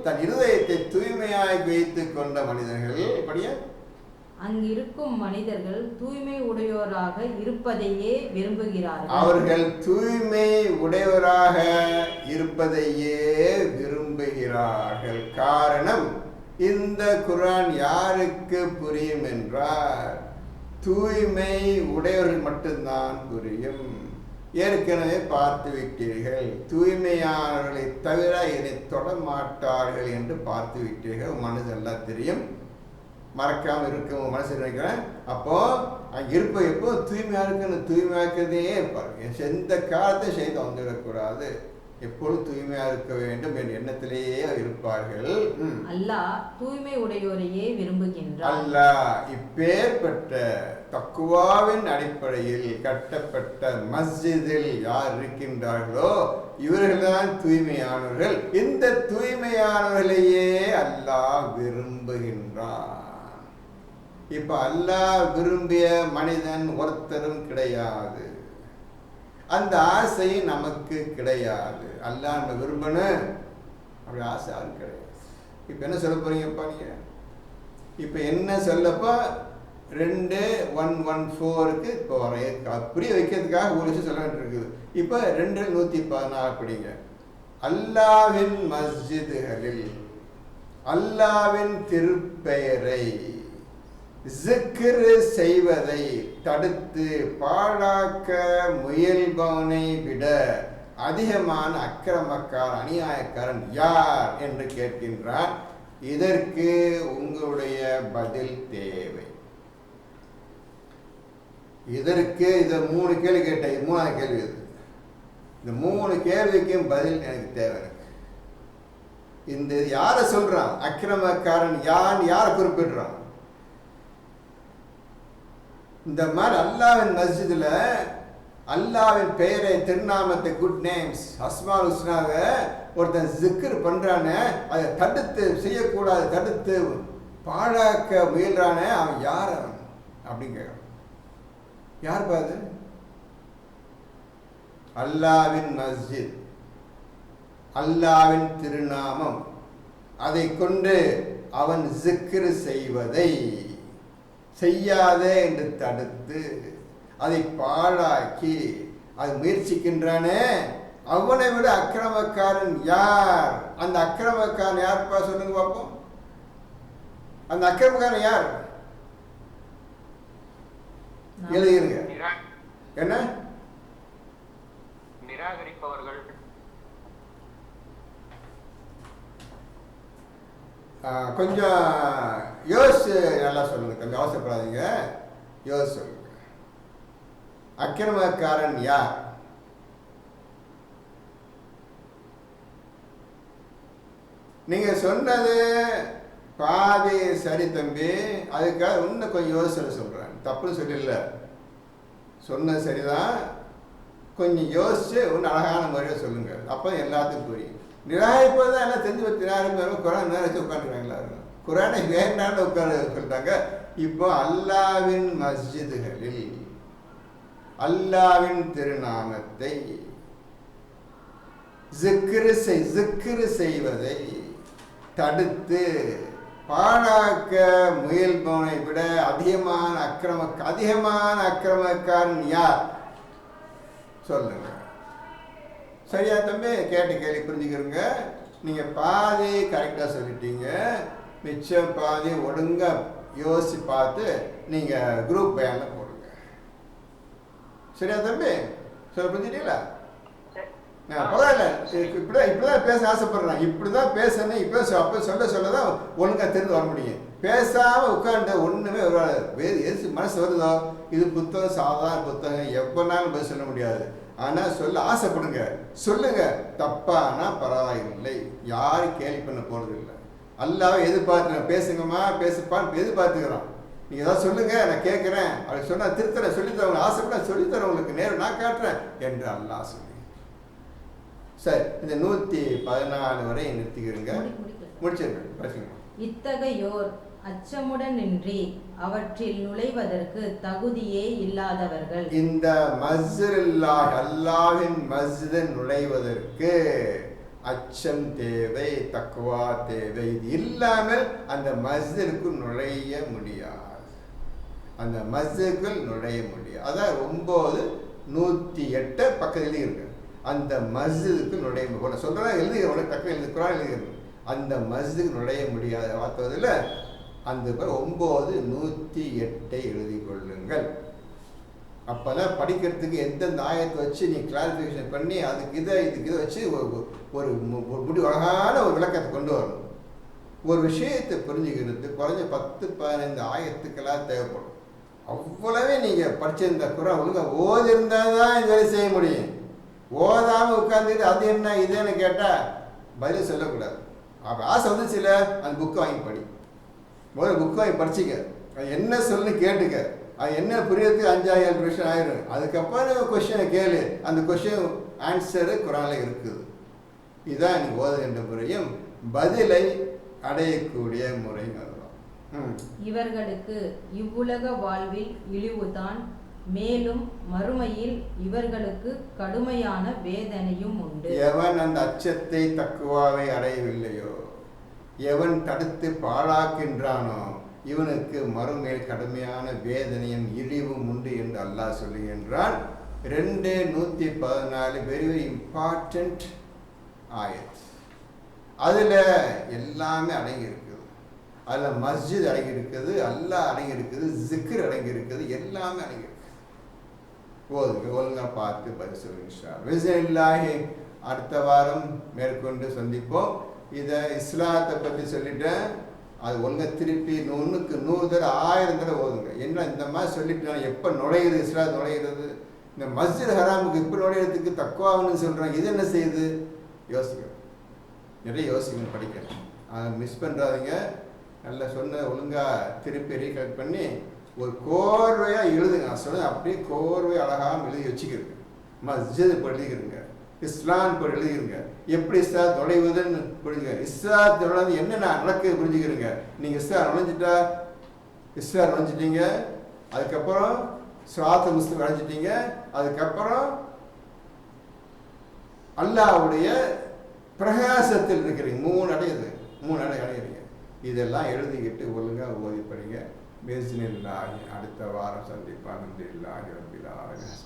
தன் இருதயத்தை தூய்மையாய் வைத்துக் கொண்ட மனிதர்கள். படியா, அங்கிருக்கும் மனிதர்கள் தூய்மை உடையோராக இருப்பதையே விரும்புகிறார்கள். அவர்கள் தூய்மை உடையவராக இருப்பதையே விரும்புகிறார்கள். காரணம், இந்த குர்ஆன் யாருக்கு புரியும் என்றால் தூய்மை உடையவர்கள் மட்டும்தான் புரியும். ஏற்கனவே பார்த்து விட்டீர்கள், தூய்மையானவர்களை தவிர இதை தொடமாட்டார்கள் என்று பார்த்து விட்டீர்கள். மனதெல்லாம் தெரியும், மறக்காமல் இருக்கும் மனசு நினைக்கிறேன். அப்போ அங்கே இருப்ப எப்போ தூய்மையாக இருக்குன்னு தூய்மையாக்கிறதே இருப்பாங்க. எந்த காலத்தை செய்து வந்துவிடக்கூடாது, எப்பொழுது தூய்மையாக இருக்க வேண்டும் என்ற எண்ணத்திலேயே இருப்பார்கள். அல்லாஹ் தூய்மை உடையோரையே விரும்புகின்றார். அல்லாஹ் இப்பேற்பட்ட தக்குவாவின் அடிப்படையில் கட்டப்பட்ட மஸ்ஜிதில் யார் இருக்கின்றார்களோ இவர்கள்தான் தூய்மையானவர்கள். இந்த தூய்மையானவர்களையே அல்லாஹ் விரும்புகின்றார். இப்ப அல்லாஹ் விரும்பிய மனிதன் ஒருத்தரும் கிடையாது. அந்த ஆசை நமக்கு கிடையாது. அல்லாஹ் நம்ம விரும்பணும் அப்படி ஆசை யாரும் கிடையாது. இப்ப என்ன சொல்ல போறீங்கப்பா நீங்க? இப்ப என்ன சொல்லப்போ 2:114 இப்போ புரிய வைக்கிறதுக்காக ஒரு விஷயம் சொல்ல வேண்டியிருக்குது. இப்போ 2:114 படிங்க. அல்லாஹ்வின் மஸ்ஜிதுகளில் அல்லாஹ்வின் திருப்பெயரை ஜிக்ர் செய்வதை தடுத்து பாழாக்க முயல்பவனை விட அதிகமான அக்கிரமக்காரன் அநியாயக்காரன் யார் என்று கேட்கின்றான். இதற்கு உங்களுடைய பதில் தேவை. இதற்கு இதை 3 கேள்வி கேட்டேன். 3ஆவது கேள்வி இது. இந்த 3 கேள்விக்கும் பதில் எனக்கு தேவை. இந்த யாரை சொல்றான்? அக்கிரமக்காரன் யாரை குறிப்பிடுறான்? இந்த மாதிரி அல்லாஹ்வின் மஸ்ஜிதுல அல்லாஹ்வின் பெயரை, திருநாமத்தை, குட் நேம்ஸ், அஸ்மால் ஹுஸ்னாவை ஒருத்தன் ஜிக்ர் பண்றானே, அதை தடுத்து செய்யக்கூடாது, தடுத்து பாழாக்க முயல்றானே, அவன் யார் அவன் அப்படிங்க? யார் பாது? அல்லாஹ்வின் மஸ்ஜித் அல்லாவின் திருநாமம் அதை கொண்டு அவன் ஜிக்ர் செய்வதை செய்யாதே என்று தடுத்து அதை பாழாக்கி அது முயற்சிக்கின்றானே, அவனை விட அக்கிரமக்காரன் யார்? அந்த அக்கிரமக்காரன் யார்ப்பா சொல்லுங்க பார்ப்போம். அந்த அக்கிரமக்காரன் யார்? எழுதிருங்க. என்ன? நிராகரிப்பவர்கள். கொஞ்சம் யோசிச்சு நல்லா சொல்லுங்க, கொஞ்சம் அவசரப்படாதீங்க, யோசிச்சு சொல்லுங்க. அக்கிரமக்காரன் யார்? நீங்க சொன்னது பாதி சரி தம்பி, அதுக்காக இன்னும் கொஞ்சம் யோசிச்சு சொல்றேன். தப்புன்னு சொல்லல, சொன்னது சரிதான், கொஞ்சம் யோசிச்சு ஒன்று அழகான முறையில் சொல்லுங்க, அப்போ எல்லாத்துக்கும் புரியும். நிராகரிப்பது தான் எல்லாம் தெரிஞ்சு வச்சு நிராகரிப்பு குரான் நேரம் வச்சு உட்காந்துருக்காங்க. எல்லாரும் குரானை வேண்டான்னு உட்காந்து சொல்லிட்டாங்க. இப்போ அல்லாவின் மஸ்ஜிதுகளில் அல்லாவின் திருநாமத்தை ஜிக்ரு செய்வதை தடுத்து பாழாக்க முயல்பவனை விட அதிகமான அக்கிரமக்காரன் யார் சொல்லுங்க. சரியா தம்பி? கேட்டு கேள்வி புரிஞ்சுக்கிறங்க. நீங்க பாதி கரெக்டா சொல்லிட்டீங்க, மிச்சம் பாதி ஒழுங்கா யோசிச்சு பார்த்து நீங்க குரூப் பேன்ல போடுங்க. சரியா தம்பி? சொல்ல புரிஞ்சுட்டீங்களா? பரவாயில்ல, இப்படிதான் பேச ஆசைப்படுறேன், இப்படிதான் பேசணும், இப்ப அப்ப சொல்லதான் ஒழுங்கா தெரிந்து வர முடியும். பேசாம உட்காந்து ஒண்ணுமே வேறு எது மனசு வருதோ, இது புத்தகம் சாதாரண புத்தகம், எப்பனாலும் பதில் சொல்ல முடியாது. ஆனா சொல்ல ஆசைப்படுங்க, சொல்லுங்க, தப்பானா பரவாயில்லை, யாரும் கேள்வி பண்ண போறது இல்லை. அல்லாவை எதிர்பார்த்து பேசுங்கம்மா பேசுப்பான்னு எதிர்பார்த்துக்கிறோம். நீங்க ஏதாவது சொல்லுங்க, நான் கேட்கிறேன், அப்படி சொன்னா திருத்தர சொல்லித்தரவங்க ஆசைப்பட சொல்லித்தரவங்களுக்கு நேரம் நான் காட்டுறேன் என்று அல்லாஹ் சொல்லி. சரி, இந்த 114 வரை நிறுத்திக்கிறீங்க, முடிச்சிருக்கேன், பேசுங்க. இத்தகையோர் அச்சமுடன் நின்றி அவற்றில் நுழைவதற்கு தகுதியே இல்லாதவர்கள். இந்த மஸ்ஜிதுல்லாஹ் அல்லாஹ்வின் மஸ்ஜிதில் நுழைவதற்கு அச்சம் தேவை, தக்வா தேவை. இது இல்லாமல் அந்த மஸ்ஜிதுக்கு நுழைய முடியாது, அந்த மஸ்ஜிதுக்குள் நுழைய முடியாது. அதான் 9:108 பக்கத்தில் இருக்கு. அந்த மஸ்ஜிதுக்கு நுழைய போல சொல்றேன், எழுதுகிறோம், தக்க எழுதுக்குறான் எழுதுகிறோம். அந்த மஸ்ஜிதுக்கு நுழைய முடியாத வார்த்தையில் அந்த 9:108 எழுதி கொள்ளுங்கள். அப்பதான் படிக்கிறதுக்கு எந்தெந்த ஆயத்தை வச்சு நீ கிளாரிஃபிகேஷன் பண்ணி அதுக்கு இதுக்கு இதை வச்சு ஒரு முடிவு அழகான ஒரு விளக்கத்தை கொண்டு வரணும். ஒரு விஷயத்தை புரிஞ்சுக்கிறது குறைஞ்ச 10-15 ஆயத்துக்கெல்லாம் தேவைப்படும். அவ்வளவே நீங்க படிச்சிருந்த குரான் ஒழுங்கா ஓதிருந்தா தான் இந்த வேலை செய்ய முடியும். ஓதாம உட்கார்ந்துட்டு அது என்ன இதுன்னு கேட்டா பதில் சொல்லக்கூடாது. அப்ப ஆசை வந்துச்சுல, அந்த புக்கை வாங்கி படி, முதல்ல புக்கை வாங்கி படிச்சுக்க, அது என்ன சொல்லுன்னு கேட்டுக்க, அது என்ன புரியறதுக்கு 5-7 நிமிஷம் ஆயிடும். அதுக்கப்புறம் கொஸ்டினை கேளு, அந்த கொஸ்டின் ஆன்சரு குரான்ல இருக்குது. இதுதான் நீ ஓதுகின்ற முறையும் பதிலை அடையக்கூடிய முறை. இவர்களுக்கு இவ்வுலக வாழ்வில் இழிவுதான், மேலும் மறுமையில் இவர்களுக்கு கடுமையான வேதனையும் உண்டு. எவன் அந்த அச்சத்தை தக்குவாவை அடையவில்லையோ, எவன் தடுத்து பாழாக்கின்றானோ, இவனுக்கு மறுமையில் கடுமையான வேதனையும் இழிவும் உண்டு என்று அல்லாஹ் சொல்லுகின்றான். 2:114 வெரி வெரி இம்பார்ட்டன்ட் ஆயத். அதுல எல்லாமே அடங்கி இருக்குது. அதுல மஸ்ஜித் அடங்கி இருக்குது, அல்லாஹ் அடங்கி இருக்குது, ஜிக்ர் அடங்கி இருக்குது, எல்லாமே அடங்கி இருக்கு. ஒழுங்கா பார்த்து பதில் சொல்லுங்க. அடுத்த வாரம் மேற்கொண்டு சந்திப்போம். இதை இஸ்லாத்தை பற்றி சொல்லிட்டேன், அது ஒழுங்கா திருப்பி 100க்கு 100 தடவை 1000 தடவை ஓதுங்க. என்ன இந்த மாதிரி சொல்லிட்டு எப்போ நுழையிறது, இஸ்லாம் நுழையிறது, இந்த மஸ்ஜித் ஹராமுக்கு இப்போ நுழையிறதுக்கு தக்குவான்னு சொல்கிறாங்க, இது என்ன செய்யுது? யோசிக்கணும், நிறைய யோசிக்கணும், படிக்கணும். அதை மிஸ் பண்ணுறாதீங்க. நல்லா சொன்ன ஒழுங்காக திருப்பி ரீகலெக்ட் பண்ணி ஒரு கோர்வையாக எழுதுங்க. நான் சொன்னேன் அப்படியே கோர்வை அழகாக எழுதி வச்சுக்கிறேங்க. மஸ்ஜித் இப்போ எழுதிக்கிறேங்க, இஸ்லாம் இப்போ எழுதிக்கிறங்க, எப்படி இஸ்லாம் நுழைவதுன்னு புரிஞ்சுங்க. இஸ்லாம் நுழைந்து என்னென்ன நடக்குது புரிஞ்சுக்கிறீங்க. நீங்கள் இஸ்லாம் நுழைஞ்சிட்டா இஸ்லாம் நுழைஞ்சிட்டீங்க, அதுக்கப்புறம் ஸ்வாத்த முஸ்லிம் அடைஞ்சிட்டீங்க, அதுக்கப்புறம் அல்லாஹ்வுடைய பிரகாசத்தில் இருக்கிறீங்க. 3 அடையுது, 3 அடையிறீங்க. இதெல்லாம் எழுதிக்கிட்டு ஒழுங்காக ஓதி படிங்க. பிஸ்மில்லாஹி. அடுத்த வாரம் சந்திப்பாங்க. அல்ஹம்துலில்லாஹி ரப்பில் ஆலமீன்.